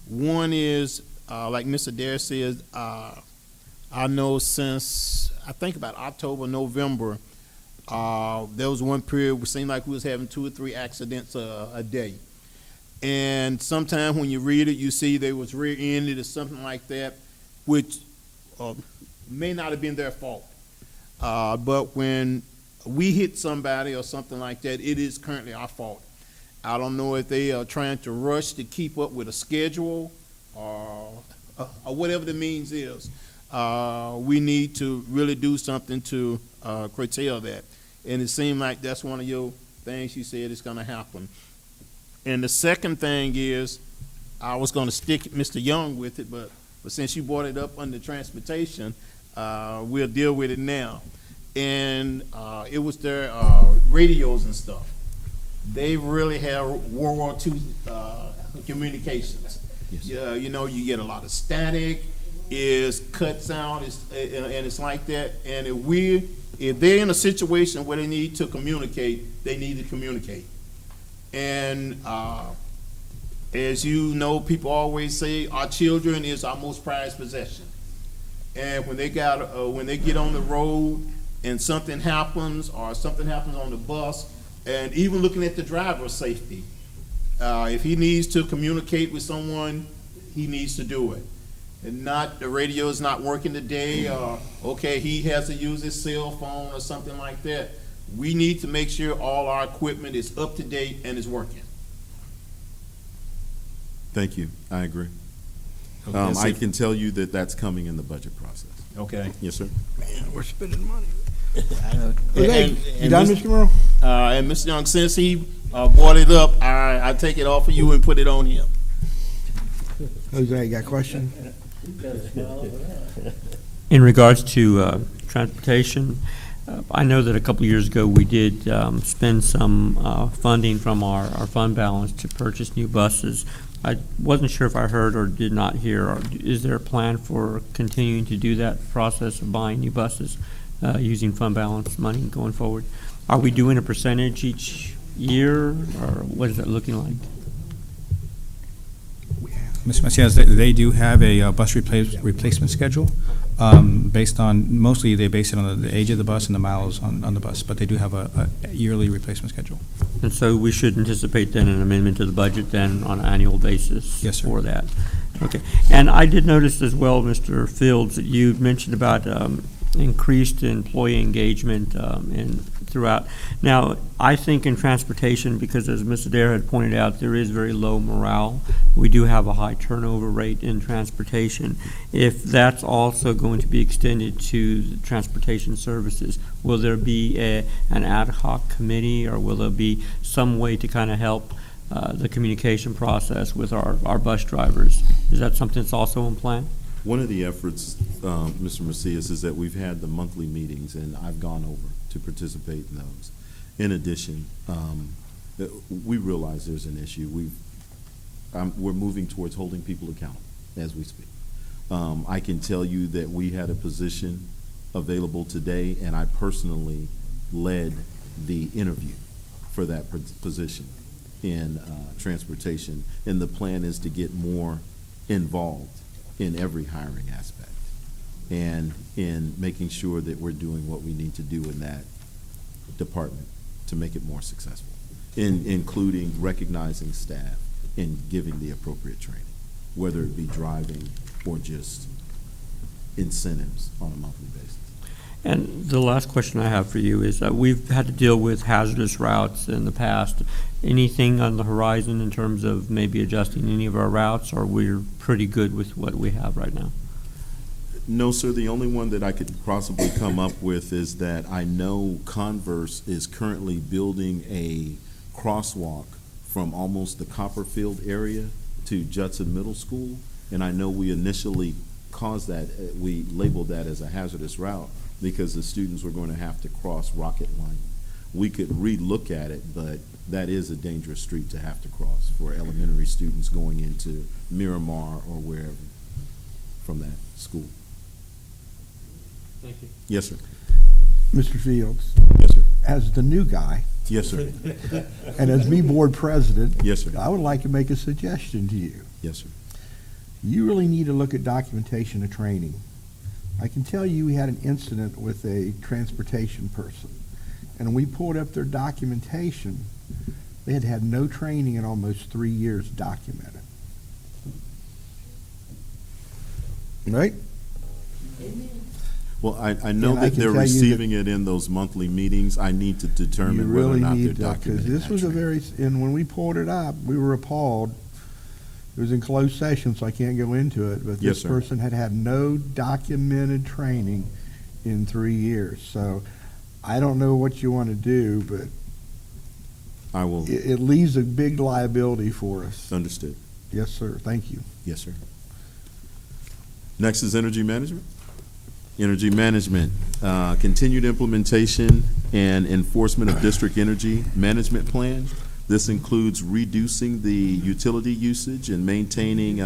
One is, like Mr. Dare says, I know since, I think about October, November, there was one period it seemed like we was having 2 or 3 accidents a day. And sometimes when you read it, you see they was rear-ended or something like that, which may not have been their fault. But when we hit somebody or something like that, it is currently our fault. I don't know if they are trying to rush to keep up with a schedule or whatever the means is. We need to really do something to curtail that. And it seemed like that's one of your things you said is going to happen. And the second thing is, I was going to stick Mr. Young with it, but since you brought it up under transportation, we'll deal with it now. And it was their radios and stuff. They really have World War II communications. Yes. You know, you get a lot of static, it cuts out, and it's like that. And if they're in a situation where they need to communicate, they need to communicate. And as you know, people always say our children is our most prized possession. And when they get on the road and something happens, or something happens on the bus, and even looking at the driver's safety, if he needs to communicate with someone, he needs to do it. And not the radio is not working today, or okay, he has to use his cell phone or something like that. We need to make sure all our equipment is up to date and is working.
Thank you. I agree.
Okay,
I can tell you that that's coming in the budget process.
Okay.
Yes, sir.
Man, we're spending money.
And
You done,
Mr.
Mr. Merle?
And Mr. Young, since he brought it up, I take it off of you and put it on him.
Jose, you got a question?
In regards to transportation, I know that a couple years ago, we did spend some funding from our fund balance to purchase new buses. I wasn't sure if I heard or did not hear, or is there a plan for continuing to do that process of buying new buses using fund balance money going forward? Are we doing a percentage each year, or what is it looking like?
Ms. Macias, they do have a bus replacement schedule, based on, mostly they base it on the age of the bus and the miles on the bus, but they do have a yearly replacement schedule.
And so we should anticipate then an amendment to the budget then on an annual basis?
Yes, sir.
For that. Okay. And I did notice as well, Mr. Fields, that you mentioned about increased employee engagement throughout. Now, I think in transportation, because as Mr. Dare had pointed out, there is very low morale. We do have a high turnover rate in transportation. If that's also going to be extended to the transportation services, will there be an ad hoc committee, or will there be some way to kind of help the communication process with our bus drivers? Is that something that's also in plan?
One of the efforts, Mr. Macias, is that we've had the monthly meetings, and I've gone over to participate in those. In addition, we realize there's an issue. We're moving towards holding people accountable as we speak. I can tell you that we had a position available today, and I personally led the interview for that position in transportation. And the plan is to get more involved in every hiring aspect and in making sure that we're doing what we need to do in that department to make it more successful, including recognizing staff and giving the appropriate training, whether it be driving or just incentives on a monthly basis.
And the last question I have for you is that we've had to deal with hazardous routes in the past. Anything on the horizon in terms of maybe adjusting any of our routes, or we're pretty good with what we have right now?
No, sir. The only one that I could possibly come up with is that I know Converse is currently building a crosswalk from almost the Copperfield area to Judson Middle School. And I know we initially we labeled that as a hazardous route because the students were going to have to cross Rocket Line. We could re-look at it, but that is a dangerous street to have to cross for elementary students going into Miramar or wherever from that school.
Thank you.
Yes, sir.
Mr. Fields,
Yes, sir.
as the new guy,
Yes, sir.
And as me board president,
Yes, sir.
I would like to make a suggestion to you.
Yes, sir.
You really need to look at documentation of training. I can tell you we had an incident with a transportation person, and we pulled up their documentation. They had had no training in almost 3 years documented. Right?
Well, I know
And I
that
can
they're
tell you that-
receiving it in those monthly meetings. I need to
You
determine whether or
really
not they're
need to, because
documenting
this was a
that
very, and when we pulled it up, we were appalled. It was in closed session, so I can't go into it, but
Yes,
this
sir.
person had had no documented training in 3 years. So I don't know what you want to do, but
I will,
it leaves a big liability for us.
understood.
Yes, sir. Thank you.
Yes, sir. Next is energy management. Energy management, continued implementation and enforcement of district energy management plan. This includes reducing the utility usage and maintaining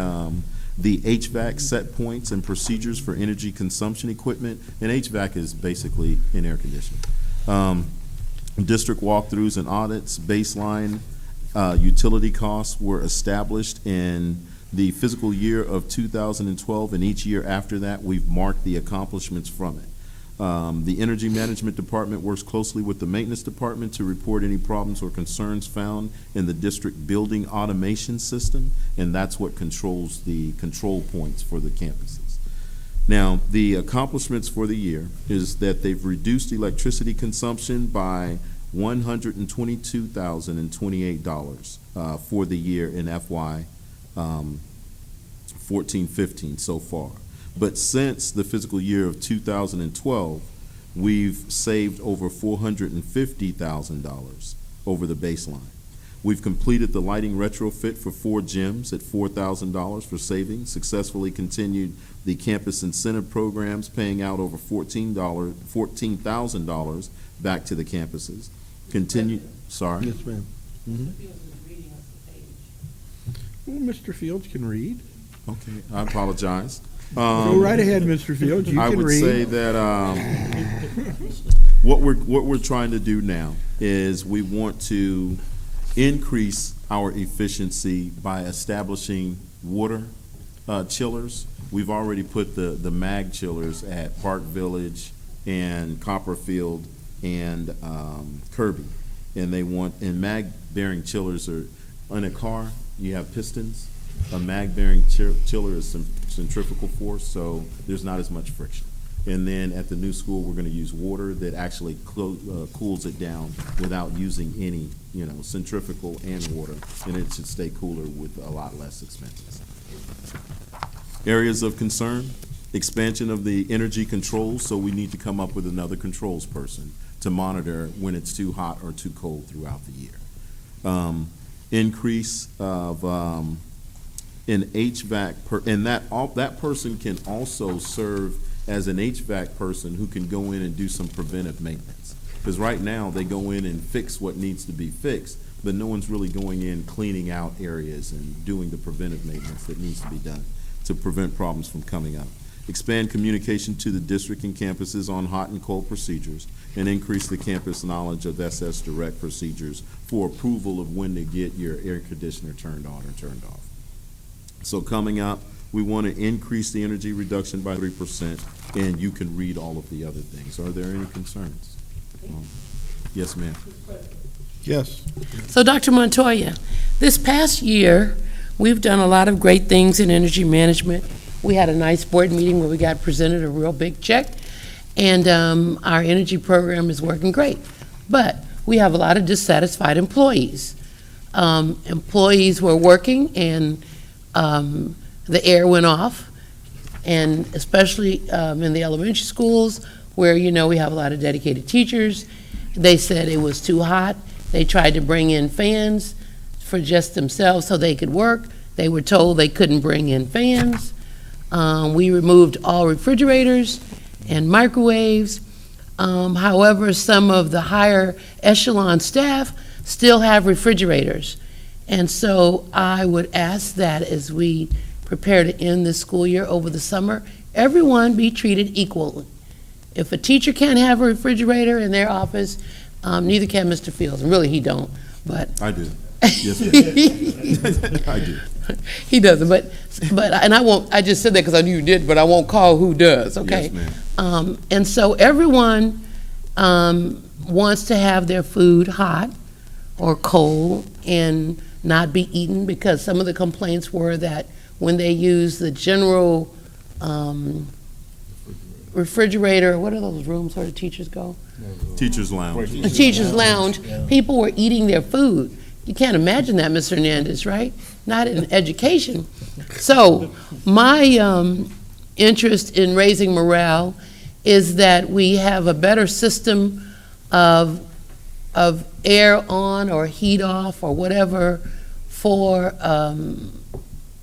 the HVAC set points and procedures for energy consumption equipment. And HVAC is basically in air conditioning. District walkthroughs and audits, baseline utility costs were established in the fiscal year of 2012, and each year after that, we've marked the accomplishments from it. The Energy Management Department works closely with the Maintenance Department to report any problems or concerns found in the district building automation system, and that's what controls the control points for the campuses. Now, the accomplishments for the year is that they've reduced electricity consumption by $122,028 for the year in FY 14-15 so far. But since the fiscal year of 2012, we've saved over $450,000 over the baseline. We've completed the lighting retrofit for 4 gyms at $4,000 for savings, successfully continued the campus incentive programs, paying out over $14,000 back to the campuses. Continued, sorry?
Yes, ma'am. Well, Mr. Fields can read.
Okay, I apologize.
Go right ahead, Mr. Fields. You
I
can
would
read.
say that what we're trying to do now is we want to increase our efficiency by establishing water chillers. We've already put the MAG chillers at Park Village and Copperfield and Kirby, and MAG bearing chillers are in a car. You have pistons. A mag bearing chiller is centrifugal force, so there's not as much friction. And then at the new school, we're going to use water that actually cools it down without using any, centrifugal and water, and it should stay cooler with a lot less expenses. Areas of concern, expansion of the energy controls, so we need to come up with another controls person to monitor when it's too hot or too cold throughout the year. Increase of an HVAC, and that person can also serve as an HVAC person who can go in and do some preventive maintenance. Because right now, they go in and fix what needs to be fixed, but no one's really going in, cleaning out areas and doing the preventive maintenance that needs to be done to prevent problems from coming up. Expand communication to the district and campuses on hot and cold procedures, and increase the campus knowledge of SS Direct procedures for approval of when to get your air conditioner turned on or turned off. So coming up, we want to increase the energy reduction by 3%, and you can read all of the other things. Are there any concerns? Yes, ma'am.
Yes.
So, Dr. Montoya, this past year, we've done a lot of great things in energy management. We had a nice board meeting where we got presented a real big check, and our energy program is working great. But we have a lot of dissatisfied employees. Employees were working and the air went off, and especially in the elementary schools where, we have a lot of dedicated teachers. They said it was too hot. They tried to bring in fans for just themselves so they could work. They were told they couldn't bring in fans. We removed all refrigerators and microwaves. However, some of the higher echelon staff still have refrigerators. And so I would ask that as we prepare to end this school year over the summer, everyone be treated equally. If a teacher can't have a refrigerator in their office, Neither can Mr. Fields, and really he don't, but
I do. Yes, ma'am. I do.
he doesn't, but, and I won't, I just said that because I knew you did, but I won't call who does, okay?
Yes, ma'am.
And so everyone wants to have their food hot or cold and not be eaten, because some of the complaints were that when they use the general refrigerator, what are those rooms where the teachers go?
Teachers Lounge.
The teacher's lounge, people were eating their food. You can't imagine that, Mr. Hernandez, right? Not in education. So my interest in raising morale is that we have a better system of air on or heat off or whatever for,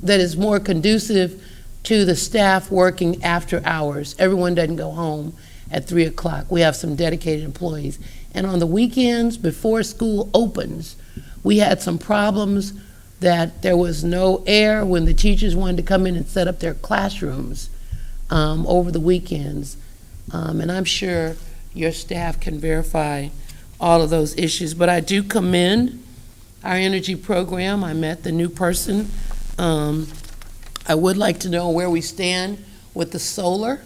that is more conducive to the staff working after hours. Everyone doesn't go home at 3 o'clock. We have some dedicated employees. And on the weekends, before school opens, we had some problems that there was no air when the teachers wanted to come in and set up their classrooms over the weekends. And I'm sure your staff can verify all of those issues. But I do commend our energy program. I met the new person. I would like to know where we stand with the solar.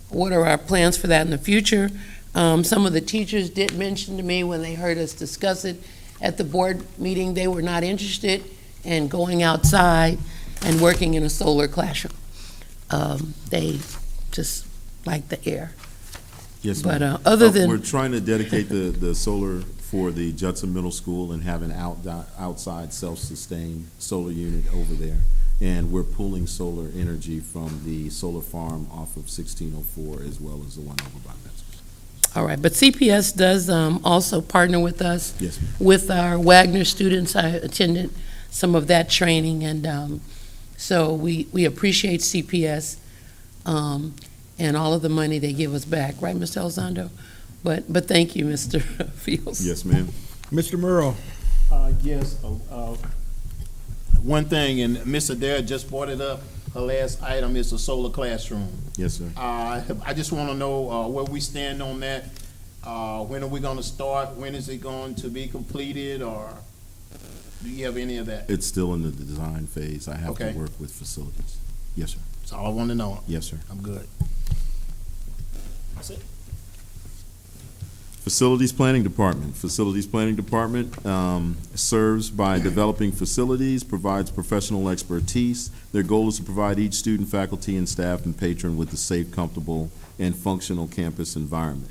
What are our plans for that in the future? Some of the teachers did mention to me when they heard us discuss it at the board meeting, they were not interested in going outside and working in a solar classroom. They just like the air.
Yes,
But
ma'am.
other than-
We're trying to dedicate the solar for the Judson Middle School and have an outside self-sustained solar unit over there. And we're pulling solar energy from the solar farm off of 1604 as well as the one over by Metzger.
All right, but CPS does also partner with us.
Yes, ma'am.
With our Wagner students. I attended some of that training, and so we appreciate CPS and all of the money they give us back, right, Mr. Elizondo? But thank you, Mr. Fields.
Yes, ma'am.
Mr. Merle,
Yes, one thing, and Ms. Adair just brought it up, her last item is the solar classroom.
Yes, sir.
I just want to know where we stand on that. When are we going to start? When is it going to be completed, or do you have any of that?
It's still in the design phase. I have
Okay.
to work with facilities. Yes, sir.
That's all I want to know.
Yes, sir.
I'm good. That's it.
Facilities Planning Department. Facilities Planning Department serves by developing facilities, provides professional expertise. Their goal is to provide each student, faculty, and staff and patron with a safe, comfortable, and functional campus environment.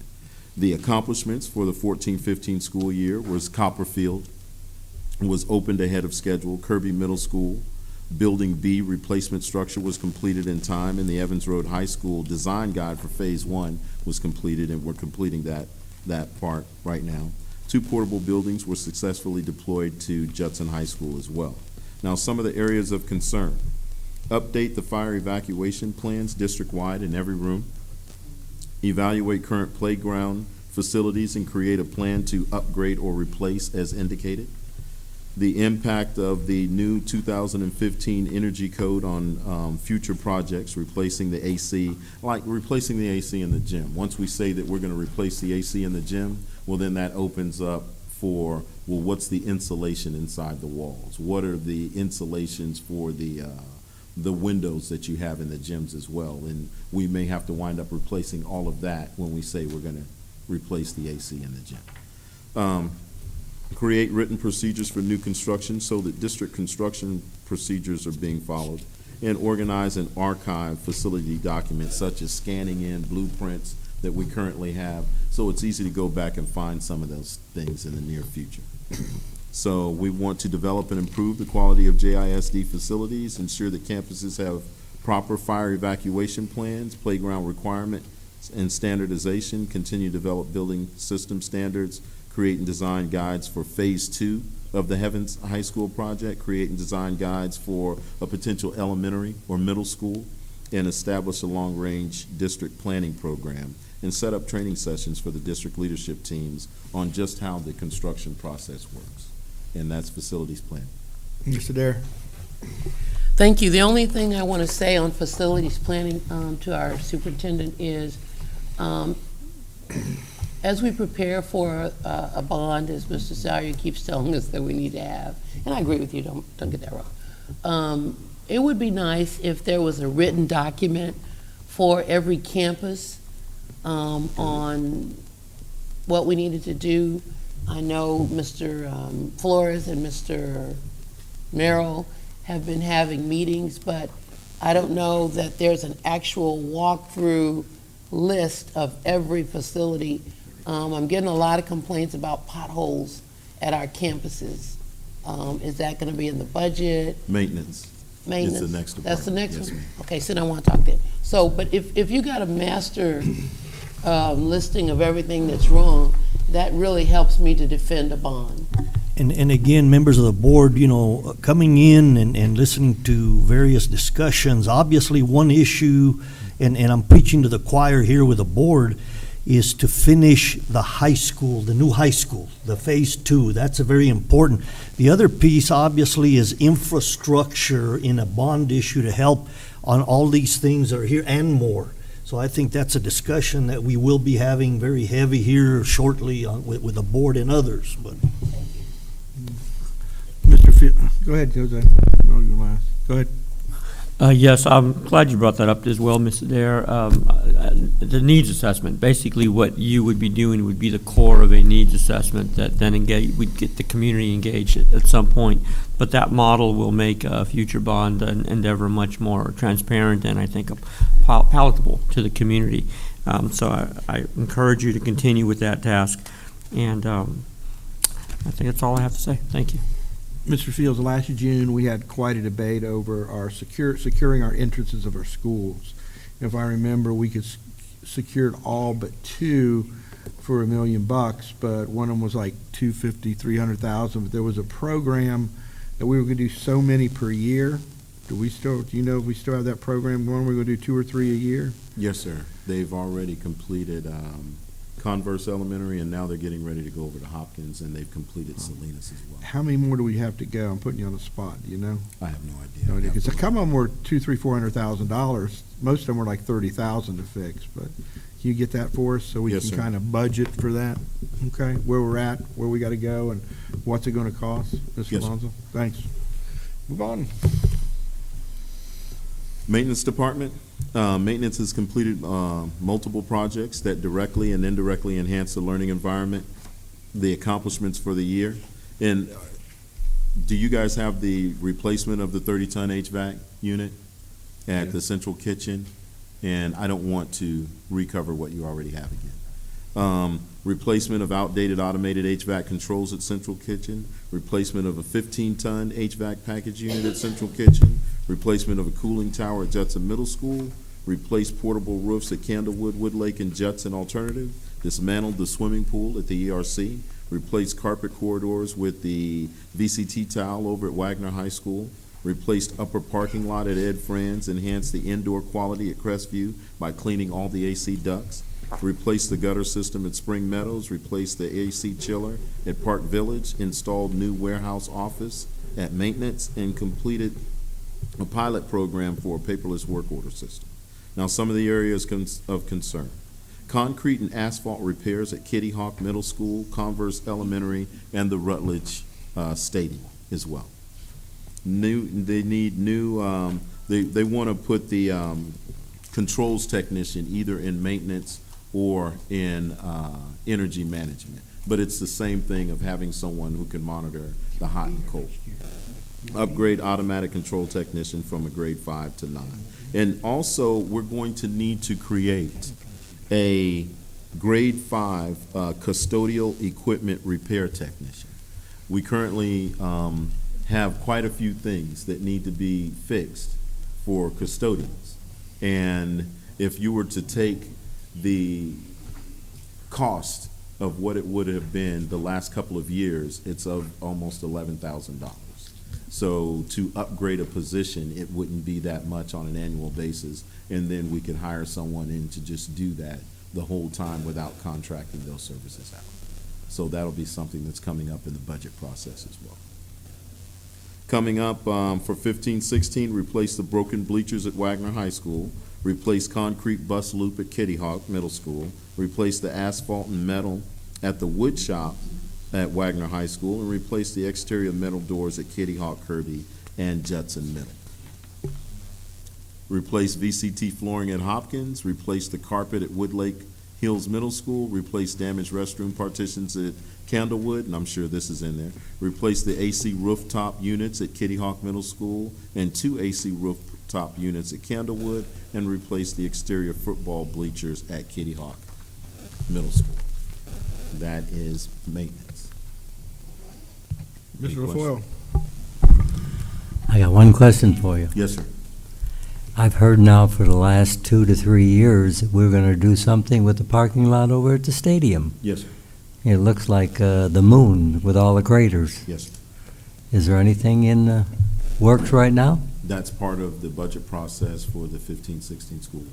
The accomplishments for the 14-15 school year was Copperfield was opened ahead of schedule. Kirby Middle School Building B replacement structure was completed in time, and the Evans Road High School design guide for Phase 1 was completed, and we're completing that part right now. 2 portable buildings were successfully deployed to Judson High School as well. Now, some of the areas of concern. Update the fire evacuation plans district-wide in every room. Evaluate current playground facilities and create a plan to upgrade or replace as indicated. The impact of the new 2015 Energy Code on future projects, replacing the AC, like replacing the AC in the gym. Once we say that we're going to replace the AC in the gym, well, then that opens up for, well, what's the insulation inside the walls? What are the insulations for the windows that you have in the gyms as well? And we may have to wind up replacing all of that when we say we're going to replace the AC in the gym. Create written procedures for new construction so that district construction procedures are being followed, and organize and archive facility documents such as scanning in blueprints that we currently have, so it's easy to go back and find some of those things in the near future. So we want to develop and improve the quality of JISD facilities, ensure that campuses have proper fire evacuation plans, playground requirement and standardization, continue to develop building system standards, create and design guides for Phase 2 of the Heavens High School project, create and design guides for a potential elementary or middle school, and establish a long-range district planning program, and set up training sessions for the district leadership teams on just how the construction process works. And that's facilities planning.
Mr. Dare.
Thank you. The only thing I want to say on facilities planning to our superintendent is as we prepare for a bond, as Mr. Salyer keeps telling us that we need to have, and I agree with you, don't get that wrong. It would be nice if there was a written document for every campus on what we needed to do. I know Mr. Flores and Mr. Merrill have been having meetings, but I don't know that there's an actual walkthrough list of every facility. I'm getting a lot of complaints about potholes at our campuses. Is that going to be in the budget?
Maintenance.
Maintenance?
It's the next
That's the next
department.
one?
Yes, ma'am.
Okay, so then I want to talk then. So, but if you got a master listing of everything that's wrong, that really helps me to defend a bond.
And again, members of the board, you know, coming in and listening to various discussions, obviously one issue, and I'm preaching to the choir here with the board, is to finish the high school, the new high school, the phase 2. That's a very important. The other piece, obviously, is infrastructure in a bond issue to help on all these things that are here and more. So I think that's a discussion that we will be having very heavy here shortly with the board and others, but.
Mr. Go ahead, Jose. No, you're last. Go ahead.
Yes, I'm glad you brought that up as well, Mr. Dare. The needs assessment, basically what you would be doing would be the core of a needs assessment that then we'd get the community engaged at some point. But that model will make a future bond endeavor much more transparent and I think palatable to the community. So I encourage you to continue with that task. And I think that's all I have to say. Thank you.
Mr. Fields, last June, we had quite a debate over our securing our entrances of our schools. If I remember, we could secured all but 2 for $1 million, but one of them was like 250, 300,000. But there was a program that we were going to do so many per year. Do you know if we still have that program going? We're going to do 2 or 3 a year?
Yes, sir. They've already completed Converse Elementary, and now they're getting ready to go over to Hopkins, and they've completed Salinas as well.
How many more do we have to go? I'm putting you on the spot. Do you know?
I have no idea.
No idea, because a couple of them were $200,000, $400,000. Most of them were like $30,000 to fix. But can you get that for us so we
Yes,
can
sir.
kind of budget for that? Okay, where we're at, where we got to go, and what's it going to cost, Mr.
Yes, sir.
Alonso? Thanks. Move on.
Maintenance Department. Maintenance has completed multiple projects that directly and indirectly enhance the learning environment, the accomplishments for the year. And do you guys have the replacement of the 30-ton HVAC unit at the central kitchen? And I don't want to recover what you already have again. Replacement of outdated automated HVAC controls at central kitchen, replacement of a 15-ton HVAC package unit at central kitchen, replacement of a cooling tower at Judson Middle School, replaced portable roofs at Candlewood, Woodlake, and Judson Alternative, dismantled the swimming pool at the ERC, replaced carpet corridors with the VCT tile over at Wagner High School, replaced upper parking lot at Ed Franz, enhanced the indoor quality at Crestview by cleaning all the AC ducts, replaced the gutter system at Spring Meadows, replaced the AC chiller at Park Village, installed new warehouse office at Maintenance, and completed a pilot program for a paperless work order system. Now, some of the areas of concern. Concrete and asphalt repairs at Kitty Hawk Middle School, Converse Elementary, and the Rutledge Stadium as well. They need new, they want to put the controls technician either in maintenance or in energy management. But it's the same thing of having someone who can monitor the hot and cold. Upgrade automatic control technician from a grade 5 to 9. And also, we're going to need to create a grade 5 custodial equipment repair technician. We currently have quite a few things that need to be fixed for custodians. And if you were to take the cost of what it would have been the last couple of years, it's of almost $11,000. So to upgrade a position, it wouldn't be that much on an annual basis, and then we could hire someone in to just do that the whole time without contracting those services out. So that'll be something that's coming up in the budget process as well. Coming up for 15-16, replace the broken bleachers at Wagner High School, replace concrete bus loop at Kitty Hawk Middle School, replace the asphalt and metal at the wood shop at Wagner High School, and replace the exterior metal doors at Kitty Hawk, Kirby, and Judson Middle. Replace VCT flooring at Hopkins, replace the carpet at Woodlake Hills Middle School, replace damaged restroom partitions at Candlewood, and I'm sure this is in there. Replace the AC rooftop units at Kitty Hawk Middle School and 2 AC rooftop units at Candlewood, and replace the exterior football bleachers at Kitty Hawk Middle School. That is maintenance. Any
Mr. LaFoil?
I got one question for you.
Yes, sir.
I've heard now for the last 2 to 3 years, we're gonna do something with the parking lot over at the stadium.
Yes, sir.
It looks like the moon with all the craters.
Yes, sir.
Is there anything in the works right now?
That's part of the budget process for the 15-16 school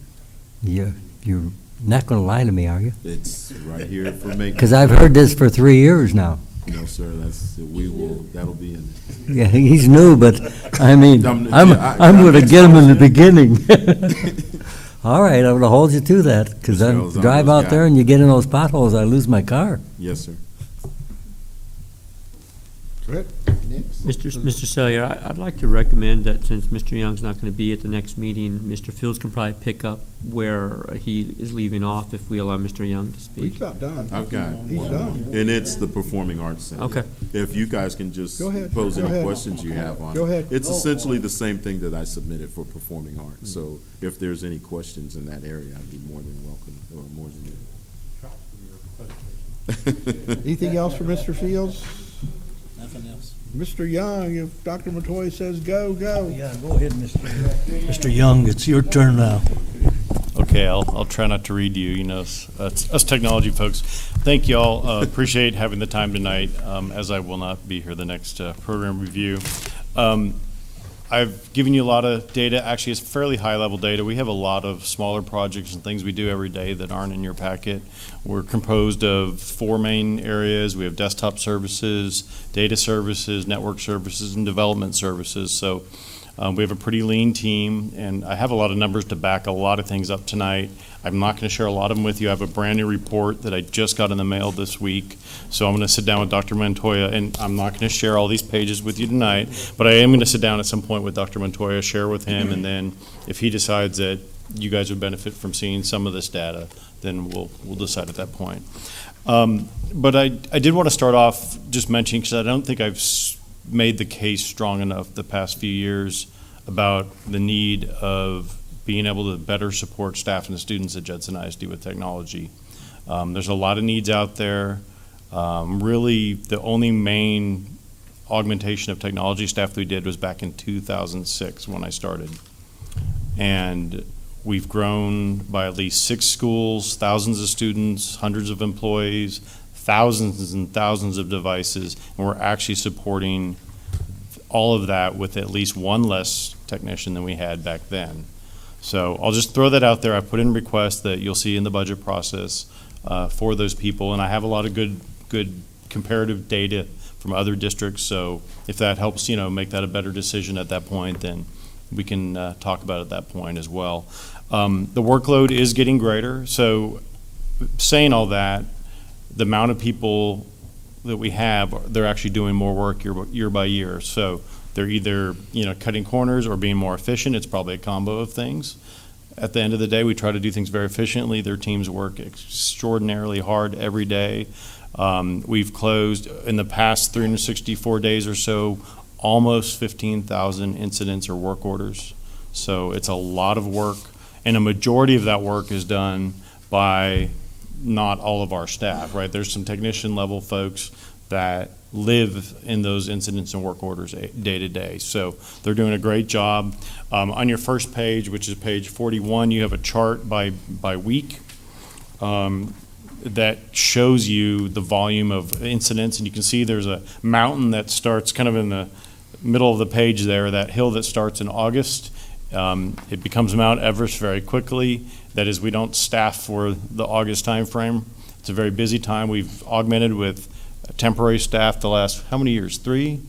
year.
You're not gonna lie to me, are you?
It's right here for maintenance.
Because I've heard this for 3 years now.
No, sir, that'll be in.
Yeah, he's new, but, I mean,
I'm-
I'm
yeah, I-
gonna get him in the beginning. All right, I'm gonna hold you to that, because I
Mr. Ozana's
drive out
got
there
it.
and you get in those potholes, I lose my car.
Yes, sir.
Go ahead.
Mr. Cellier, I'd like to recommend that since Mr. Young's not going to be at the next meeting, Mr. Fields can probably pick up where he is leaving off if we allow Mr. Young to
He's
speak.
about done.
I've got
He's
one
done.
more. And it's the Performing Arts Center.
Okay.
If you guys can just
Go ahead.
pose
Go
any
ahead.
questions you have on it.
Go ahead.
It's essentially the same thing that I submitted for Performing Arts. So if there's any questions in that area, I'd be more than welcome, or more than
Anything else for Mr. Fields?
Nothing else.
Mr. Young, if Dr. Matoya says go, go.
Yeah, go ahead, Mr. Young, it's your turn now.
Okay, I'll try not to read you, us technology folks. Thank you all, appreciate having the time tonight, as I will not be here the next program review. I've given you a lot of data, actually it's fairly high-level data. We have a lot of smaller projects and things we do every day that aren't in your packet. We're composed of 4 main areas. We have desktop services, data services, network services, and development services. So we have a pretty lean team, and I have a lot of numbers to back a lot of things up tonight. I'm not going to share a lot of them with you. I have a brand new report that I just got in the mail this week. So I'm going to sit down with Dr. Montoya, and I'm not going to share all these pages with you tonight, but I am going to sit down at some point with Dr. Montoya, share with him, and then if he decides that you guys would benefit from seeing some of this data, then we'll decide at that point. But I did want to start off just mentioning, because I don't think I've made the case strong enough the past few years about the need of being able to better support staff and students at Judson ISD with technology. There's a lot of needs out there. Really, the only main augmentation of technology staff we did was back in 2006 when I started. And we've grown by at least 6 schools, thousands of students, hundreds of employees, thousands and thousands of devices, and we're actually supporting all of that with at least 1 less technician than we had back then. So I'll just throw that out there. I put in requests that you'll see in the budget process for those people, and I have a lot of good comparative data from other districts. So if that helps, make that a better decision at that point, then we can talk about it at that point as well. The workload is getting greater. So saying all that, the amount of people that we have, they're actually doing more work year by year. So they're either, cutting corners or being more efficient. It's probably a combo of things. At the end of the day, we try to do things very efficiently. Their teams work extraordinarily hard every day. We've closed, in the past 364 days or so, almost 15,000 incidents or work orders. So it's a lot of work, and a majority of that work is done by not all of our staff, right? There's some technician level folks that live in those incidents and work orders day to day. So they're doing a great job. On your first page, which is page 41, you have a chart by week that shows you the volume of incidents, and you can see there's a mountain that starts kind of in the middle of the page there, that hill that starts in August. It becomes Mount Everest very quickly. That is, we don't staff for the August timeframe. It's a very busy time. We've augmented with temporary staff the last, how many years? 3?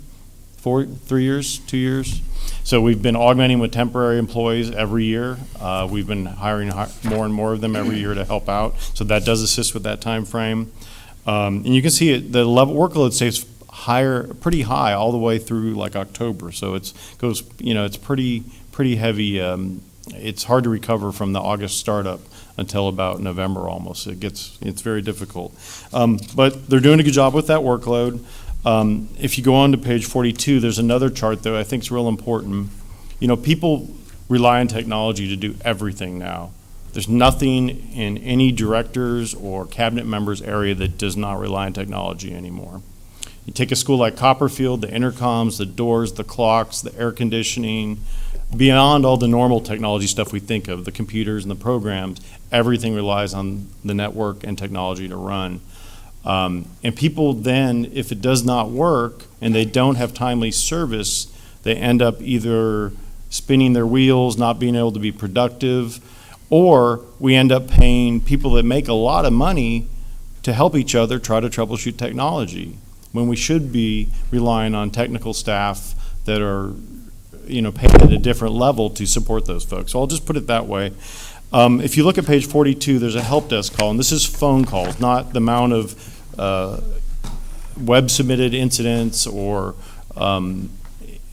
3 years, 2 years. So we've been augmenting with temporary employees every year. We've been hiring more and more of them every year to help out. So that does assist with that time frame. And you can see it, the level workload stays higher, pretty high all the way through like October. So it's pretty heavy. It's hard to recover from the August startup until about November almost. It's very difficult. But they're doing a good job with that workload. If you go on to page 42, there's another chart that I think is real important. People rely on technology to do everything now. There's nothing in any director's or cabinet member's area that does not rely on technology anymore. You take a school like Copperfield, the intercoms, the doors, the clocks, the air conditioning, beyond all the normal technology stuff we think of, the computers and the programs, everything relies on the network and technology to run. And people then, if it does not work and they don't have timely service, they end up either spinning their wheels, not being able to be productive, or we end up paying people that make a lot of money to help each other try to troubleshoot technology, when we should be relying on technical staff that are paid at a different level to support those folks. So I'll just put it that way. If you look at page 42, there's a help desk call, and this is phone calls, not the amount of web-submitted incidents or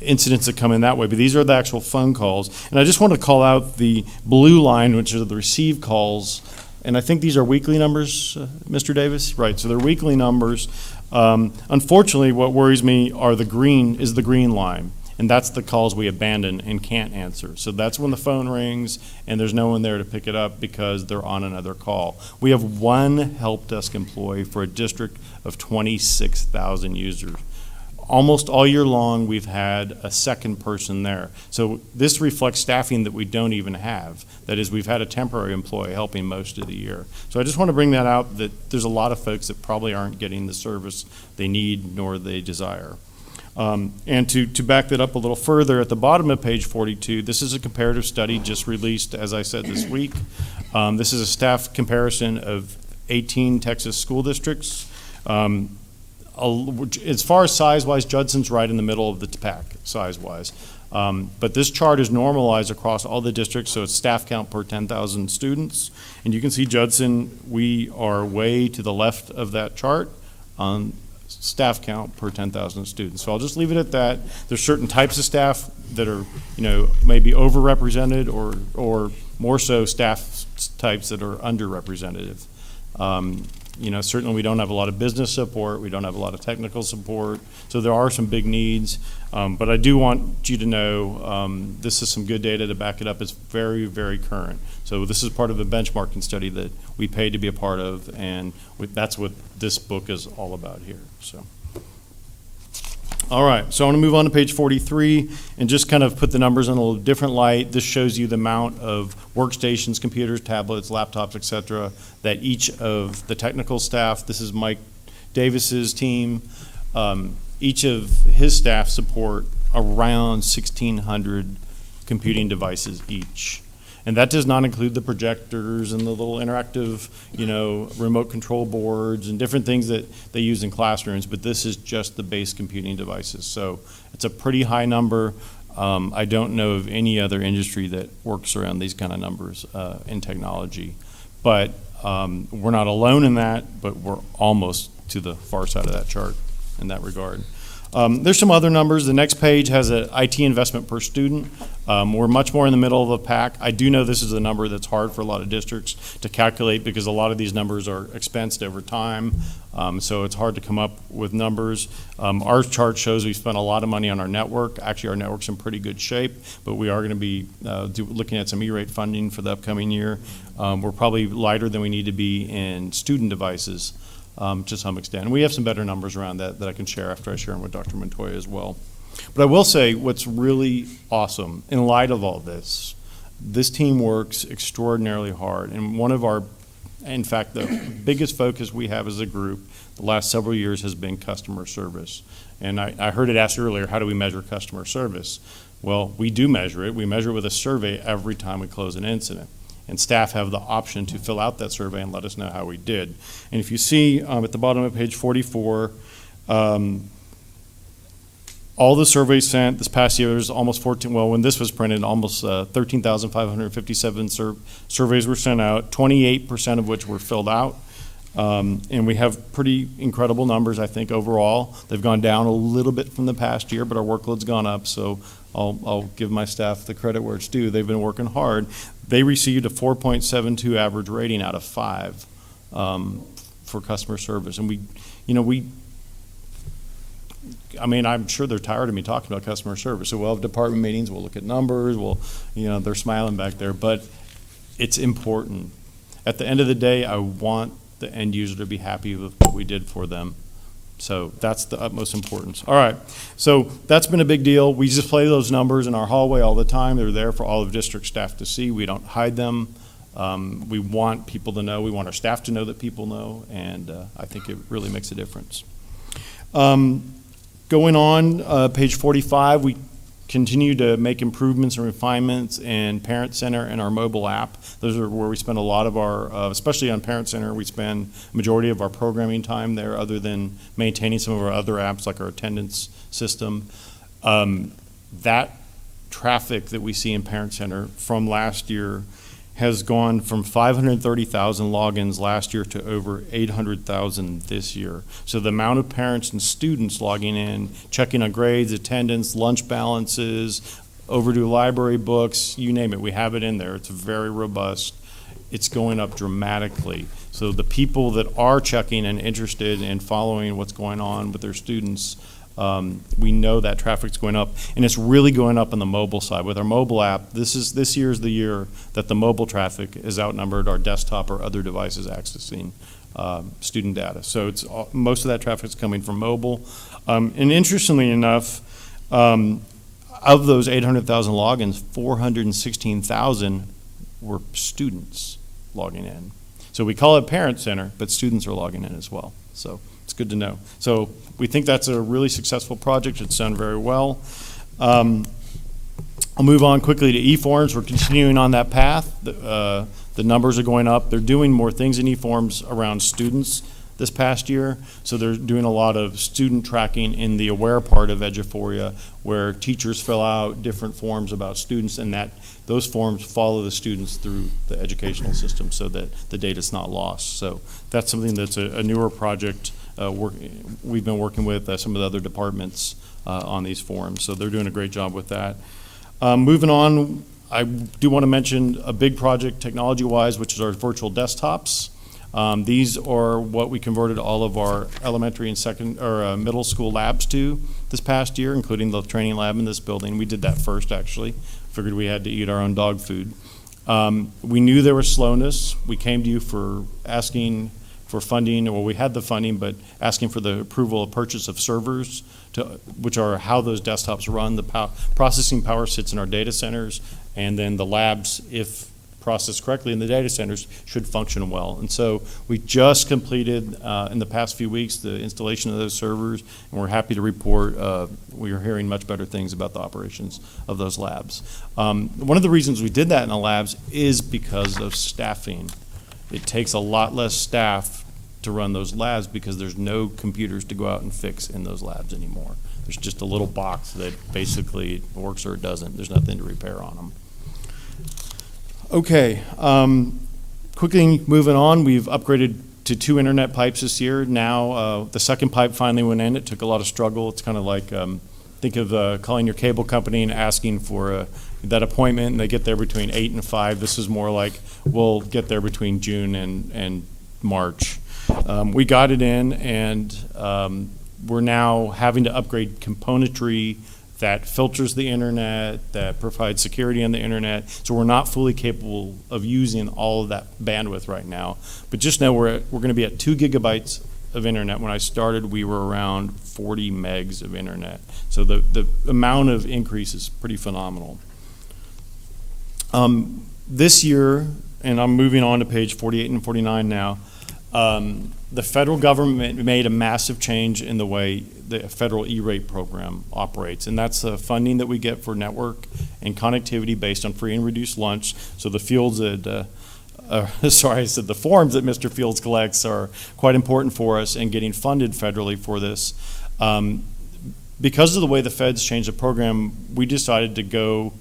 incidents that come in that way, but these are the actual phone calls. And I just want to call out the blue line, which are the received calls, and I think these are weekly numbers, Mr. Davis? Right, so they're weekly numbers. Unfortunately, what worries me is the green line. And that's the calls we abandon and can't answer. So that's when the phone rings and there's no one there to pick it up because they're on another call. We have one help desk employee for a district of 26,000 users. Almost all year long, we've had a second person there. So this reflects staffing that we don't even have. That is, we've had a temporary employee helping most of the year. So I just want to bring that out, that there's a lot of folks that probably aren't getting the service they need nor they desire. And to back that up a little further, at the bottom of page 42, this is a comparative study just released, as I said, this week. This is a staff comparison of 18 Texas school districts. As far as size-wise, Judson's right in the middle of the pack, size-wise. But this chart is normalized across all the districts, so it's staff count per 10,000 students. And you can see Judson, we are way to the left of that chart on staff count per 10,000 students. So I'll just leave it at that. There's certain types of staff that are, maybe overrepresented or more so staff types that are underrepresented. Certainly we don't have a lot of business support. We don't have a lot of technical support. So there are some big needs. But I do want you to know this is some good data to back it up. It's very, very current. So this is part of a benchmarking study that we paid to be a part of, and that's what this book is all about here. So, all right, so I want to move on to page 43 and just kind of put the numbers in a little different light. This shows you the amount of workstations, computers, tablets, laptops, et cetera, that each of the technical staff, this is Mike Davis's team, each of his staff support around 1,600 computing devices each. And that does not include the projectors and the little interactive, remote control boards and different things that they use in classrooms, but this is just the base computing devices. So it's a pretty high number. I don't know of any other industry that works around these kind of numbers in technology. But we're not alone in that, but we're almost to the far side of that chart in that regard. There's some other numbers. The next page has an IT investment per student. We're much more in the middle of the pack. I do know this is a number that's hard for a lot of districts to calculate because a lot of these numbers are expensed over time. So it's hard to come up with numbers. Our chart shows we spent a lot of money on our network. Actually, our network's in pretty good shape, but we are going to be looking at some E-rate funding for the upcoming year. We're probably lighter than we need to be in student devices. To some extent. And we have some better numbers around that I can share after I share them with Dr. Montoya as well. But I will say what's really awesome, in light of all this team works extraordinarily hard. And in fact, the biggest focus we have as a group the last several years has been customer service. And I heard it asked earlier, how do we measure customer service? Well, we do measure it. We measure it with a survey every time we close an incident. And staff have the option to fill out that survey and let us know how we did. And if you see at the bottom of page 44, All the surveys sent this past year, there's almost 14, well, when this was printed, almost 13,557 surveys were sent out, 28% of which were filled out. And we have pretty incredible numbers, I think, overall. They've gone down a little bit from the past year, but our workload's gone up, so I'll give my staff the credit where it's due. They've been working hard. They received a 4.72 average rating out of 5 for customer service. And I'm sure they're tired of me talking about customer service. So we'll have department meetings, we'll look at numbers, they're smiling back there, but it's important. At the end of the day, I want the end user to be happy with what we did for them. So that's the utmost importance. All right, so that's been a big deal. We display those numbers in our hallway all the time. They're there for all of district staff to see. We don't hide them. We want people to know. We want our staff to know that people know, and I think it really makes a difference. Going on, page 45, we continue to make improvements and refinements in Parent Center and our mobile app. Those are where we spend a lot of our, especially on Parent Center, we spend a majority of our programming time there, other than maintaining some of our other apps like our attendance system. That traffic that we see in Parent Center from last year has gone from 530,000 logins last year to over 800,000 this year. So the amount of parents and students logging in, checking on grades, attendance, lunch balances, overdue library books, you name it, we have it in there. It's very robust. It's going up dramatically. So the people that are checking and interested in following what's going on with their students, we know that traffic's going up, and it's really going up on the mobile side. With our mobile app, this year is the year that the mobile traffic is outnumbered our desktop or other devices accessing student data. So most of that traffic is coming from mobile. And interestingly enough, of those 800,000 logins, 416,000 were students logging in. So we call it Parent Center, but students are logging in as well. So it's good to know. So we think that's a really successful project. It's done very well. I'll move on quickly to eForms. We're continuing on that path. The numbers are going up. They're doing more things in eForms around students this past year. So they're doing a lot of student tracking in the Aware part of Eduphoria, where teachers fill out different forms about students, and those forms follow the students through the educational system so that the data's not lost. So that's something that's a newer project. We've been working with some of the other departments on these forms, so they're doing a great job with that. Moving on, I do want to mention a big project technology-wise, which is our virtual desktops. These are what we converted all of our elementary and middle school labs to this past year, including the training lab in this building. We did that first, actually. Figured we had to eat our own dog food. We knew there was slowness. We came to you for asking for funding, or we had the funding, but asking for the approval of purchase of servers, which are how those desktops run. The processing power sits in our data centers, and then the labs, if processed correctly in the data centers, should function well. And so we just completed in the past few weeks the installation of those servers, and we're happy to report we are hearing much better things about the operations of those labs. One of the reasons we did that in the labs is because of staffing. It takes a lot less staff to run those labs because there's no computers to go out and fix in those labs anymore. There's just a little box that basically works or it doesn't. There's nothing to repair on them. Okay, quickly moving on, we've upgraded to 2 internet pipes this year. Now the second pipe finally went in. It took a lot of struggle. It's kind of like, think of calling your cable company and asking for that appointment, and they get there between 8 and 5. This is more like, we'll get there between June and March. We got it in, and we're now having to upgrade componentry that filters the internet, that provides security on the internet. So we're not fully capable of using all of that bandwidth right now. But just know we're going to be at 2 gigabytes of internet. When I started, we were around 40 megs of internet. So the amount of increase is pretty phenomenal. This year, and I'm moving on to page 48 and 49 now, the federal government made a massive change in the way the federal E-rate program operates, and that's the funding that we get for network and connectivity based on free and reduced lunch. So the fields that, the forms that Mr. Fields collects are quite important for us in getting funded federally for this. because of the way the feds changed the program, we decided to go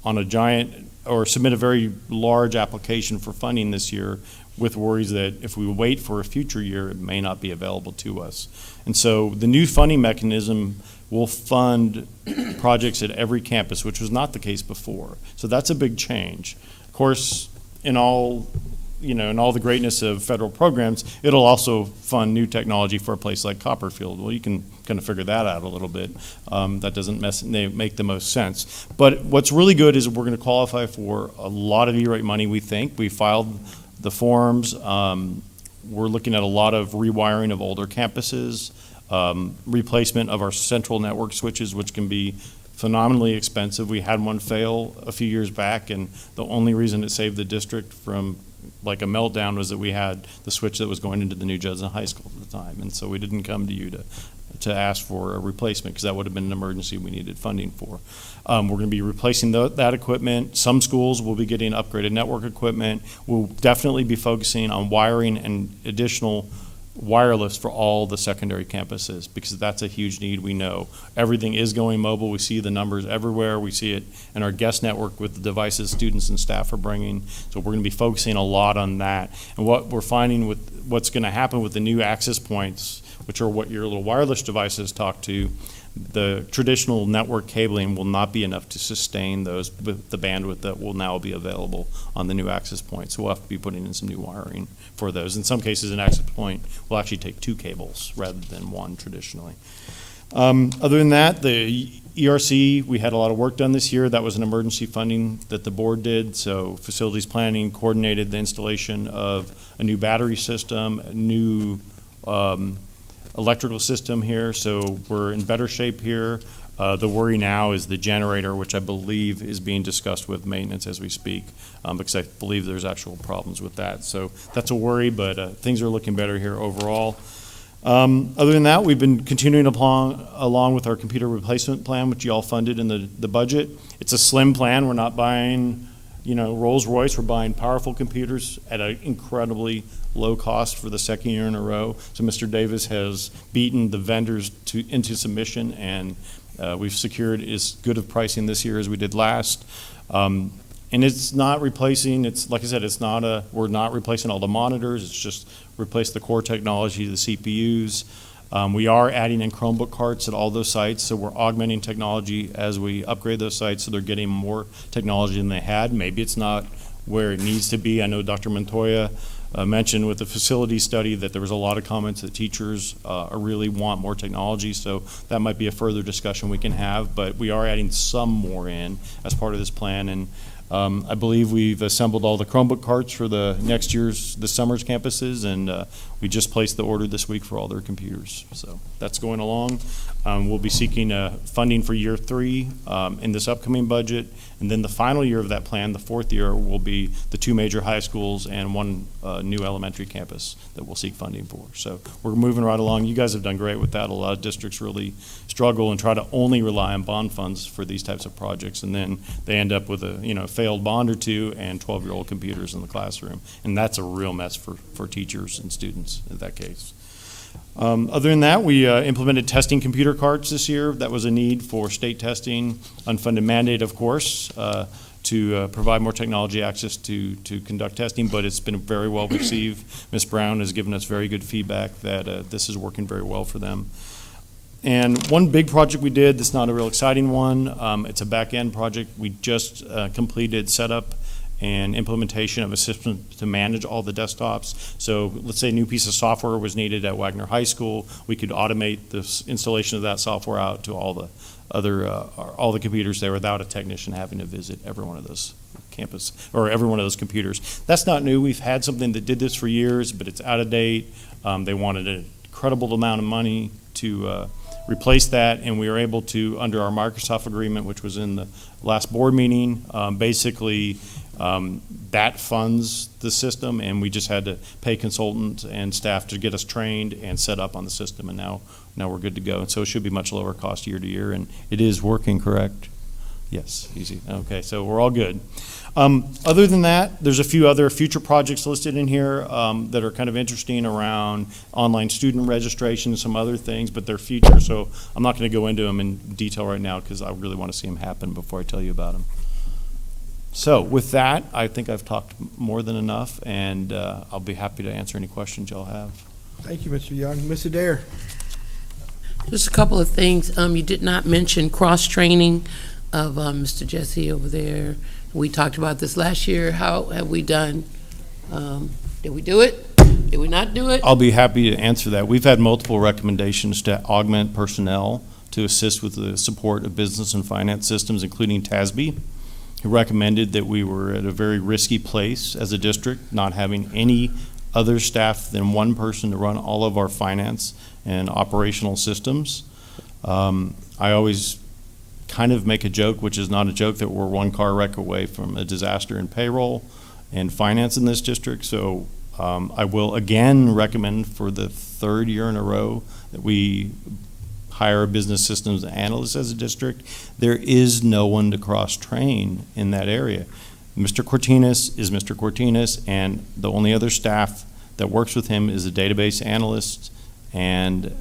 on a giant, or submit a very large application for funding this year, with worries that if we wait for a future year, it may not be available to us. And so the new funding mechanism will fund projects at every campus, which was not the case before. So that's a big change. Of course, in all the greatness of federal programs, it'll also fund new technology for a place like Copperfield. Well, you can kind of figure that out a little bit. That doesn't make the most sense. But what's really good is we're going to qualify for a lot of E-rate money, we think. We filed the forms. We're looking at a lot of rewiring of older campuses, replacement of our central network switches, which can be phenomenally expensive. We had one fail a few years back, and the only reason it saved the district from like a meltdown was that we had the switch that was going into the new Judson High School at the time. And so we didn't come to you to ask for a replacement, because that would have been an emergency we needed funding for. We're going to be replacing that equipment. Some schools will be getting upgraded network equipment. We'll definitely be focusing on wiring and additional wireless for all the secondary campuses, because that's a huge need. We know everything is going mobile. We see the numbers everywhere. We see it in our guest network with the devices students and staff are bringing. So we're going to be focusing a lot on that. And what we're finding with what's going to happen with the new access points, which are what your little wireless devices talk to, the traditional network cabling will not be enough to sustain those with the bandwidth that will now be available on the new access points. So we'll have to be putting in some new wiring for those. In some cases, an access point will actually take two cables rather than one traditionally. Other than that, the ERC, we had a lot of work done this year. That was an emergency funding that the board did. So facilities planning coordinated the installation of a new battery system, a new electrical system here, so we're in better shape here. The worry now is the generator, which I believe is being discussed with maintenance as we speak, because I believe there's actual problems with that. So that's a worry, but things are looking better here overall. Other than that, we've been continuing along with our computer replacement plan, which you all funded in the budget. It's a slim plan. We're not buying Rolls-Royce. We're buying powerful computers at an incredibly low cost for the second year in a row. So Mr. Davis has beaten the vendors into submission, and we've secured as good of pricing this year as we did last. And it's not replacing, like I said, we're not replacing all the monitors. It's just replace the core technology, the CPUs. We are adding in Chromebook carts at all those sites, so we're augmenting technology as we upgrade those sites, so they're getting more technology than they had. Maybe it's not where it needs to be. I know Dr. Montoya mentioned with the facility study that there was a lot of comments that teachers really want more technology, so that might be a further discussion we can have, but we are adding some more in as part of this plan. And I believe we've assembled all the Chromebook carts for the summer's campuses, and we just placed the order this week for all their computers. So that's going along. We'll be seeking funding for year 3 in this upcoming budget, and then the final year of that plan, the 4th year, will be the 2 major high schools and 1 new elementary campus that we'll seek funding for. So we're moving right along. You guys have done great with that. A lot of districts really struggle and try to only rely on bond funds for these types of projects, and then they end up with a failed bond or 2 and 12-year-old computers in the classroom, and that's a real mess for teachers and students in that case. Other than that, we implemented testing computer carts this year. That was a need for state testing, unfunded mandate, of course, to provide more technology access to conduct testing, but it's been very well received. Ms. Brown has given us very good feedback that this is working very well for them. And one big project we did, that's not a real exciting one, it's a back-end project. We just completed setup and implementation of a system to manage all the desktops. So let's say a new piece of software was needed at Wagner High School. We could automate the installation of that software out to all the computers there without a technician having to visit every one of those campus or every one of those computers. That's not new. We've had something that did this for years, but it's out of date. They wanted an incredible amount of money to replace that, and we were able to, under our Microsoft agreement, which was in the last board meeting, basically that funds the system, and we just had to pay consultants and staff to get us trained and set up on the system, and now we're good to go. And so it should be much lower cost year to year, and it is working, correct?
Yes, easy. Okay, so we're all good. Other than that, there's a few other future projects listed in here that are kind of interesting around online student registration and some other things, but they're future, so I'm not going to go into them in detail right now because I really want to see them happen before I tell you about them. So with that, I think I've talked more than enough, and I'll be happy to answer any questions y'all have.
Thank you, Mr. Young. Ms. Adair?
Just a couple of things. You did not mention cross-training of Mr. Jesse over there. We talked about this last year. How have we done? Did we do it? Did we not do it?
I'll be happy to answer that. We've had multiple recommendations to augment personnel to assist with the support of business and finance systems, including TASB, who recommended that we were at a very risky place as a district, not having any other staff than one person to run all of our finance and operational systems. I always kind of make a joke, which is not a joke, that we're one car wreck away from a disaster in payroll and finance in this district. So I will again recommend for the third year in a row that we hire a business systems analyst as a district. There is no one to cross-train in that area. Mr. Cortinas is Mr. Cortinas, and the only other staff that works with him is a database analyst and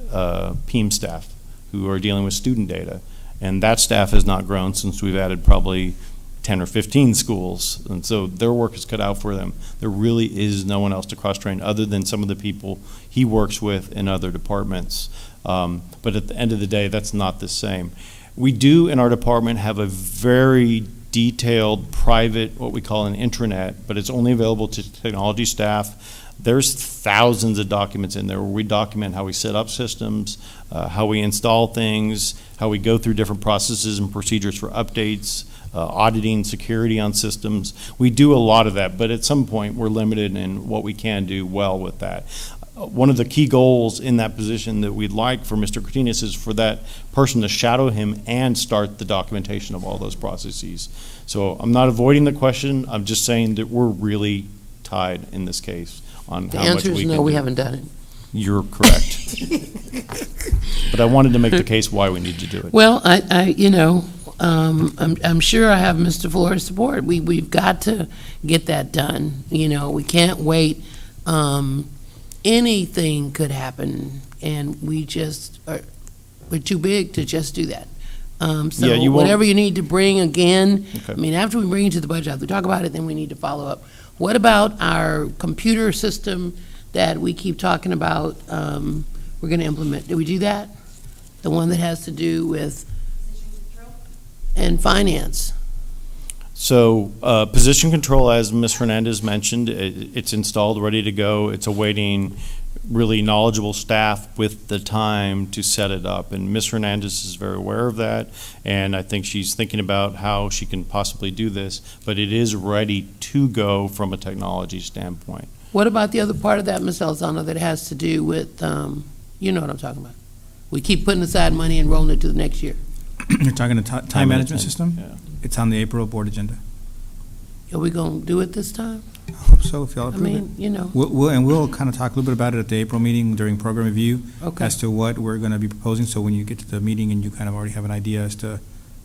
PEAM staff who are dealing with student data. And that staff has not grown since we've added probably 10 or 15 schools. And so their work is cut out for them. There really is no one else to cross-train other than some of the people he works with in other departments. But at the end of the day, that's not the same. We do in our department have a very detailed private, what we call an intranet, but it's only available to technology staff. There's thousands of documents in there where we document how we set up systems, how we install things, how we go through different processes and procedures for updates, auditing security on systems. We do a lot of that, but at some point we're limited in what we can do well with that. One of the key goals in that position that we'd like for Mr. Cortinas is for that person to shadow him and start the documentation of all those processes. So I'm not avoiding the question, I'm just saying that we're really tied in this case on
The
how much
answer
we
is
can
no, we
do.
haven't done it.
You're correct. But I wanted to make the case why we need to do it.
Well, I'm sure I have Mr. Flores' support. We've got to get that done. We can't wait. Anything could happen, and we're too big to just do that.
Yeah,
So
you won't-
whatever you need to bring again,
Okay.
after we bring it to the budget, we talk about it, then we need to follow up. What about our computer system that we keep talking about, we're gonna implement? Did we do that? The one that has to do with, and finance?
So, position control, as Ms. Hernandez mentioned, it's installed, ready to go. It's awaiting really knowledgeable staff with the time to set it up. And Ms. Hernandez is very aware of that, and I think she's thinking about how she can possibly do this, but it is ready to go from a technology standpoint.
What about the other part of that, Ms. Elzano, that has to do with, you know what I'm talking about? We keep putting aside money and rolling it to the next year.
You're talking to time management system?
Yeah.
It's on the April board agenda.
Are we gonna do it this time?
I hope so, if y'all
I
approve it.
mean,
We'll kind of talk a little bit about it at the April meeting during program review
Okay.
as to what we're going to be proposing, so when you get to the meeting and you kind of already have an idea as to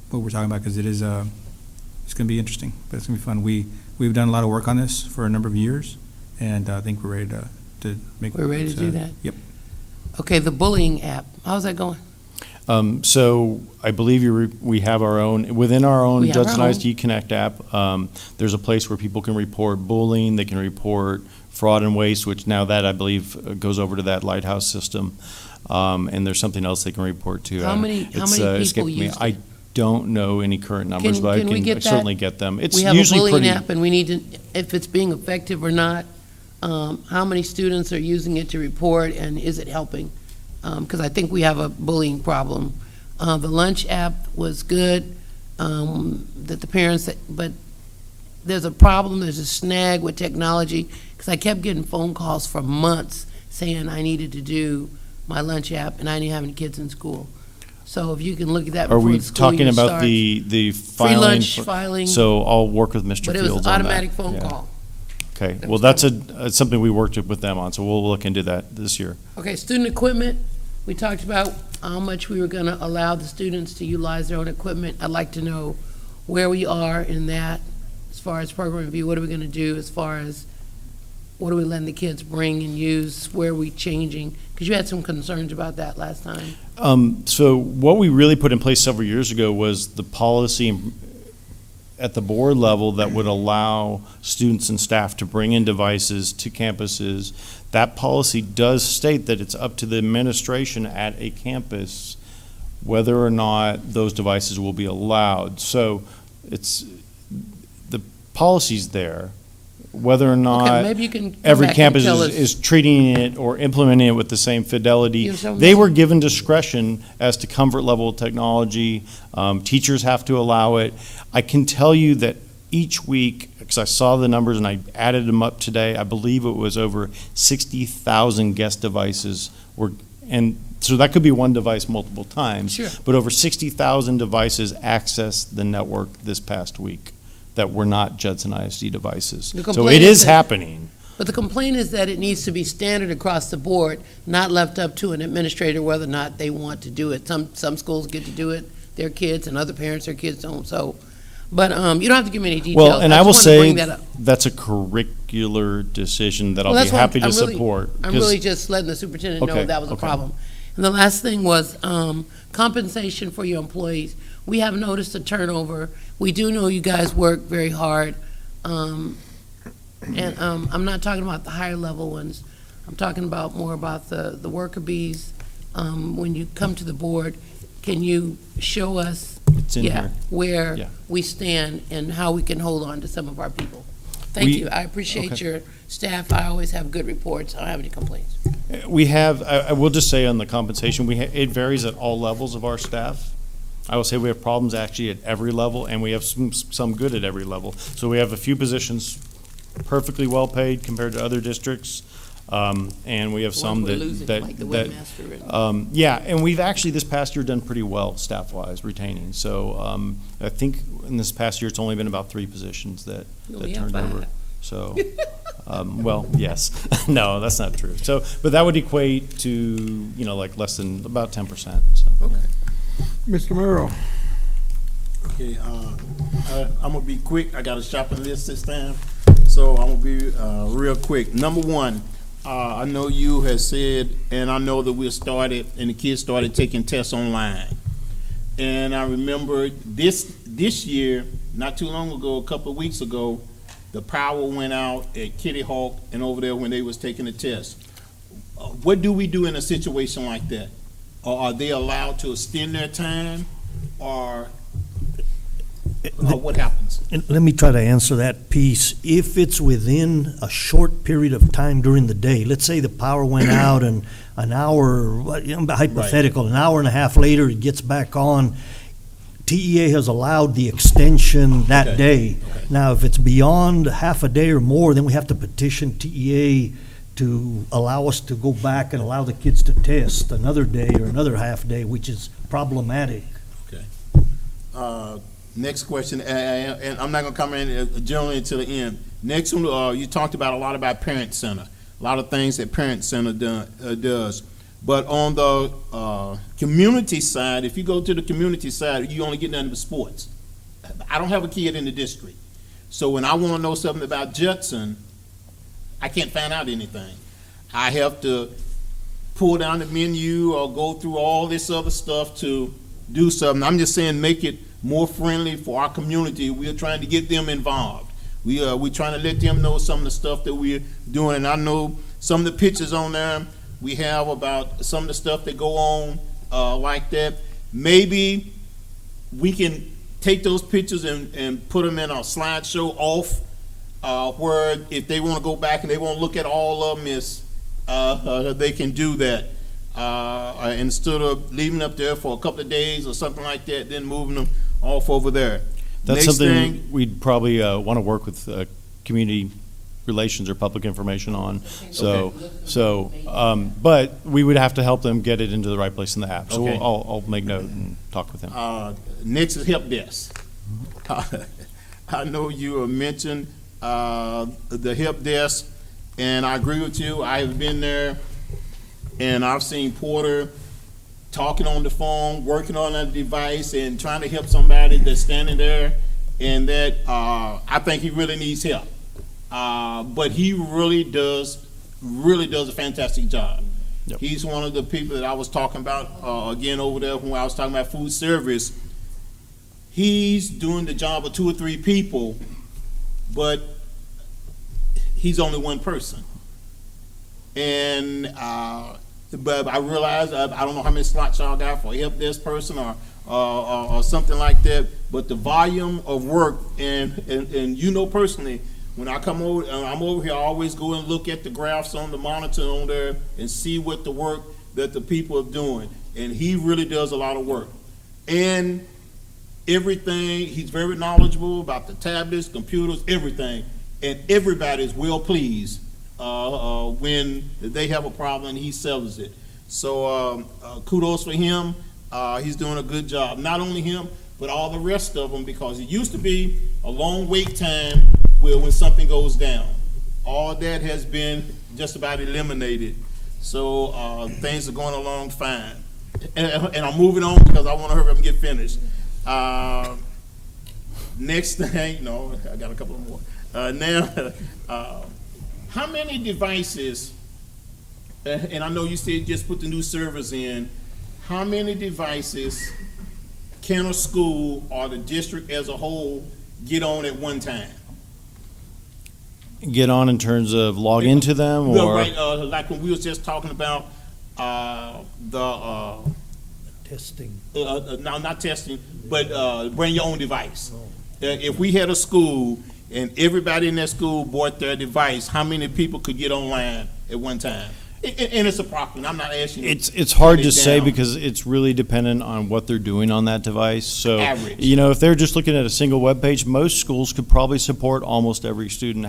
what we're talking about, because it is, it's going to be interesting, but it's going to be fun. We've done a lot of work on this for a number of years, and I think we're ready to make.
We're ready to do that?
Yep.
Okay, the bullying app, how's that going?
So I believe we have our own, within our own
We have our
Judson
own.
ISD Connect app, there's a place where people can report bullying, they can report fraud and waste, which now that I believe goes over to that Lighthouse system. And there's something else they can report to.
How many
It's,
people
escaping me.
used it?
I don't know any current numbers, but I
can we
can
get that?
certainly get them. It's
We have a
usually
bullying
pretty.
app, and we need to, if it's being effective or not, how many students are using it to report, and is it helping? Because I think we have a bullying problem. The lunch app was good, that the parents, but there's a problem, there's a snag with technology, because I kept getting phone calls for months saying I needed to do my lunch app, and I didn't have any kids in school. So if you can look at that
Are
before
we
the school year
talking about
starts.
the
Free
filing?
lunch
for-
filing,
So I'll work with Mr.
but it
Fields
was
on that.
automatic phone
Yeah.
call.
Okay,
That
well,
was
that's something we worked with them on, so we'll look into that this year.
Okay, student equipment, we talked about how much we were gonna allow the students to utilize their own equipment. I'd like to know where we are in that, as far as program review, what are we gonna do as far as what are we letting the kids bring and use, where are we changing? Because you had some concerns about that last time.
So what we really put in place several years ago was the policy at the board level that would allow students and staff to bring in devices to campuses. That policy does state that it's up to the administration at a campus whether or not those devices will be allowed. So the policy's there. Whether or not
maybe you can come
every
back and
campus
tell us.
is treating it or implementing it with the same fidelity.
You know,
They were given discretion as to comfort level of technology. Teachers have to allow it. I can tell you that each week, because I saw the numbers and I added them up today, I believe it was over 60,000 guest devices were, and so that could be one device multiple times.
Sure.
But over 60,000 devices accessed the network this past week that were not Judson ISD devices.
The
So
complaint
it
is
is
that-
happening.
But the complaint is that it needs to be standard across the board, not left up to an administrator whether or not they want to do it. Some schools get to do it, their kids, and other parents, their kids don't, so. But you don't have to give me any details.
Well, and I will
just wanted to
say,
bring that up.
that's a curricular decision that
Well,
I'll be
that's what
happy to
I'm really-
support.
I'm
'cause-
really just letting the superintendent know
Okay,
that was a
okay.
problem. And the last thing was compensation for your employees. We have noticed a turnover. We do know you guys work very hard. And I'm not talking about the higher level ones. I'm talking about more about the worker bees. When you come to the board, can you show us
It's in here.
where
Yeah.
we stand and how we can hold on to some of our people? Thank
We-
you. I appreciate
okay.
your staff. I always have good reports. I don't have any complaints.
We have, I will just say on the compensation, it varies at all levels of our staff. I will say we have problems actually at every level, and we have some good at every level. So we have a few positions perfectly well-paid compared to other districts, and we have some
Ones we're
that,
losing,
that,
like the
that,
webmaster and-
yeah, and we've actually this past year done pretty well staff-wise, retaining. So I think in this past year, it's only been about 3 positions that
We only
that
have
turned over.
5.
So, well, yes. No, that's not true. So, but that would equate to, like less than about 10%. So,
Okay.
Mr. Merrill?
Okay, I'm gonna be quick. I got a shopping list this time, so I'm gonna be real quick. Number one, I know you have said, and I know that we started, and the kids started taking tests online. And I remember this year, not too long ago, a couple of weeks ago, the power went out at Kitty Hawk and over there when they was taking the test. What do we do in a situation like that? Or are they allowed to extend their time, or what happens?
And let me try to answer that piece. If it's within a short period of time during the day, let's say the power went out and an hour, hypothetical, an hour and a half later it gets back on, TEA has allowed the extension that
Okay.
day. Now, if it's beyond half a day or more, then we have to petition TEA to allow us to go back and allow the kids to test another day or another half day, which is problematic.
Next question, and I'm not gonna come in generally until the end. Next one, you talked about a lot about Parent Center, a lot of things that Parent Center does. But on the community side, if you go to the community side, you only get nothing but sports. I don't have a kid in the district. So when I wanna know something about Judson, I can't find out anything. I have to pull down the menu or go through all this other stuff to do something. I'm just saying, make it more friendly for our community. We're trying to get them involved. We're trying to let them know some of the stuff that we're doing. And I know some of the pictures on there we have about some of the stuff that go on like that. Maybe we can take those pictures and put them in a slideshow off where if they want to go back and they want to look at all of them, they can do that. Instead of leaving up there for a couple of days or something like that, then moving them off over there.
that's
Next
something
thing-
we'd probably want to work with community relations or public information on. But we would have to help them get it into the right place in the app. So
Okay.
I'll make note and talk with them.
Next is help desk. I know you mentioned the help desk, and I agree with you. I have been there, and I've seen Porter talking on the phone, working on a device, and trying to help somebody that's standing there, and that I think he really needs help. But he really does a fantastic job.
Yep.
He's one of the people that I was talking about, again, over there when I was talking about food service. He's doing the job of 2 or 3 people, but he's only one person. And, but I realized, I don't know how many slots y'all got for help desk person or something like that, but the volume of work, and you know personally, when I come over, I'm over here, I always go and look at the graphs on the monitor on there and see what the work that the people are doing. And he really does a lot of work. And everything, he's very knowledgeable about the tablets, computers, everything. And everybody is well pleased when they have a problem and he settles it. So kudos for him. He's doing a good job. Not only him, but all the rest of them, because it used to be a long wait time when something goes down. All that has been just about eliminated. So things are going along fine. And I'm moving on because I want to hurry up and get finished. Next thing, no, I got a couple more. How many devices, and I know you said just put the new servers in, how many devices can a school or the district as a whole get on at one time?
Get on in terms of log into them,
Well,
or?
right, like when we was just talking about the
Testing.
no, not testing, but bring your own device. If we had a school and everybody in that school bought their device, how many people could get online at one time? And it's approximate. I'm not asking you.
It's hard
put
to
it
say
down.
because it's really dependent on what they're doing on that device. So,
Average.
you know, if they're just looking at a single web page, most schools could probably support almost every student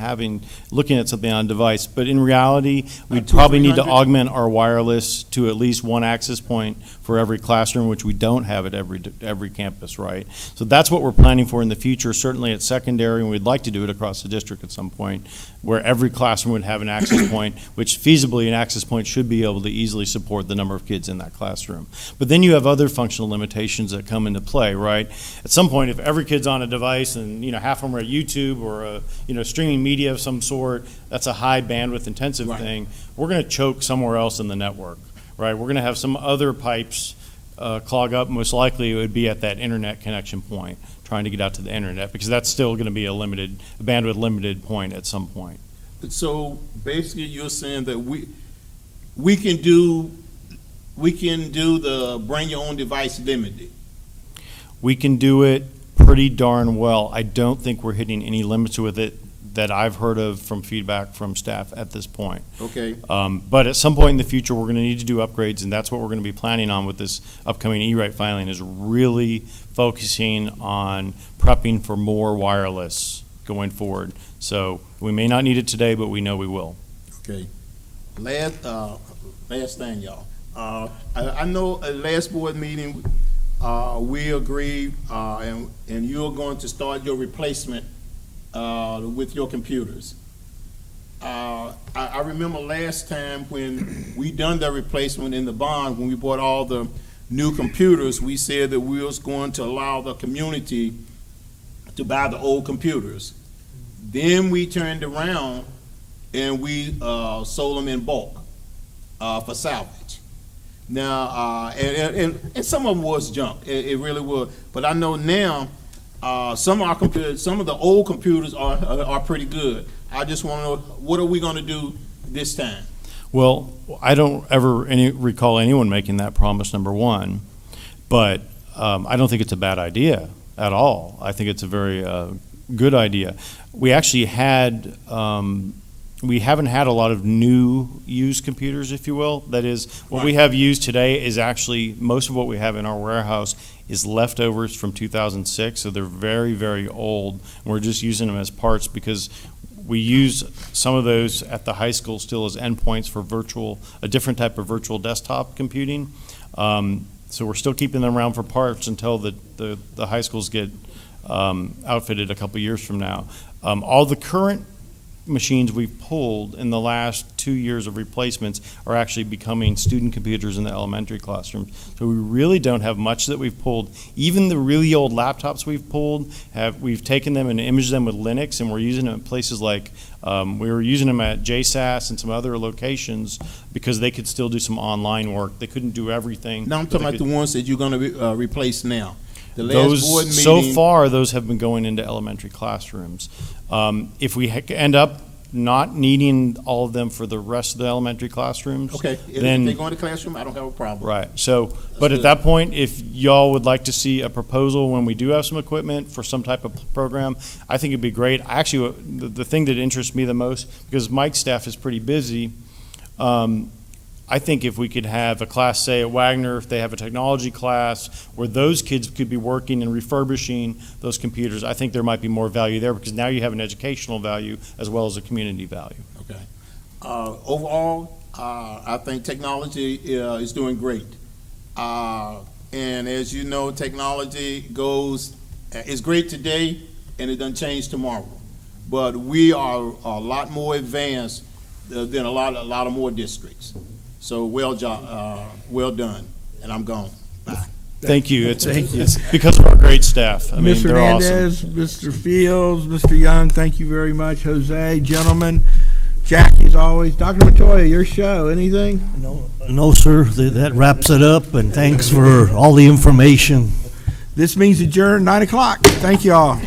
looking at something on a device. But in reality, we'd
200,
probably need to
300?
augment our wireless to at least one access point for every classroom, which we don't have at every campus, right? So that's what we're planning for in the future, certainly at secondary, and we'd like to do it across the district at some point, where every classroom would have an access point, which feasibly an access point should be able to easily support the number of kids in that classroom. But then you have other functional limitations that come into play, right? At some point, if every kid's on a device and, you know, half of them are at YouTube or, streaming media of some sort, that's a high bandwidth intensive
Right.
thing. We're going to choke somewhere else in the network, right? We're going to have some other pipes clog up. Most likely it would be at that internet connection point, trying to get out to the internet, because that's still going to be a bandwidth limited point at some point.
So basically, you're saying that we can do the bring your own device limited.
We can do it pretty darn well. I don't think we're hitting any limits with it that I've heard of from feedback from staff at this point.
Okay.
But at some point in the future, we're going to need to do upgrades, and that's what we're going to be planning on with this upcoming E-Rate filing, is really focusing on prepping for more wireless going forward. So we may not need it today, but we know we will.
Okay. Last thing, y'all. I know at last board meeting, we agreed, and you're going to start your replacement with your computers. I remember last time when we done the replacement in the bond, when we bought all the new computers, we said that we was going to allow the community to buy the old computers. Then we turned around and we sold them in bulk for salvage. Now, and some of them was junk. It really was. But I know now some of our computers, some of the old computers are pretty good. I just want to know, what are we going to do this time?
Well, I don't ever recall anyone making that promise, number one, but I don't think it's a bad idea at all. I think it's a very good idea. We actually had, we haven't had a lot of new used computers, if you will. That is, what we have used today is actually, most of what we have in our warehouse is leftovers from 2006, so they're very, very old. And we're just using them as parts because we use some of those at the high school still as endpoints for a different type of virtual desktop computing. So we're still keeping them around for parts until the high schools get outfitted a couple years from now. All the current machines we've pulled in the last 2 years of replacements are actually becoming student computers in the elementary classrooms. So we really don't have much that we've pulled. Even the really old laptops we've pulled, we've taken them and imaged them with Linux, and we're using them at places like, we were using them at JSAS and some other locations because they could still do some online work. They couldn't do everything.
Now I'm
but
talking
they
about
could-
the ones that you're gonna replace now. The last board
Those, so
meeting-
far, those have been going into elementary classrooms. If we end up not needing all of them for the rest of the elementary classrooms,
Okay, if
then,
they go in the classroom, I don't have a problem.
right, so, but at
good.
that point, if y'all would like to see a proposal when we do have some equipment for some type of program, I think it'd be great. Actually, the thing that interests me the most, because Mike's staff is pretty busy, I think if we could have a class, say at Wagner, if they have a technology class, where those kids could be working and refurbishing those computers, I think there might be more value there, because now you have an educational value as well as a community value.
Okay. Overall, I think technology is doing great. And as you know, technology is great today, and it doesn't change tomorrow. But we are a lot more advanced than a lot of more districts. So well done, and I'm gone. Bye.
Thank you. It's because of our great staff. I mean,
Ms.
they're awesome.
Hernandez, Mr. Fields, Mr. Young, thank you very much. Jose, gentlemen, Jackie, as always. Dr. Matoya, your show, anything?
No, sir, that wraps it up, and thanks for all the information.
This means adjourn 9 o'clock. Thank you all.